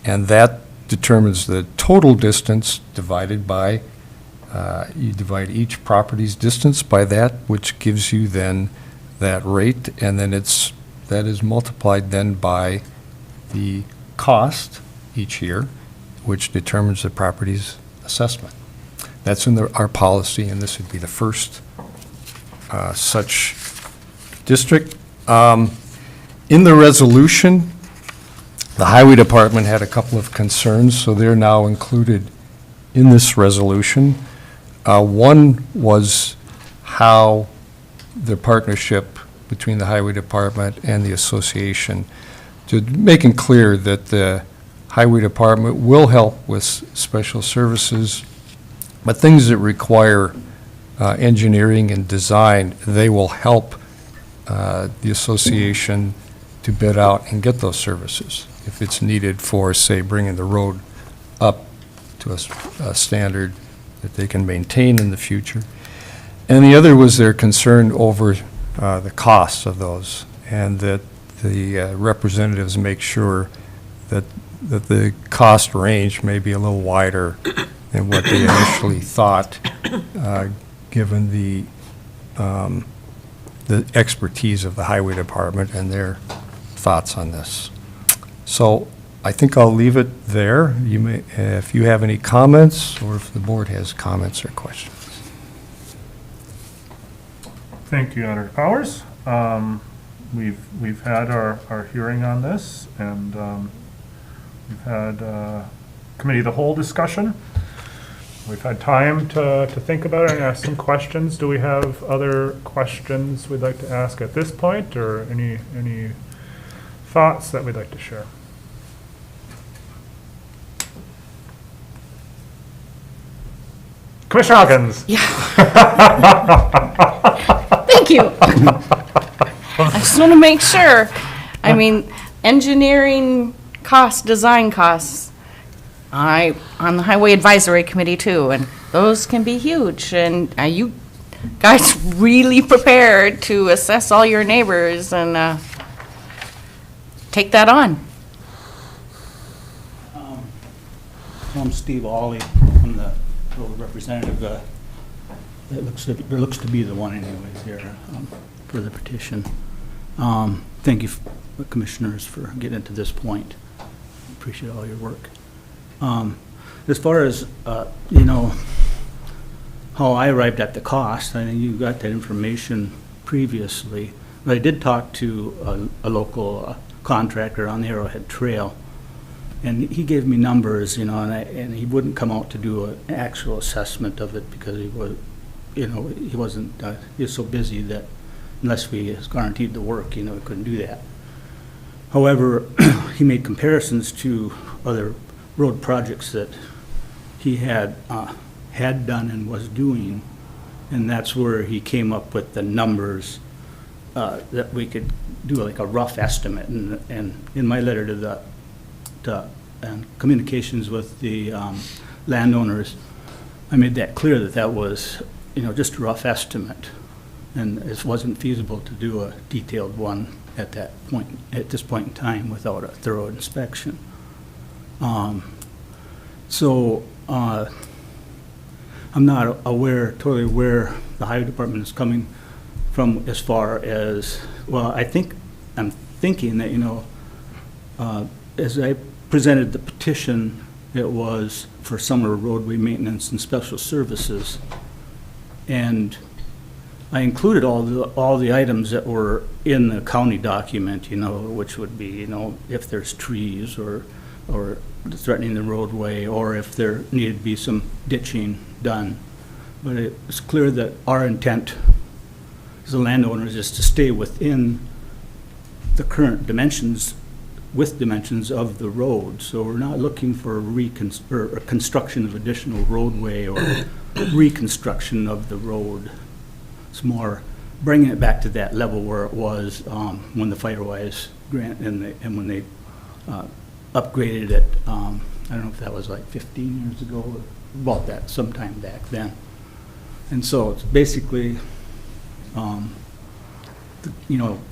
and that determines the total distance divided by, you divide each property's distance by that, which gives you then that rate, and then that is multiplied then by the cost each year, which determines the property's assessment. That's in our policy, and this would be the first such district. In the resolution, the Highway Department had a couple of concerns, so they're now included in this resolution. One was how the partnership between the Highway Department and the association, to making clear that the Highway Department will help with special services, but things that require engineering and design, they will help the association to bid out and get those services if it's needed for, say, bringing the road up to a standard that they can maintain in the future. And the other was their concern over the costs of those, and that the representatives make sure that the cost range may be a little wider than what they initially thought, given the expertise of the Highway Department and their thoughts on this. So I think I'll leave it there. You may, if you have any comments, or if the board has comments or questions. Thank you, Auditor Powers. We've had our hearing on this, and we've had committee of the whole discussion. We've had time to think about it and ask some questions. Do we have other questions we'd like to ask at this point, or any thoughts that we'd like to share? Commissioner Hawkins. Yeah. Thank you. I just want to make sure. I mean, engineering costs, design costs, I'm on the Highway Advisory Committee too, and those can be huge. And are you guys really prepared to assess all your neighbors and take that on? I'm Steve Awley. I'm the representative. There looks to be the one anyways here for the petition. Thank you, commissioners, for getting to this point. Appreciate all your work. As far as, how I arrived at the cost, I think you got that information previously, but I did talk to a local contractor on the Arrowhead Trail, and he gave me numbers, and he wouldn't come out to do an actual assessment of it because he was, he wasn't, he was so busy that unless we guaranteed the work, we couldn't do that. However, he made comparisons to other road projects that he had done and was doing, and that's where he came up with the numbers that we could do like a rough estimate. And in my letter to and communications with the landowners, I made that clear that was just a rough estimate, and it wasn't feasible to do a detailed one at this point in time without a thorough inspection. So I'm not totally aware the Highway Department is coming from as far as, well, I'm thinking that, as I presented the petition, it was for summer roadway maintenance and special services. And I included all the items that were in the county document, which would be, if there's trees or threatening the roadway, or if there needed to be some ditching done. But it's clear that our intent as a landowner is just to stay within the current dimensions, with dimensions of the road. So we're not looking for a construction of additional roadway or reconstruction of the road. It's more bringing it back to that level where it was when the Firewise grant and when they upgraded it. I don't know if that was like 15 years ago, or about that, sometime back then. And so it's basically,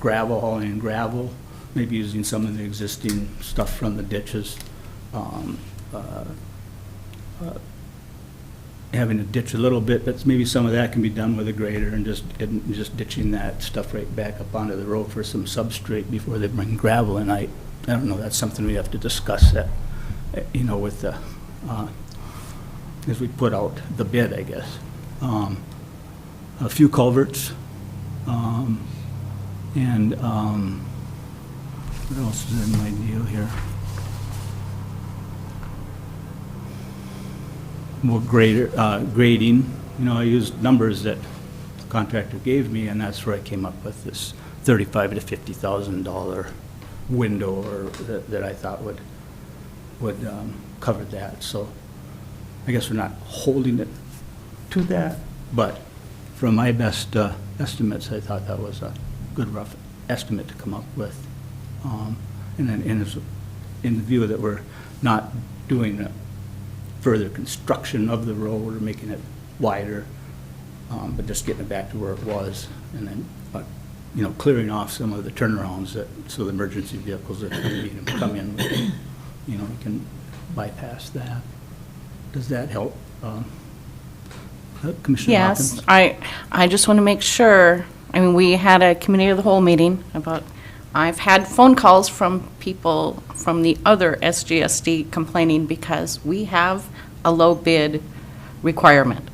gravel, hauling in gravel, maybe using some of the existing stuff from the ditches, having to ditch a little bit, but maybe some of that can be done with a grader and just ditching that stuff right back up onto the road for some substrate before they bring gravel in. I don't know, that's something we have to discuss that, with the, as we put out the bid, I guess. A few culverts, and what else is in my deal here? More grading. I used numbers that the contractor gave me, and that's where I came up with this $35,000 to $50,000 window, or that I thought would cover that. So I guess we're not holding it to that, but from my best estimates, I thought that was a good rough estimate to come up with. And then in the view that we're not doing a further construction of the road or making it wider, but just getting it back to where it was, and then clearing off some of the turnarounds so the emergency vehicles that need to come in, we can bypass that. Does that help? Commissioner Yes, Hawkins? I just want to make sure, we had a committee of the whole meeting I've had phone calls from people from the other SGSD complaining because we have a low bid requirement.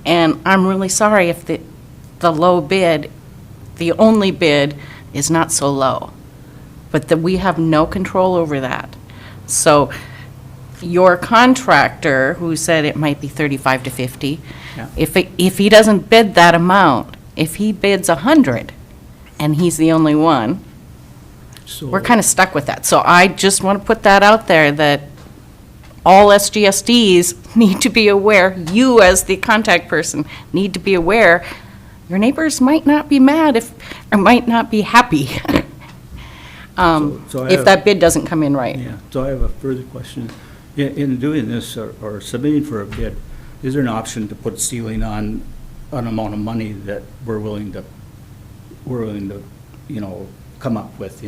And I'm really sorry if the low bid, the only bid, is not so low, but that we have no control over that. So your contractor, who said it might be 35 to 50, Yeah. if he doesn't bid that amount, if he bids 100 and he's the only one, we're kind of stuck with that. So I just want to put that out there, that all SGSDs need to be aware, you as the contact person need to be aware, your neighbors might not be mad or might not be happy if that bid doesn't come in right. Yeah, so I have a further question. In doing this or submitting for a bid, is there an option to put ceiling on an amount of money that we're willing to come up with,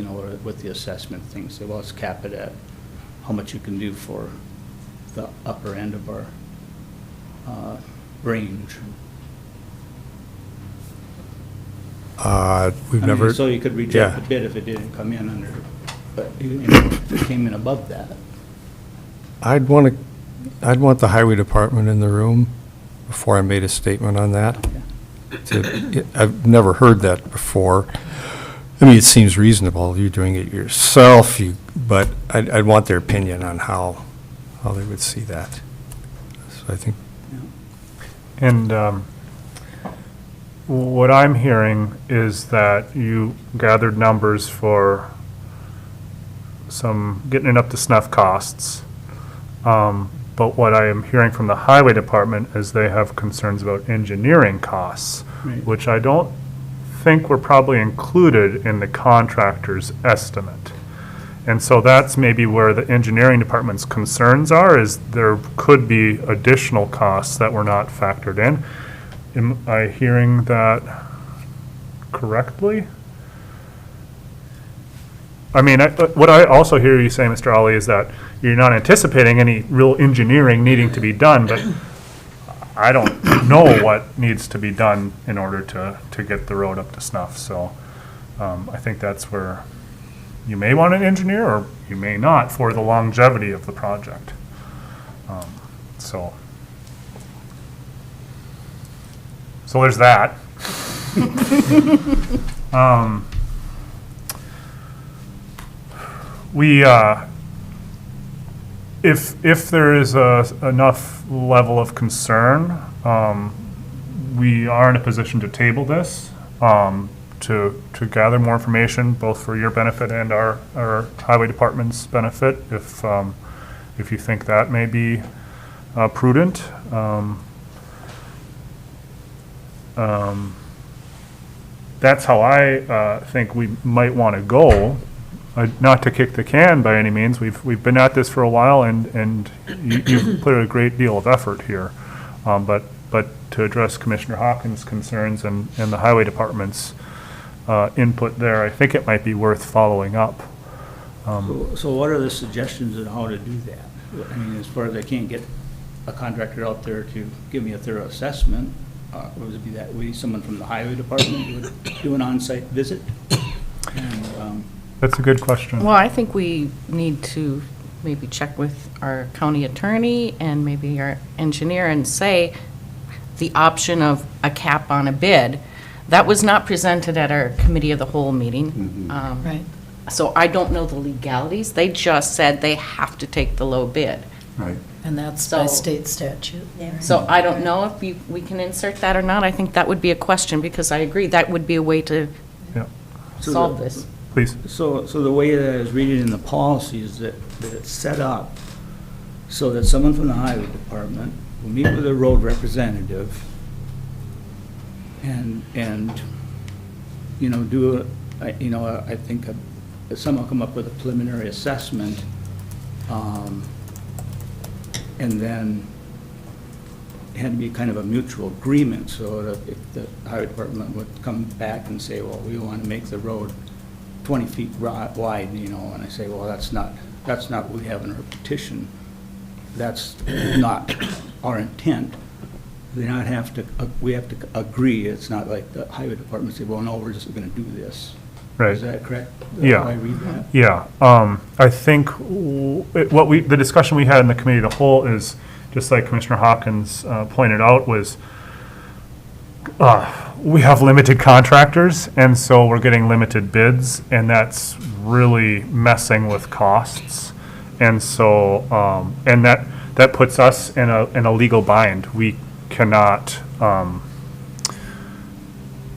with the assessment thing? Say, well, let's cap it at how much you can do for the upper end of our range. We've never. So you could reject the bid if it didn't come in under, but if it came in above that. I'd want the highway department in the room before I made a statement on that. I've never heard that before. It seems reasonable, you're doing it yourself, but I'd want their opinion on how they would see that. So I think. And what I'm hearing is that you gathered numbers for some getting it up to snuff costs. But what I am hearing from the highway department is they have concerns about engineering costs, Right. which I don't think were probably included in the contractor's estimate. And so that's maybe where the engineering department's concerns are, is there could be additional costs that were not factored in. Am I hearing that correctly? What I also hear you say, Mr. Ali, is that you're not anticipating any real engineering needing to be done, but I don't know what needs to be done in order to get the road up to snuff. So I think that's where you may want an engineer or you may not for the longevity of the project. So there's that. We, if there is enough level of concern, we are in a position to table this, to gather more information, both for your benefit and our highway department's benefit, if you think that may be prudent. That's how I think we might want to go. Not to kick the can by any means. We've been at this for a while, and you've put a great deal of effort here. But to address Commissioner Hawkins' concerns and the highway department's input there, I think it might be worth following up. So what are the suggestions on how to do that? I mean, as far as I can't get a contractor out there to give me a thorough assessment, would it be that way someone from the highway department would do an on-site visit? And, that's a good question. Well, I think we need to maybe check with our county attorney and maybe our engineer and say the option of a cap on a bid. That was not presented at our committee of the whole meeting. Right. So I don't know the legalities. They just said they have to take the low bid. Right. And that's by state statute. So I don't know if we can insert that or not. I think that would be a question, because I agree that would be a way to solve this. Please. So the way that I was reading in the policy is that it's set up so that someone from the highway department will meet with a road representative and you know, do I think someone come up with a preliminary assessment, and then it had to be kind of a mutual agreement, so that if the highway department would come back and say, well, we want to make the road 20 feet wide, and I say, well, that's not what we have in our petition. That's not our intent. We have to agree. It's not like the highway department say, well, no, we're just going to do this. Right. Is that correct? Yeah. How I read that? Yeah. I think the discussion we had in the committee of the whole is, just like Commissioner Hawkins pointed out, was we have limited contractors, and so we're getting limited bids, and that's really messing with costs. And so, and that puts us in a legal bind. We cannot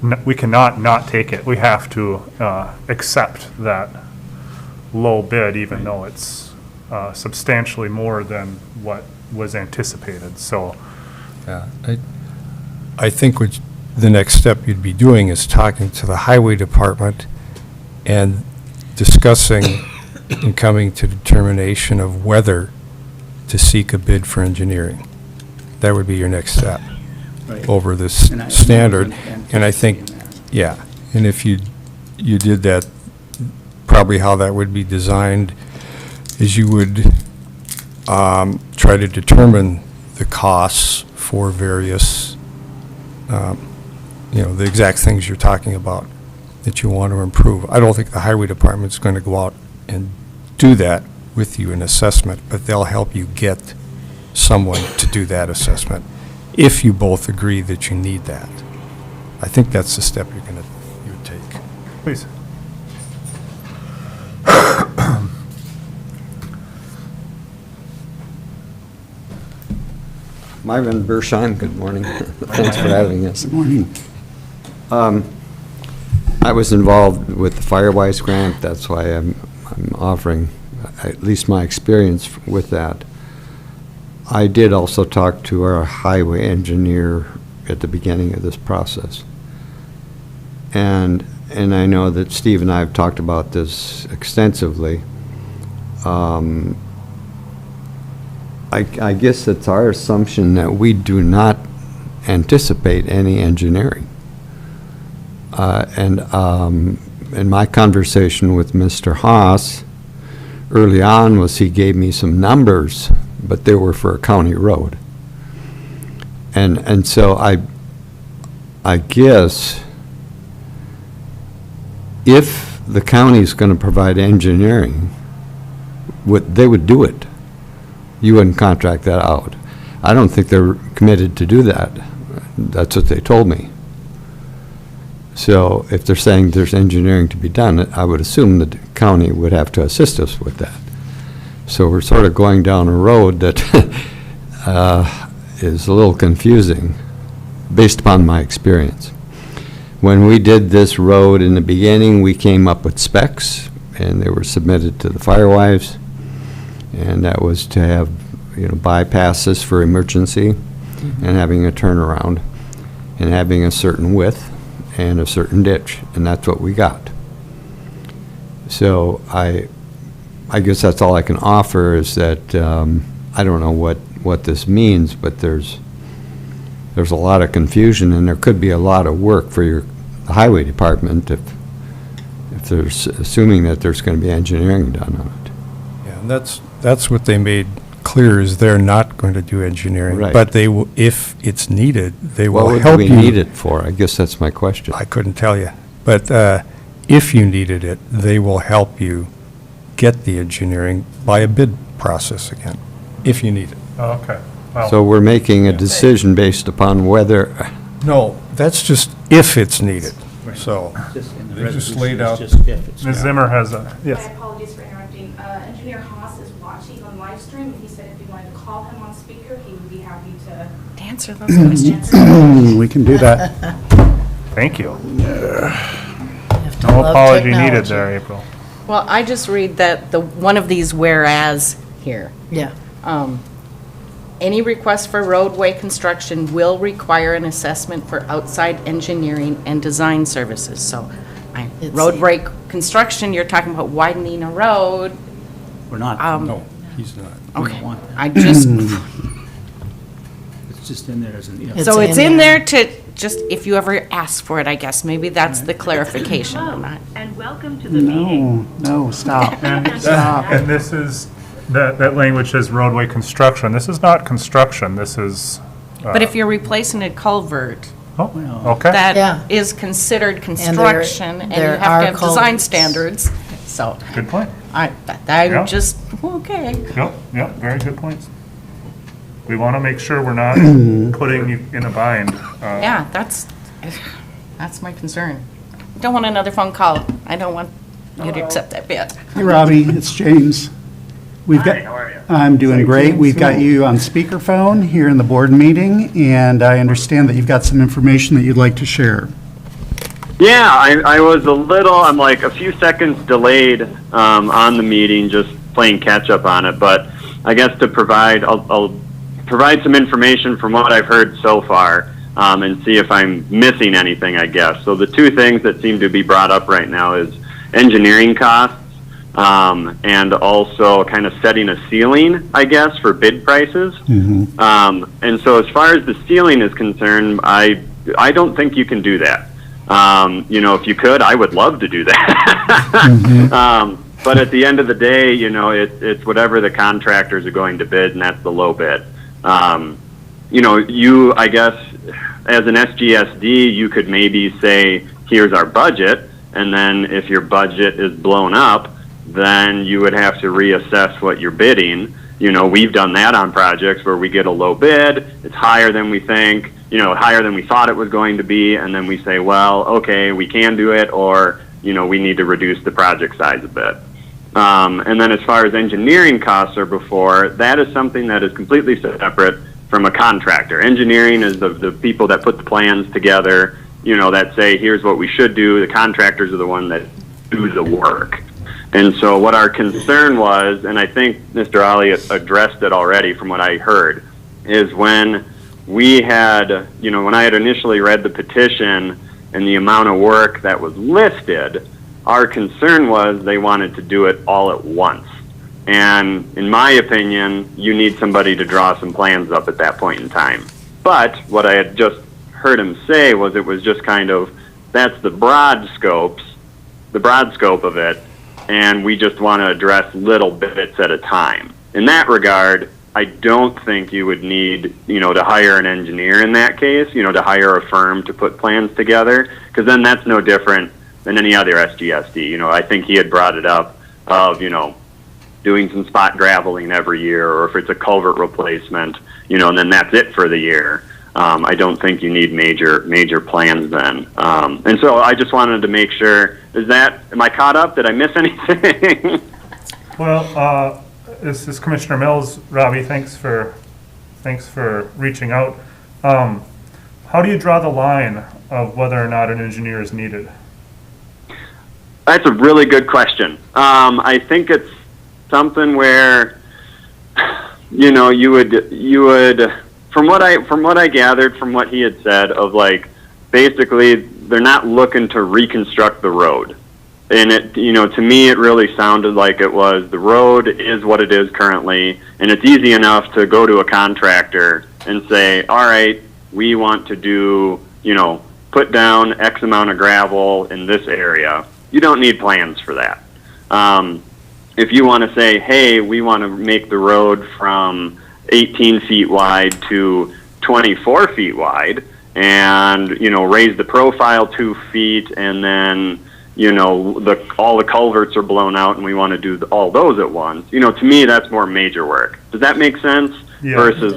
not take it. We have to accept that low bid, even though it's substantially more than what was anticipated. So, Yeah, I think what the next step you'd be doing is talking to the highway department and discussing and coming to determination of whether to seek a bid for engineering. That would be your next step over this standard. And I think, yeah, and if you did that, probably how that would be designed is you would try to determine the costs for various, the exact things you're talking about that you want to improve. I don't think the highway department's going to go out and do that with you, an assessment, but they'll help you get someone to do that assessment if you both agree that you need that. I think that's the step you would take. Please. Myron Bersheim, good morning. Thanks for having us. Good morning. I was involved with the Firewise grant. That's why I'm offering at least my experience with that. I did also talk to our highway engineer at the beginning of this process. And I know that Steve and I have talked about this extensively. I guess it's our assumption that we do not anticipate any engineering. And in my conversation with Mr. Haas early on was he gave me some numbers, but they were for a county road. And so I guess if the county's going to provide engineering, they would do it. You wouldn't contract that out. I don't think they're committed to do that. That's what they told me. So if they're saying there's engineering to be done, I would assume the county would have to assist us with that. So we're sort of going down a road that is a little confusing based upon my experience. When we did this road in the beginning, we came up with specs, and they were submitted to the Firewives, and that was to have, bypasses for emergency, and having a turnaround, and having a certain width, and a certain ditch, and that's what we got. So I guess that's all I can offer is that, I don't know what this means, but there's a lot of confusion, and there could be a lot of work for the highway department if there's, assuming that there's going to be engineering done on it. Yeah, and that's what they made clear, is they're not going to do engineering. Right. But they, if it's needed, they will What help would you. we need it for? I guess that's my question. I couldn't tell you. But if you needed it, they will help you get the engineering by a bid process again, if you need it. Oh, okay. Wow. So we're making a decision based upon whether, No, that's just if it's needed. So Just in the they just resolution, laid it's out. just if it's- Ms. Zimmer has a, My yes. apologies for interrupting. Engineer Haas is watching on live stream, and he said if you wanted to call him on speaker, he would be happy to Answer those questions. We can do that. Thank you. Have to No love apology needed technology. there, April. Well, I just read that one of these whereas here. Yeah. Any request for roadway construction will require an assessment for outside engineering and design services. So It's- roadway construction, you're talking about widening a road. We're not. No, he's not. We Okay, don't want that. I just, It's just in there as an if. It's so it's in in there. there to, just if you ever ask for it, I guess, maybe that's the clarification or not. And welcome to the meeting. No, stop. And this is, that language says roadway construction. This is not construction, this is. But if you're replacing a culvert, Oh, okay. Yeah. that is considered construction, and you there have are to have design culverts. standards, so. Good point. I'm Yeah. just, okay. Yep, very good points. We want to make sure we're not putting you in a bind. Yeah, that's my concern. Don't want another phone call. I don't want you to accept that bid. Hey, Robbie, it's James. How are you? I'm doing great. We've got you on speakerphone here in the board meeting, and I understand that you've got some information that you'd like to share. Yeah, I was I'm like a few seconds delayed on the meeting, just playing catch up on it. But I guess I'll provide some information from what I've heard so far and see if I'm missing anything, I guess. So the two things that seem to be brought up right now is engineering costs and also kind of setting a ceiling, I guess, for bid prices. And so as far as the ceiling is concerned, I don't think you can do that. If you could, I would love to do that. But at the end of the day, it's whatever the contractors are going to bid, and that's the low bid. I guess, as an SGSD, you could maybe say, here's our budget, and then if your budget is blown up, then you would have to reassess what you're bidding. We've done that on projects where we get a low bid, it's higher than we think, higher than we thought it was going to be, and then we say, well, okay, we can do it, or, we need to reduce the project size a bit. And then as far as engineering costs are before, that is something that is completely separate from a contractor. Engineering is the people that put the plans together, that say, here's what we should do. The contractors are the one that do the work. And so what our concern was, and I think Mr. Ali addressed it already from what I heard, is when we had, when I had initially read the petition and the amount of work that was listed, our concern was they wanted to do it all at once. And in my opinion, you need somebody to draw some plans up at that point in time. But what I had just heard him say was it was just kind of, that's the broad scope of it, and we just want to address little bits at a time. In that regard, I don't think you would need, to hire an engineer in that case, to hire a firm to put plans together, because then that's no different than any other SGSD. You know, I think he had brought it up of, you know, doing some spot graveling every year, or if it's a culvert replacement, you know, and then that's it for the year. I don't think you need major plans then. And so I just wanted to make sure, am I caught up? Did I miss anything? Well, this is Commissioner Mills. Robbie, thanks for reaching out. How do you draw the line of whether or not an engineer is needed? That's a really good question. I think it's something where, you know, you would from what I gathered from what he had said of, like, basically they're not looking to reconstruct the road. And it, you know, to me it really sounded like it was the road is what it is currently, and it's easy enough to go to a contractor and say, all right, we want to do, you know, put down X amount of gravel in this area. You don't need plans for that. If you want to say, hey, we want to make the road from 18 feet wide to 24 feet wide, and, you know, raise the profile 2 feet, and then, you know, all the culverts are blown out and we want to do all those at once. You know, to me, that's more major work. Does that make sense? Yeah. Versus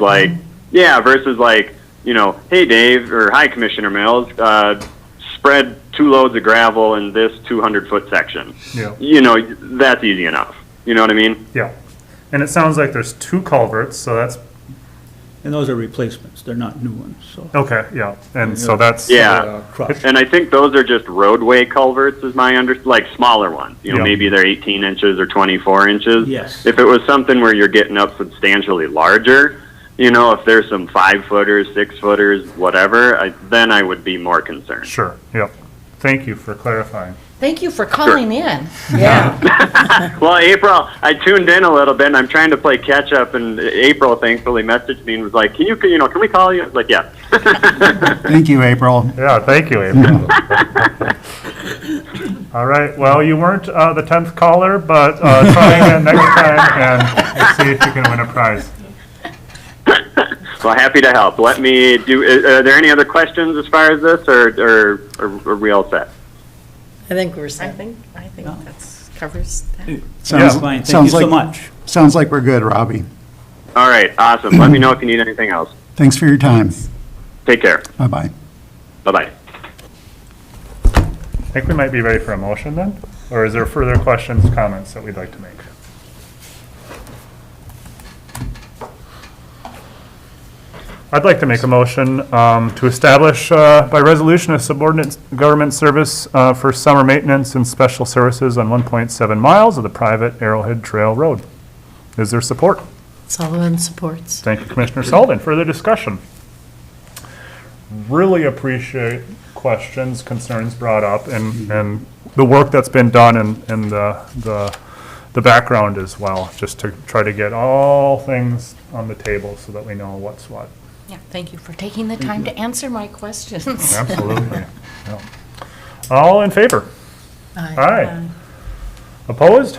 like, you know, hey, Dave, or hi, Commissioner Mills, spread 2 loads of gravel in this 200-foot section. Yeah. You know, that's easy enough. You know what I mean? Yeah. And it sounds like there's 2 culverts, so that's... And those are replacements, they're not new ones, so. Okay, yeah, and so that's... Yeah, and I think those are just roadway culverts, is my like smaller ones. You know, Yeah. maybe they're 18 inches or 24 inches. Yes. If it was something where you're getting up substantially larger, you know, if there's some 5-footers, 6-footers, whatever, then I would be more concerned. Sure, yep. Thank you for clarifying. Thank you for calling in. Yeah. Well, April, I tuned in a little bit, and I'm trying to play catch up. And April, thankfully, messaged me and was like, "Can we call you?" I was like, "Yeah." Thank you, April. Yeah, thank you, April. All right, well, you weren't the 10th caller, but try again next time, and we'll see if you can win a prize. Well, happy to help. Let me do. Are there any other questions as far as this, or are we all set? I think we're set. I think that's covers that. Sounds fine. Thank sounds you so like- much. Sounds like we're good, Robbie. All right, awesome. Let me know if you need anything else. Thanks for your time. Take care. Bye-bye. Bye-bye. I think we might be ready for a motion then, or is there further questions, comments that we'd like to make? I'd like to make a motion to establish by resolution a subordinate government service for summer maintenance and special services on 1.7 miles of the private Arrowhead Trail Road. Is there support? Sullivan supports. Thank you, Commissioner Sullivan. Further discussion? Really appreciate questions, concerns brought up, and the work that's been done and the background as well, just to try to get all things on the table so that we know what's what. Yeah, thank you for taking the time to answer my questions. Absolutely. Yeah. All in favor? Aye. Aye. Opposed?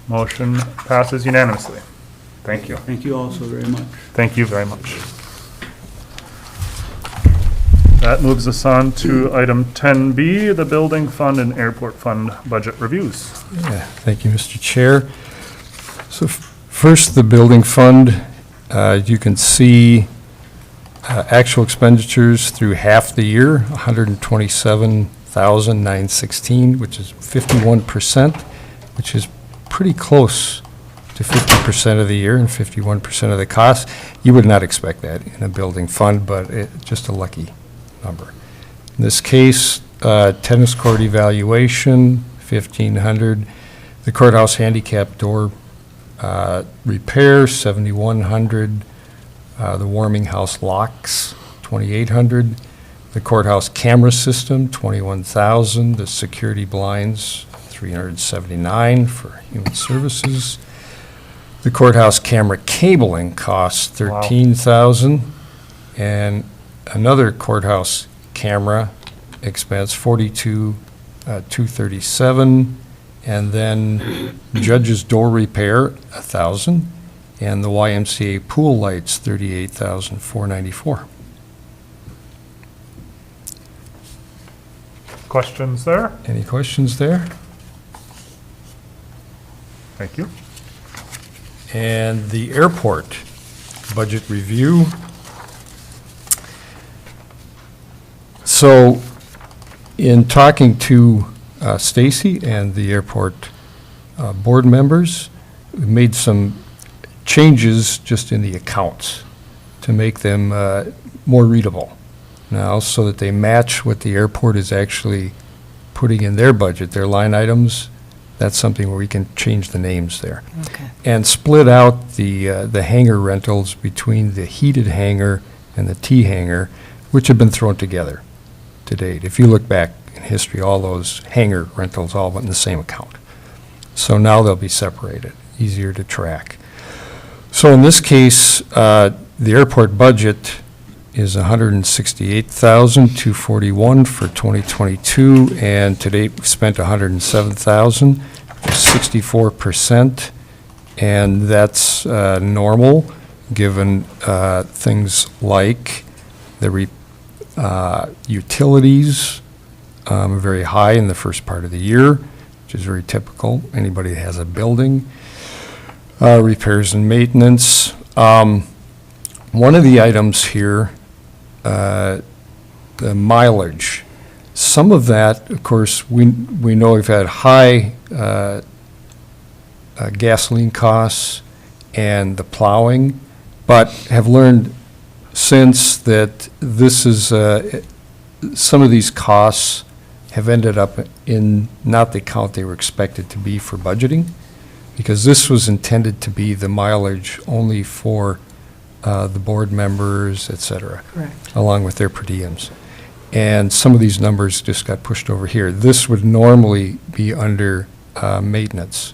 Motion passes unanimously. Thank you. Thank you also very much. Thank you very much. That moves us on to item 10B, the Building Fund and Airport Fund budget reviews. Yeah, thank you, Mr. Chair. So first, the building fund, you can see actual expenditures through half the year, $127,916, which is 51%, which is pretty close to 50% of the year and 51% of the cost. You would not expect that in a building fund, but just a lucky number. In this case, tennis court evaluation, $1,500. The courthouse handicap door repair, $7,100. The warming house locks, $2,800. The courthouse camera system, $21,000. The security blinds, $379 for human services. The courthouse camera cabling costs $13,000. And another courthouse camera expense, $42,237. And then judge's door repair, $1,000. And the YMCA pool lights, $38,494. questions there? Any questions there? Thank you. And the airport budget review. So, in talking to Stacy and the airport board members, we made some changes just in the accounts to make them more readable now, so that they match what the airport is actually putting in their budget, their line items. That's something where we can change the names there. Okay. And split out the hangar rentals between the heated hangar and the T hangar, which have been thrown together to date. If you look back in history, all those hangar rentals all went in the same account. So now they'll be separated, easier to track. So in this case, the airport budget is $168,241 for 2022, and to date we've spent $107,000, 64%, and that's normal given things like the utilities are very high in the first part of the year, which is very typical. Anybody that has a building, repairs and maintenance. One of the items here, the mileage. Some of that, of course, we know we've had high gasoline costs and the plowing, but have learned since that this is, some of these costs have ended up in not the account they were expected to be for budgeting, because this was intended to be the mileage only for the board members, et cetera. Correct. Along with their per diems. And some of these numbers just got pushed over here. This would normally be under maintenance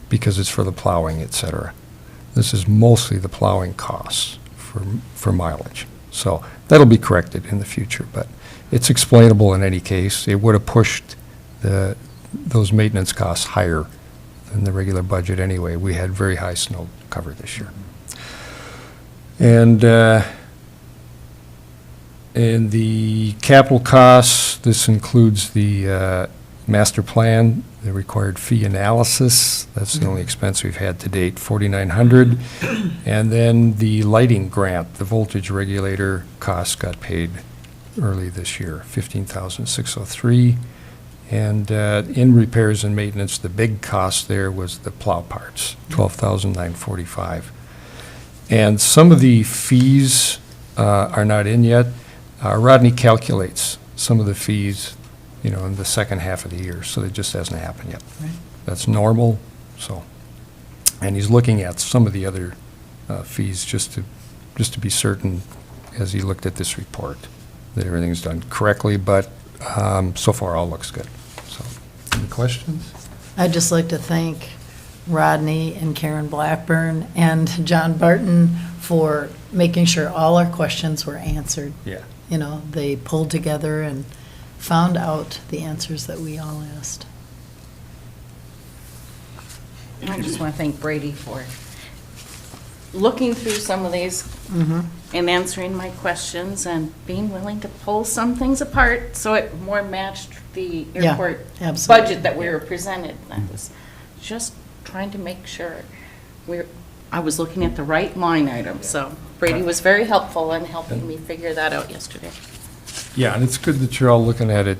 because it's for the plowing, et cetera. This is mostly the plowing costs for mileage. So that'll be corrected in the future, but it's explainable in any case. It would have pushed those maintenance costs higher than the regular budget anyway. We had very high snow cover this year. And in the capital costs, this includes the master plan, the required fee analysis. That's the only expense we've had to date, $4,900. And then the lighting grant, the voltage regulator costs got paid early this year, $15,603. And in repairs and maintenance, the big cost there was the plow parts, $12,945. And some of the fees are not in yet. Rodney calculates some of the fees, in the second half of the year, so it just hasn't happened yet. Right. That's normal, so. And he's looking at some of the other fees just to be certain, as he looked at this report, that everything's done correctly, but so far all looks good. So, any questions? I'd just like to thank Rodney and Karen Blackburn and John Barton for making sure all our questions were answered. Yeah. They pulled together and found out the answers that we all asked. I just want to thank Brady for looking through some of these and answering my questions and being willing to pull some things apart so it more matched the airport absolutely. budget that we were presented. I was just trying to make sure I was looking at the right line item. So Brady was very helpful in helping me figure that out yesterday. Yeah, and it's good that you're all looking at it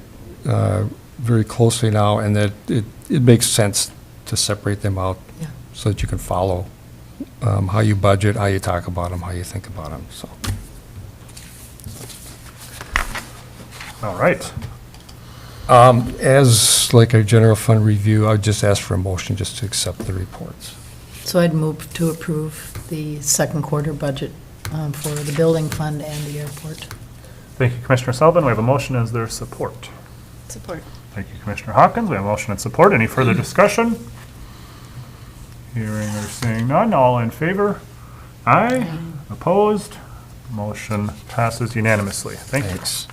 very closely now, and that it makes sense to separate them out so that you can follow how you budget, how you talk about them, how you think about them, so. All right. As like a general fund review, I would just ask for a motion just to accept the reports. So I'd move to approve the second quarter budget for the building fund and the airport. Thank you, Commissioner Sullivan. We have a motion. Is there support? Support. Thank you, Commissioner Hawkins. We have a motion and support. Any further discussion? Hearing or seeing none. All in favor? Aye. Opposed? Motion passes unanimously. Thanks.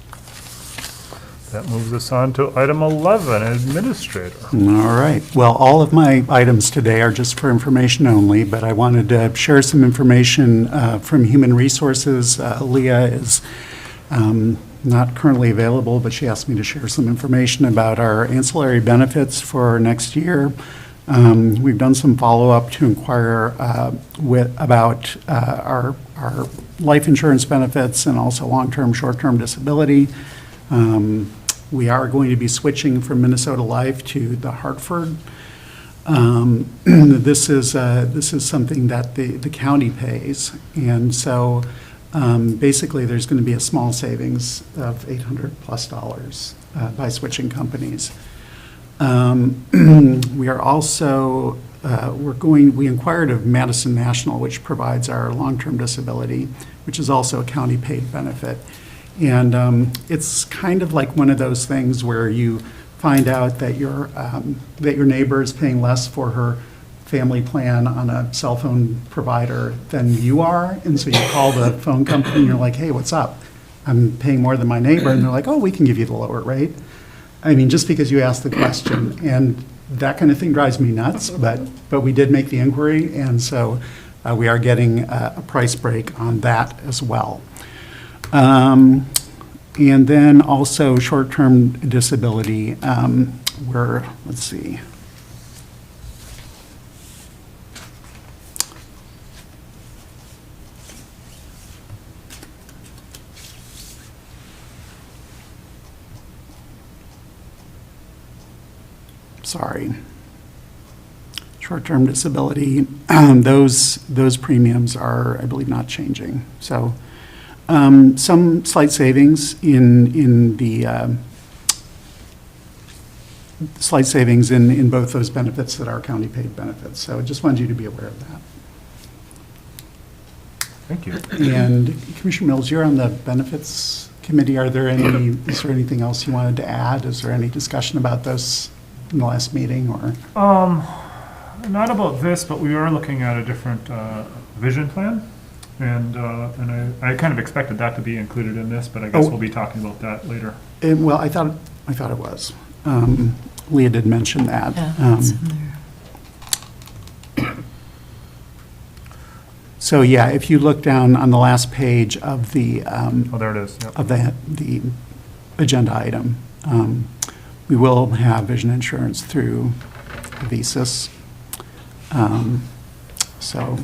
That moves us on to item 11, Administrator. All right. Well, all of my items today are just for information only, but I wanted to share some information from Human Resources. Leah is not currently available, but she asked me to share some information about our ancillary benefits for next year. We've done some follow-up to inquire about our life insurance benefits and also long-term, short-term disability. We are going to be switching from Minnesota Life to the Hartford. This is something that the county pays, and so basically there's going to be a small savings of $800+ by switching companies. We are also we inquired of Madison National, which provides our long-term disability, which is also a county-paid benefit. And it's kind of like one of those things where you find out that your neighbor is paying less for her family plan on a cell phone provider than you are, and so you call the phone company and you're like, hey, what's up? I'm paying more than my neighbor, and they're like, oh, we can give you the lower rate. I mean, just because you asked the question, and that kind of thing drives me nuts, but we did make the inquiry, and so we are getting a price break on that as well. And then also short-term disability, let's see. Sorry. Short-term disability, those premiums are, I believe, not changing. So some slight savings in both those benefits that are county-paid benefits. So I just wanted you to be aware of that. Thank you. And Commissioner Mills, you're on the benefits committee. Is there anything else you wanted to add? Is there any discussion about those in the last meeting, or? Not about this, but we are looking at a different vision plan, and I kind of expected that to be included in this, but I guess we'll be talking about that later. Well, I thought it was. Leah did mention that. Yeah, that's in there. So yeah, if you look down on the last page of the there it is. Yep. Of the agenda item, we will have vision insurance through Visas. So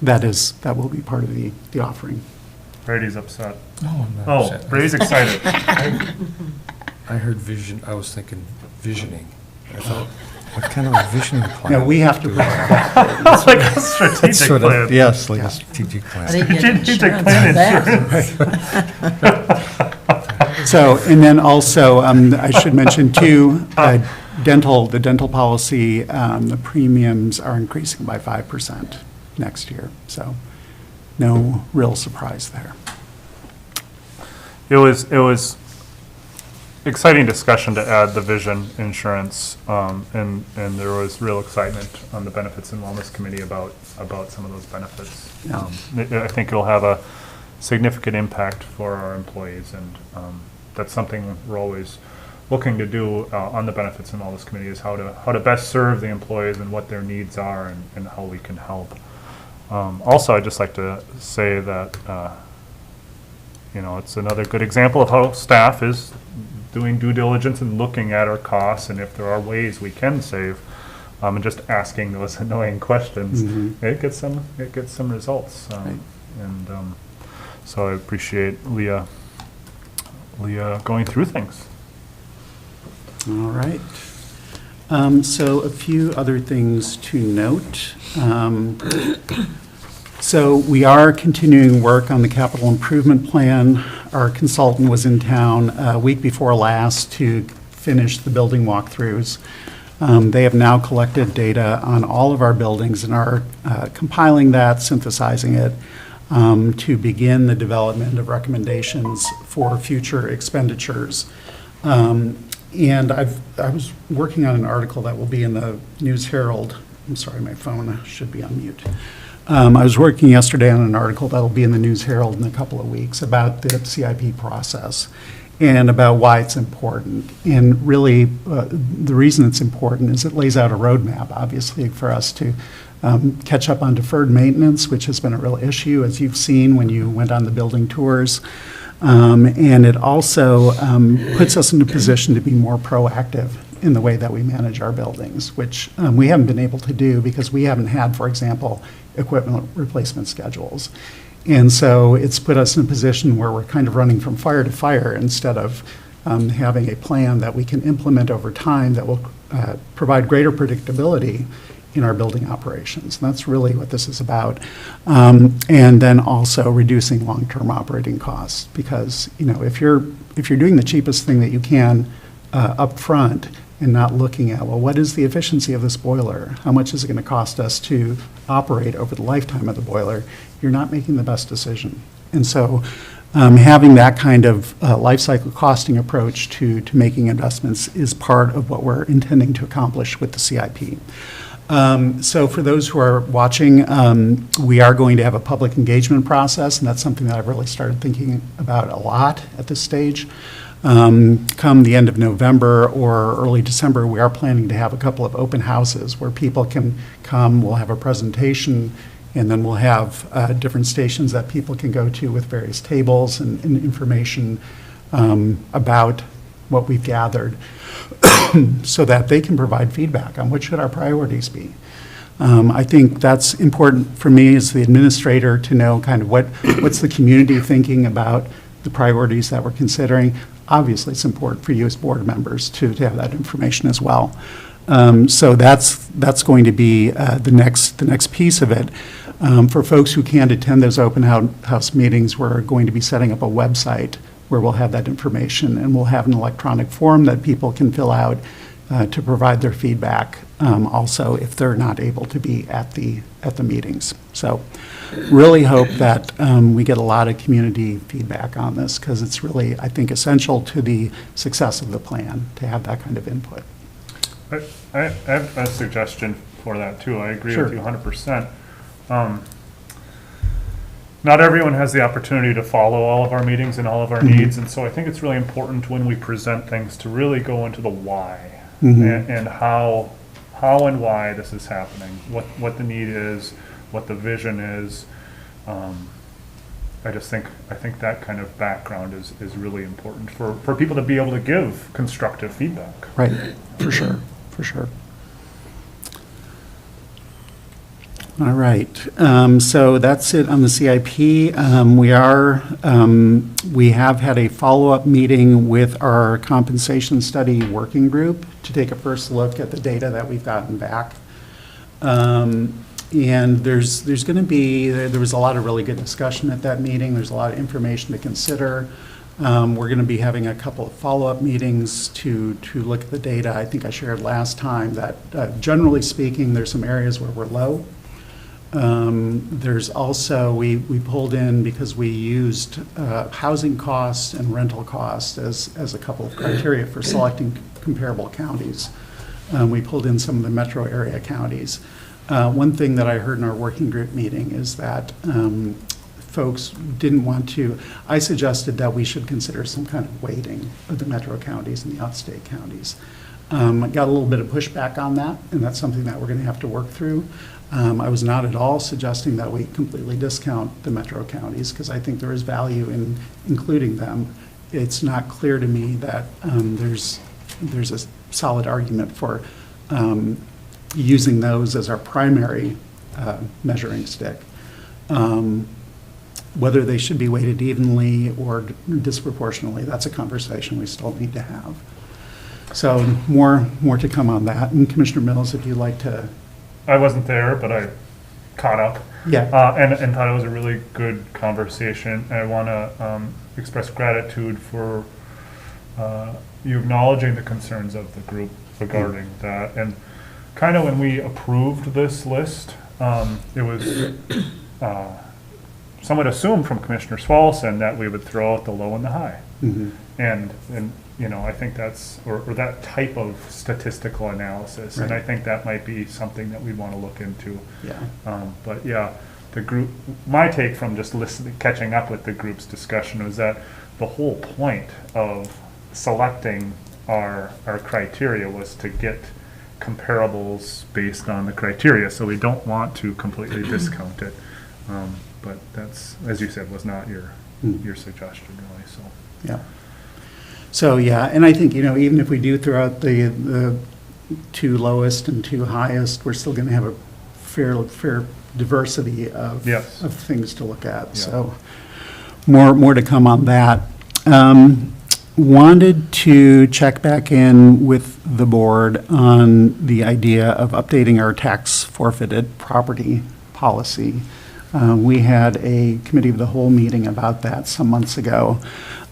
that will be part of the offering. Brady's upset. No, I'm not upset. Brady's excited. I heard vision, I was thinking visioning. I thought, what kind of a visioning plan? No, we have to. It's like a strategic plan. Yes, like a strategic plan. Strategic plan insurance. So, and then also, I should mention too, the dental policy, the premiums are increasing by 5% next year. So no real surprise there. It was exciting discussion to add the vision insurance, and there was real excitement on the Benefits and Wellness Committee about some of those benefits. Yeah. I think it'll have a significant impact for our employees, and that's something we're always looking to do on the Benefits and Wellness Committee, is how to best serve the employees and what their needs are, and how we can help. Also, I'd just like to say that it's another good example of how staff is doing due diligence and looking at our costs, and if there are ways we can save, and just asking those annoying questions, it gets some results. Right. And so I appreciate Leah going through things. All right. So a few other things to note. So we are continuing work on the capital improvement plan. Our consultant was in town a week before last to finish the building walkthroughs. They have now collected data on all of our buildings and are compiling that, synthesizing it, to begin the development of recommendations for future expenditures. And I was working on an article that will be in the News Herald. I'm sorry, my phone should be on mute. I was working yesterday on an article that will be in the News Herald in a couple of weeks about the CIP process and about why it's important. And really, the reason it's important is it lays out a roadmap, obviously, for us to catch up on deferred maintenance, which has been a real issue, as you've seen when you went on the building tours. And it also puts us in a position to be more proactive in the way that we manage our buildings, which we haven't been able to do because we haven't had, for example, equipment replacement schedules. And so it's put us in a position where we're kind of running from fire to fire instead of having a plan that we can implement over time that will provide greater predictability in our building operations. And that's really what this is about. And then also reducing long-term operating costs, because if you're doing the cheapest thing that you can up front and not looking at, well, what is the efficiency of this boiler? How much is it going to cost us to operate over the lifetime of the boiler? You're not making the best decision. And so having that kind of life cycle costing approach to making investments is part of what we're intending to accomplish with the CIP. So for those who are watching, we are going to have a public engagement process, and that's something that I've really started thinking about a lot at this stage. Come the end of November or early December, we are planning to have a couple of open houses where people can come. We'll have a presentation, and then we'll have different stations that people can go to with various tables and information about what we've gathered so that they can provide feedback on what should our priorities be. I think that's important for me as the administrator to know kind of what's the community thinking about the priorities that we're considering. Obviously, it's important for you as board members to have that information as well. So that's going to be the next piece of it. For folks who can't attend those open house meetings, we're going to be setting up a website where we'll have that information, and we'll have an electronic form that people can fill out to provide their feedback, also if they're not able to be at the meetings. So really hope that we get a lot of community feedback on this, because it's really, I think, essential to the success of the plan to have that kind of input. I have a suggestion for that too. I agree with you 100%. Not everyone has the opportunity to follow all of our meetings and all of our needs, and so I think it's really important when we present things to really go into the why and how and why this is happening, what the need is, what the vision is. I think that kind of background is really important for people to be able to give constructive feedback. Right, for sure. All right, so that's it on the CIP. We have had a follow-up meeting with our compensation study working group to take a first look at the data that we've gotten back. And there's going to be, there was a lot of really good discussion at that meeting. There's a lot of information to consider. We're going to be having a couple of follow-up meetings to look at the data. I think I shared last time that generally speaking, there's some areas where we're low. There's also, we pulled in, because we used housing costs and rental costs as a couple of criteria for selecting comparable counties. We pulled in some of the metro area counties. One thing that I heard in our working group meeting is that folks didn't want to, I suggested that we should consider some kind of weighting of the metro counties and the outstate counties. I got a little bit of pushback on that, and that's something that we're going to have to work through. I was not at all suggesting that we completely discount the metro counties, because I think there is value in including them. It's not clear to me that there's a solid argument for using those as our primary measuring stick. Whether they should be weighted evenly or disproportionately, that's a conversation we still need to have. So more to come on that. And Commissioner Mills, if you'd like to. I wasn't there, but I caught up. Yeah. And thought it was a really good conversation. I want to express gratitude for you acknowledging the concerns of the group regarding that. And kind of when we approved this list, it was somewhat assumed from Commissioner Swalson that we would throw out the low and the high. And you know, I think that's, or that type of statistical analysis, and I think that might be something that we'd want to look into. But yeah, the group, my take from just listening, catching up with the group's discussion was that the whole point of selecting our criteria was to get comparables based on the criteria, so we don't want to completely discount it. But that's, as you said, was not your your suggestion, really, so. Yeah. So, yeah, and I think, even if we do throw out the two lowest and two highest, we're still going to have a fair diversity of Yes. of things to look at. Yeah. So, more to come on that. Wanted to check back in with the board on the idea of updating our tax forfeited property policy. We had a committee of the whole meeting about that some months ago,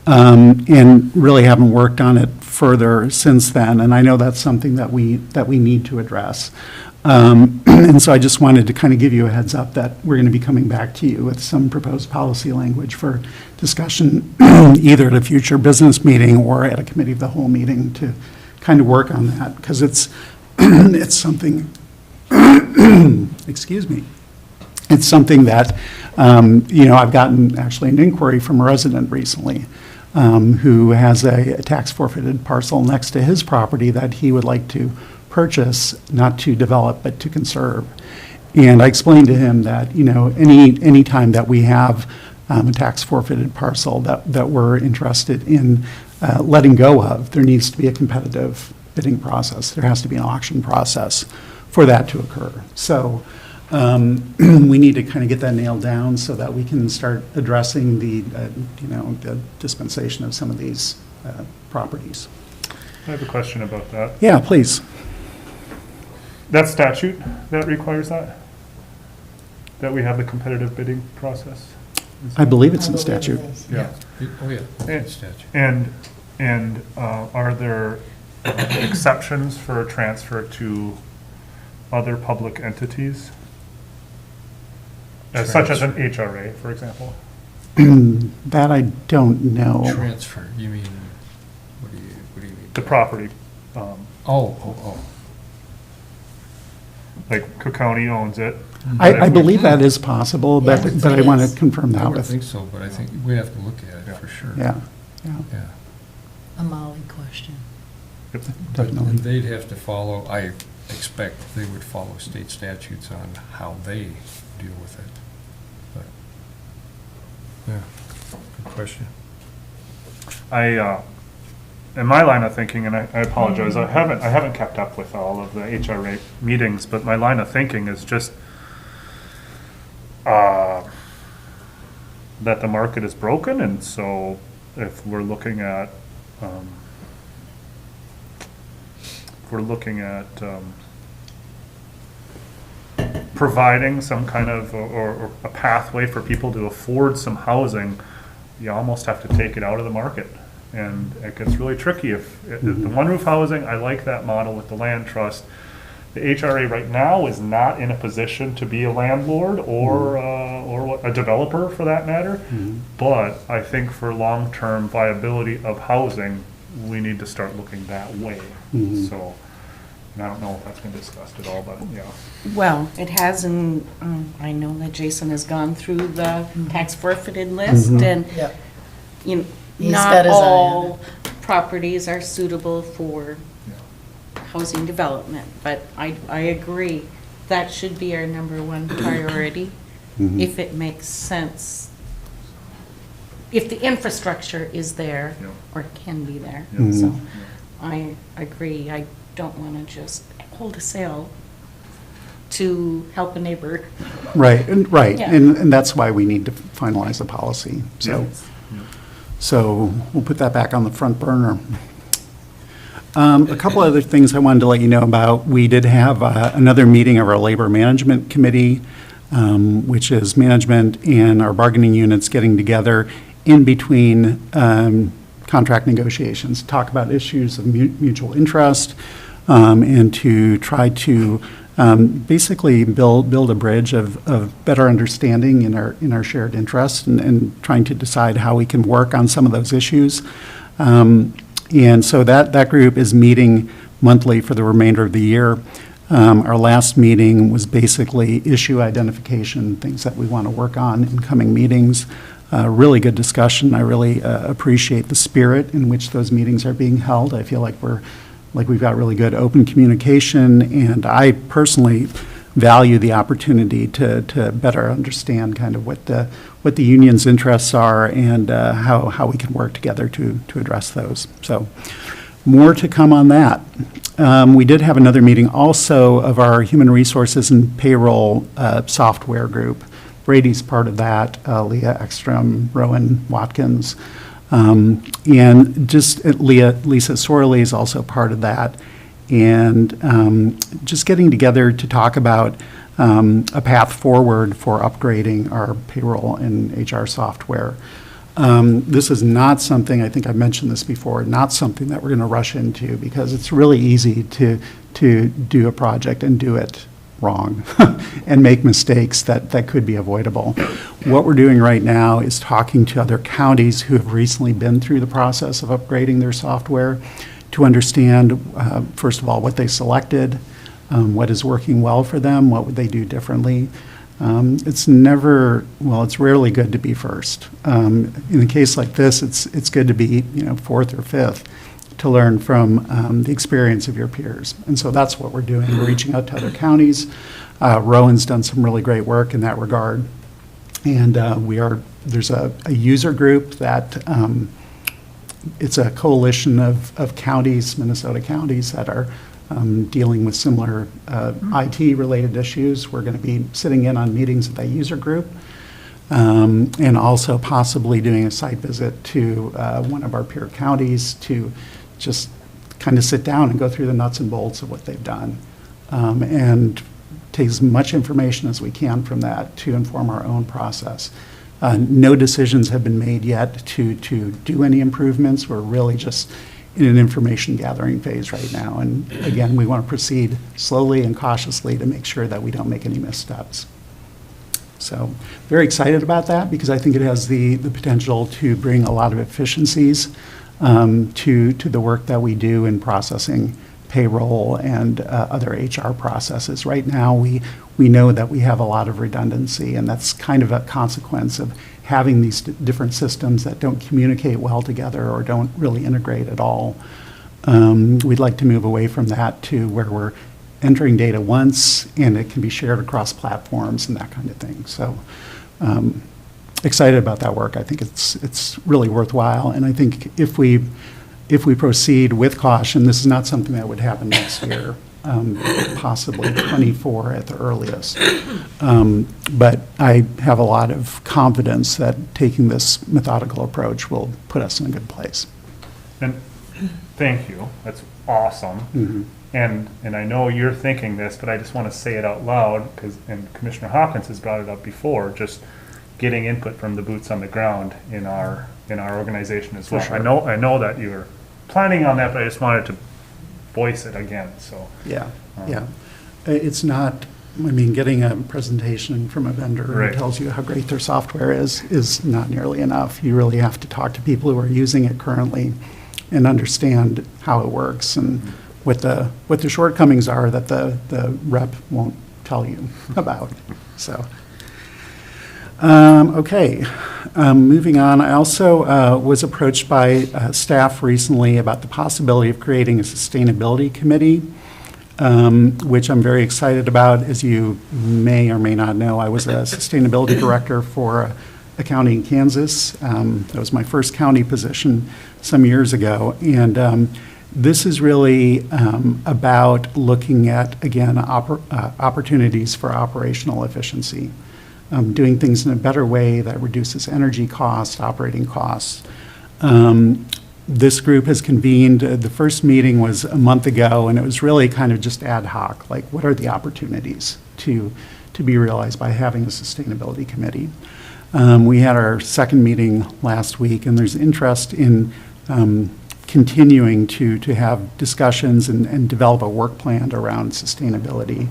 and really haven't worked on it further since then. And I know that's something that we need to address. And so I just wanted to kind of give you a heads up that we're going to be coming back to you with some proposed policy language for discussion, either at a future business meeting or at a committee of the whole meeting to kind of work on that, because it's something, excuse me, it's something that, I've gotten actually an inquiry from a resident recently who has a tax forfeited parcel next to his property that he would like to purchase, not to develop, but to conserve. And I explained to him that, any time that we have a tax forfeited parcel that we're interested in letting go of, there needs to be a competitive bidding process. There has to be an auction process for that to occur. So we need to kind of get that nailed down so that we can start addressing the dispensation of some of these properties. I have a question about that. Yeah, please. That statute that requires that? That we have the competitive bidding process? I believe it's in statute. Yeah. Oh, yeah, And- statute. And are there exceptions for a transfer to other public entities? Such as an HRA, for example? That I don't know. Transfer, you mean, what do you mean? The property. Oh. Like Cook County owns it. I believe that is possible, but I want to confirm that I would with. think so, but I think we have to look at it for sure. Yeah. A Molly question. Definitely. And they'd have to follow, I expect they would follow state statutes on how they deal with it. But, yeah, good question. In my line of thinking, and I apologize, I haven't kept up with all of the HRA meetings, but my line of thinking is just that the market is broken, and so if we're looking at providing some kind of or a pathway for people to afford some housing, you almost have to take it out of the market. And it gets really tricky if the one roof housing, I like that model with the land trust. The HRA right now is not in a position to be a landlord or a developer for that matter. But I think for long-term viability of housing, we need to start looking that way. So, and I don't know if that's been discussed at all, but yeah. Well, it has, and I know that Jason has gone through the tax forfeited list, and Yep. He's not got his eye on all properties are suitable for housing development, but I agree, that should be our number one priority, if it makes sense. If the infrastructure is there, or can be there. So I agree, I don't want to just hold a sale to help a neighbor. Right, Yeah. and that's why we need to finalize the policy. So we'll put that back on the front burner. A couple other things I wanted to let you know about. We did have another meeting of our Labor Management Committee, which is management and our bargaining units getting together in between contract negotiations, talk about issues of mutual interest, and to try to basically build a bridge of better understanding in our shared interest and trying to decide how we can work on some of those issues. And so that group is meeting monthly for the remainder of the year. Our last meeting was basically issue identification, things that we want to work on in coming meetings. Really good discussion. I really appreciate the spirit in which those meetings are being held. I feel like we've got really good open communication, and I personally value the opportunity to better understand kind of what the union's interests are and how we can work together to address those. So more to come on that. We did have another meeting also of our Human Resources and Payroll software group. Brady's part of that, Leah Ekstrom, Rowan Watkins, and just Lisa Sorley is also part of that. And just getting together to talk about a path forward for upgrading our payroll and HR software. This is not something, I think I mentioned this before, not something that we're going to rush into because it's really easy to do a project and do it wrong and make mistakes that could be avoidable. What we're doing right now is talking to other counties who have recently been through the process of upgrading their software to understand, first of all, what they selected, what is working well for them, what would they do differently. It's rarely good to be first. In a case like this, it's good to be, fourth or fifth to learn from the experience of your peers. And so that's what we're doing. We're reaching out to other counties. Rowan's done some really great work in that regard. And there's a user group that it's a coalition of counties, Minnesota counties, that are dealing with similar IT-related issues. We're going to be sitting in on meetings with that user group and also possibly doing a site visit to one of our peer counties to just kind of sit down and go through the nuts and bolts of what they've done and take as much information as we can from that to inform our own process. No decisions have been made yet to do any improvements. We're really just in an information gathering phase right now. And again, we want to proceed slowly and cautiously to make sure that we don't make any missteps. So very excited about that because I think it has the potential to bring a lot of efficiencies to the work that we do in processing payroll and other HR processes. Right now, we know that we have a lot of redundancy, and that's kind of a consequence of having these different systems that don't communicate well together or don't really integrate at all. We'd like to move away from that to where we're entering data once and it can be shared across platforms and that kind of thing. So excited about that work. I think it's really worthwhile, and I think if we proceed with caution, this is not something that would happen next year, possibly 24 at the earliest. But I have a lot of confidence that taking this methodical approach will put us in a good place. And thank you. That's awesome. Mm-hmm. And I know you're thinking this, but I just want to say it out loud and Commissioner Hawkins has brought it up before, just getting input from the boots on the ground in our organization as well. Sure. I know that you're planning on that, but I just wanted to voice it again. So yeah. It's not. Getting a presentation from a vendor right. who tells you how great their software is not nearly enough. You really have to talk to people who are using it currently and understand how it works and what the shortcomings are that the rep won't tell you about. So. Okay, moving on. I also was approached by staff recently about the possibility of creating a sustainability committee, which I'm very excited about. As you may or may not know, I was a sustainability director for a county in Kansas. That was my first county position some years ago. And this is really about looking at, again, opportunities for operational efficiency. Doing things in a better way that reduces energy costs, operating costs. This group has convened, the first meeting was a month ago, and it was really kind of just ad hoc, like what are the opportunities to be realized by having a sustainability committee. We had our second meeting last week, and there's interest in continuing to have discussions and develop a work plan around sustainability.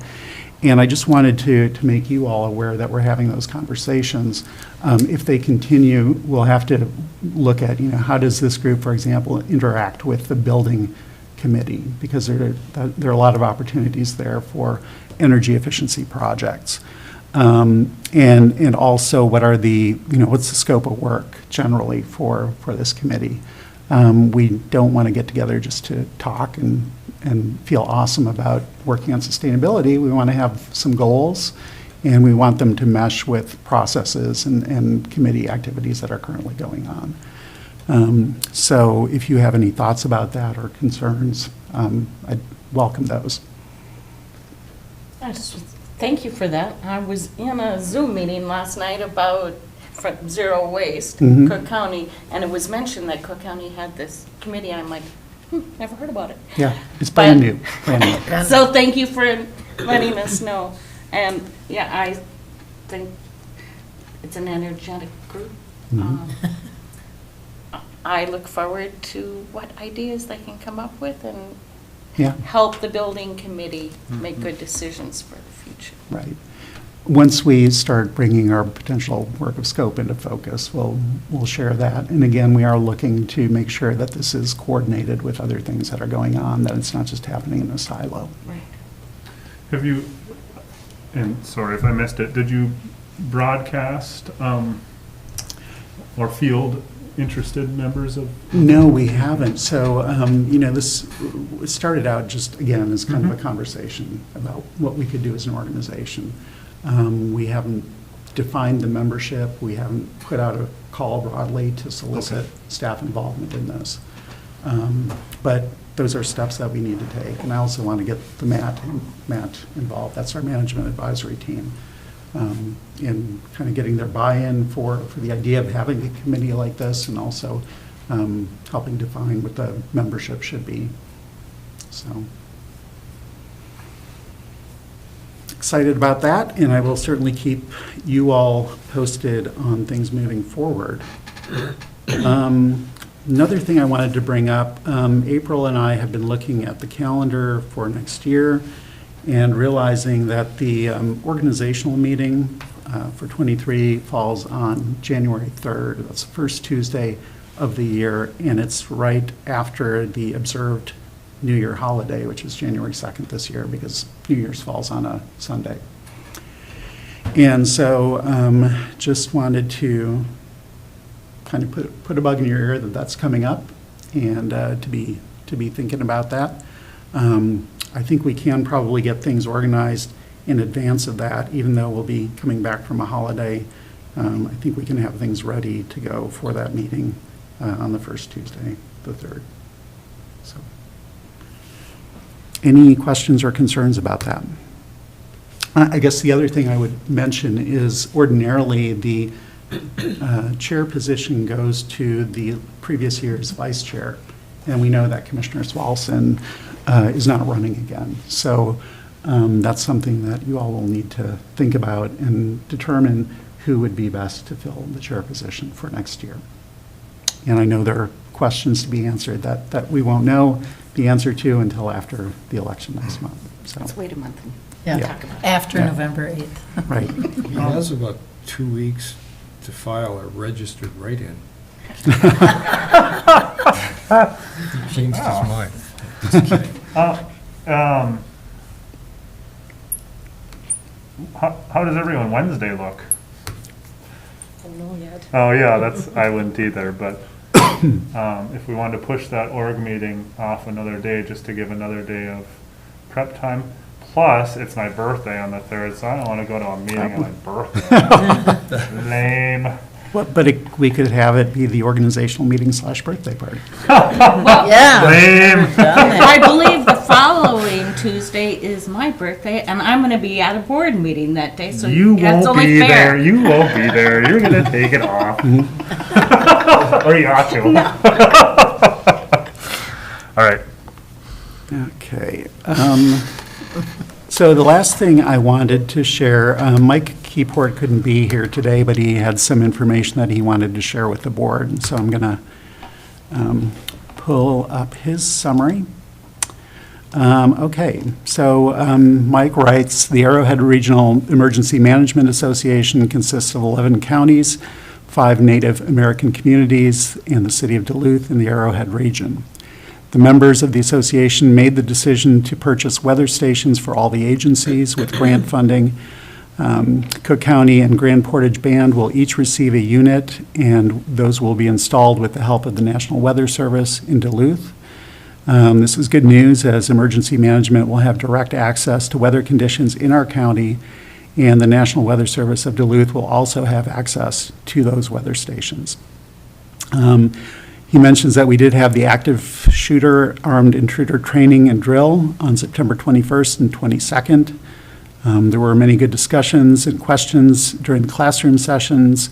And I just wanted to make you all aware that we're having those conversations. If they continue, we'll have to look at, how does this group, for example, interact with the building committee? Because there are a lot of opportunities there for energy efficiency projects. And also what are what's the scope of work generally for this committee? We don't want to get together just to talk and and feel awesome about working on sustainability. We want to have some goals, and we want them to mesh with processes and committee activities that are currently going on. So if you have any thoughts about that or concerns, I'd welcome those. Thank you for that. I was in a Zoom meeting last night about zero waste, Mhm. Cook County, and it was mentioned that Cook County had this committee, and I'm like, never heard about it. Yeah, it's brand new, brand new. So thank you for letting us know. And yeah, I think it's an energetic group. Mhm. I look forward to what ideas they can come up with and Yeah. help the building committee make good decisions for the future. Right. Once we start bringing our potential work of scope into focus, we'll share that. And again, we are looking to make sure that this is coordinated with other things that are going on, that it's not just happening in a silo. Right. Have you, and sorry if I missed it, did you broadcast or field interested members of? No, we haven't. So, this started out just, again, as kind of a conversation about what we could do as an organization. We haven't defined the membership. We haven't put out a call broadly to solicit staff involvement in this. But those are steps that we need to take. And I also want to get the Matt involved. That's our management advisory team. In kind of getting their buy-in for the idea of having a committee like this, and also helping define what the membership should be. So excited about that, and I will certainly keep you all posted on things moving forward. Another thing I wanted to bring up, April and I have been looking at the calendar for next year and realizing that the organizational meeting for 23 falls on January 3rd. That's the first Tuesday of the year, and it's right after the observed New Year holiday, which is January 2nd this year, because New Year's falls on a Sunday. And so just wanted to kind of put a bug in your ear that that's coming up, and to be thinking about that. I think we can probably get things organized in advance of that, even though we'll be coming back from a holiday. I think we can have things ready to go for that meeting on the first Tuesday, the 3rd. So, any questions or concerns about that? I guess the other thing I would mention is ordinarily the chair position goes to the previous year's vice chair, and we know that Commissioner Swalson is not running again. So that's something that you all will need to think about and determine who would be best to fill the chair position for next year. And I know there are questions to be answered that we won't know the answer to until after the election next month. So Let's wait a month and Yeah, talk about it. after November 8th. Right. He has about 2 weeks to file a registered write-in. He changed his mind. Just kidding. How does everyone Wednesday look? I don't know yet. Oh, yeah, I wouldn't either, but if we wanted to push that org meeting off another day, just to give another day of prep time. Plus, it's my birthday on the 3rd, so I don't want to go to a meeting on my birthday. Lame. But we could have it be the organizational meeting / birthday party. Yeah. Lame. I believe the following Tuesday is my birthday, and I'm going to be at a board meeting that day, so You that's won't only be fair. there. You won't be there. You're going to take it off. Or you ought to. All right. Okay. So the last thing I wanted to share, Mike Keyport couldn't be here today, but he had some information that he wanted to share with the board. And so I'm going to pull up his summary. Okay, so Mike writes, the Arrowhead Regional Emergency Management Association consists of 11 counties, 5 Native American communities, and the city of Duluth in the Arrowhead region. The members of the association made the decision to purchase weather stations for all the agencies with grant funding. Cook County and Grand Portage Band will each receive a unit, and those will be installed with the help of the National Weather Service in Duluth. This is good news, as emergency management will have direct access to weather conditions in our county, and the National Weather Service of Duluth will also have access to those weather stations. He mentions that we did have the active shooter armed intruder training and drill on September 21st and 22nd. There were many good discussions and questions during the classroom sessions,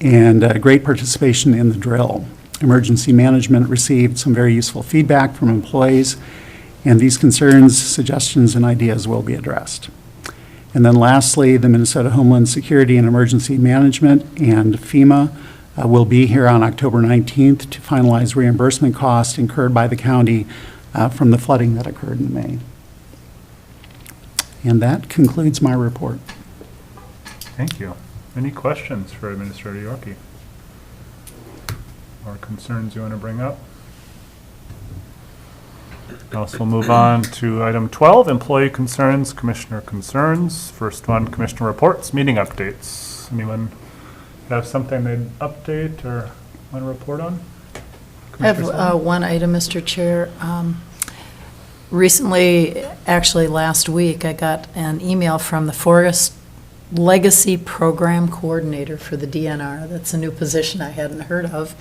and great participation in the drill. Emergency management received some very useful feedback from employees, and these concerns, suggestions, and ideas will be addressed. And then lastly, the Minnesota Homeland Security and Emergency Management and FEMA will be here on October 19th to finalize reimbursement costs incurred by the county from the flooding that occurred in May. And that concludes my report. Thank you. Any questions for Administrator Yorkie? Or concerns you want to bring up? Else we'll move on to item 12, employee concerns, commissioner concerns. First one, commissioner reports, meeting updates. Anyone have something they'd update or want to report on? I have one item, Mr. Chair. Recently, actually last week, I got an email from the Forest Legacy Program Coordinator for the DNR. That's a new position I hadn't heard of.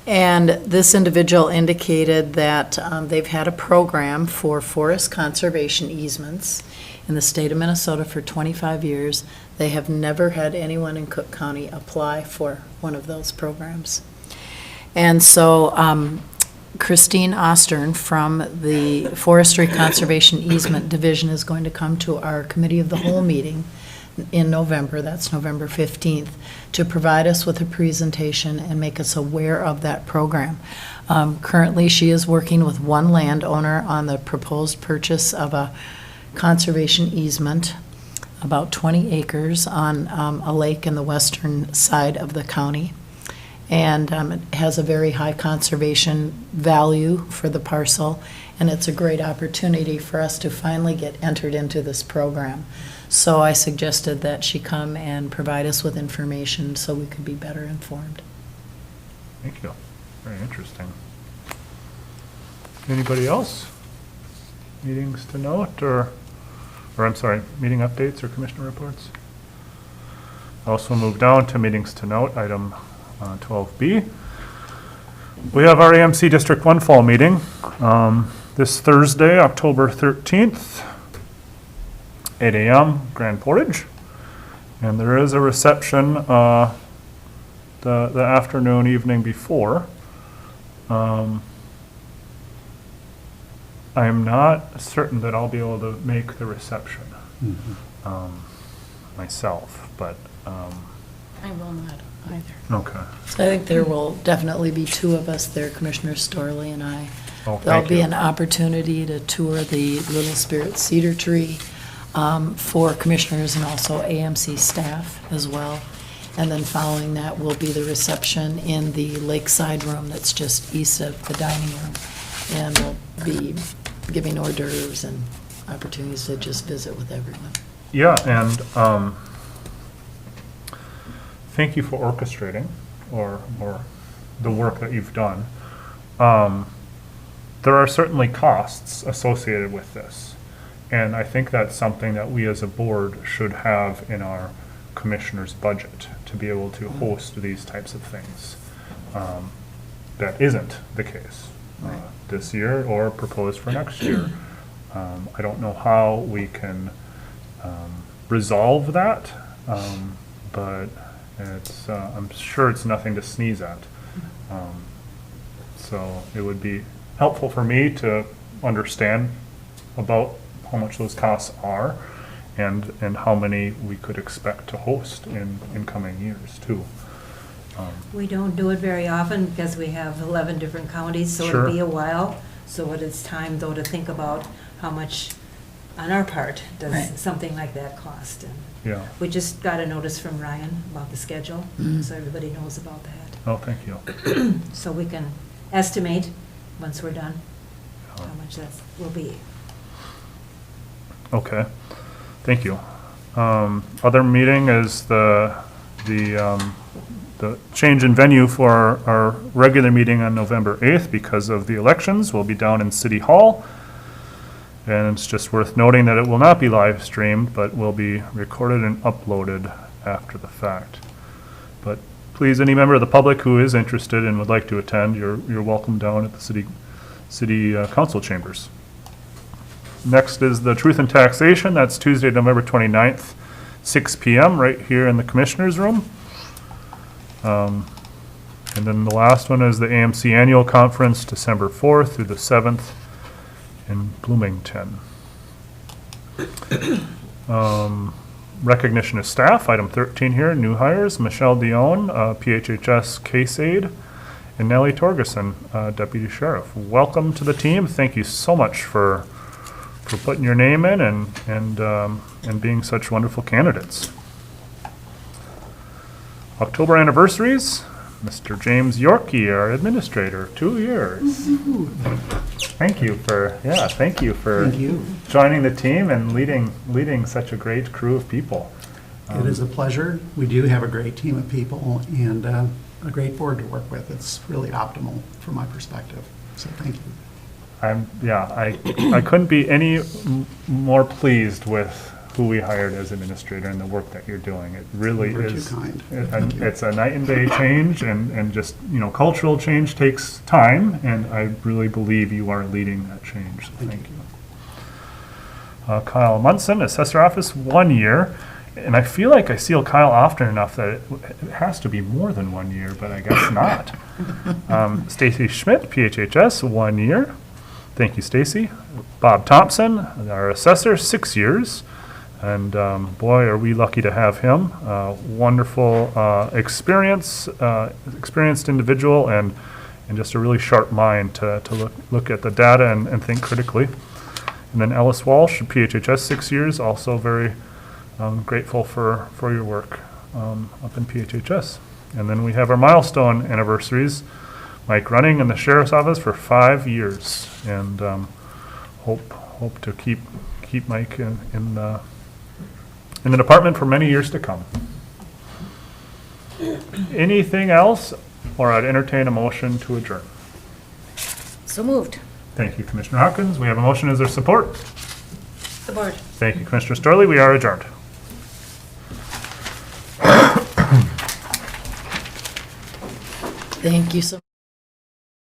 And this individual indicated that they've had a program for forest conservation easements in the state of Minnesota for 25 years. They have never had anyone in Cook County apply for one of those programs. And so Christine Ostern from the Forestry Conservation Easement Division is going to come to our Committee of the Whole meeting in November, that's November 15th, to provide us with a presentation and make us aware of that program. Currently, she is working with one landowner on the proposed purchase of a conservation easement, about 20 acres on a lake in the western side of the county. And it has a very high conservation value for the parcel, and it's a great opportunity for us to finally get entered into this program. So I suggested that she come and provide us with information so we could be better informed. Thank you. Very interesting. Anybody else? Meetings to note or I'm sorry, meeting updates or commissioner reports? Also move down to meetings to note, item 12B. We have our AMC District 1 fall meeting this Thursday, October 13th. 8 a.m., Grand Portage. And there is a reception the afternoon, evening before. I am not certain that I'll be able to make the reception myself, but... I will not either. Okay. So I think there will definitely be two of us there, Commissioner Storley and I. Oh, There'll thank be you. an opportunity to tour the Little Spirit Cedar Tree for commissioners and also AMC staff as well. And then following that will be the reception in the lakeside room that's just east of the dining room. And we'll be giving hors d'oeuvres and opportunities to just visit with everyone. Yeah, and thank you for orchestrating or the work that you've done. There are certainly costs associated with this. And I think that's something that we as a board should have in our commissioner's budget to be able to host these types of things. That isn't the case this year or proposed for next year. I don't know how we can resolve that, but it's, I'm sure it's nothing to sneeze at. So it would be helpful for me to understand about how much those costs are and how many we could expect to host in coming years too. We don't do it very often because we have 11 different counties, so Sure. it'll be a while. So it is time though to think about how much on our part does Right. something like that cost. And Yeah. we just got a notice from Ryan about the schedule, Mhm. so everybody knows about that. Oh, thank you. So we can estimate, once we're done, how much that will be. Okay, thank you. Other meeting is the the change in venue for our regular meeting on November 8th because of the elections will be down in City Hall. And it's just worth noting that it will not be live streamed, but will be recorded and uploaded after the fact. But please, any member of the public who is interested and would like to attend, you're welcome down at the city council chambers. Next is the Truth and Taxation. That's Tuesday, November 29th, 6 p.m. right here in the Commissioners' Room. And then the last one is the AMC Annual Conference, December 4th through the 7th in Bloomington. Recognition of staff, item 13 here, new hires, Michelle Dionne, PHHS case aide, and Nellie Torgerson, deputy sheriff. Welcome to the team. Thank you so much for putting your name in and being such wonderful candidates. October anniversaries, Mr. James Yorkie, our administrator, 2 years. Thank you for joining the team and leading such a great crew of people. It is a pleasure. We do have a great team of people and a great board to work with. It's really optimal from my perspective. So thank you. I couldn't be any more pleased with who we hired as administrator and the work that you're doing. It really is. Too kind. It's a night and day change, and just, cultural change takes time, and I really believe you are leading that change. So thank you. Kyle Munson, Assessor Office, 1 year. And I feel like I see Kyle often enough that it has to be more than 1 year, but I guess not. Stacy Schmidt, PHHS, 1 year. Thank you, Stacy. Bob Thompson, our assessor, 6 years. And boy, are we lucky to have him. Wonderful experienced individual and just a really sharp mind to look at the data and think critically. And then Ellis Walsh, PHHS, 6 years, also very grateful for your work up in PHHS. And then we have our milestone anniversaries. Mike Running in the Sheriff's Office for 5 years, and hope to keep Mike in the department for many years to come. Anything else, or I'd entertain a motion to adjourn. So moved. Thank you, Commissioner Hawkins. We have a motion. Is there support? Support. Thank you, Commissioner Storley. We are adjourned. Thank you so much.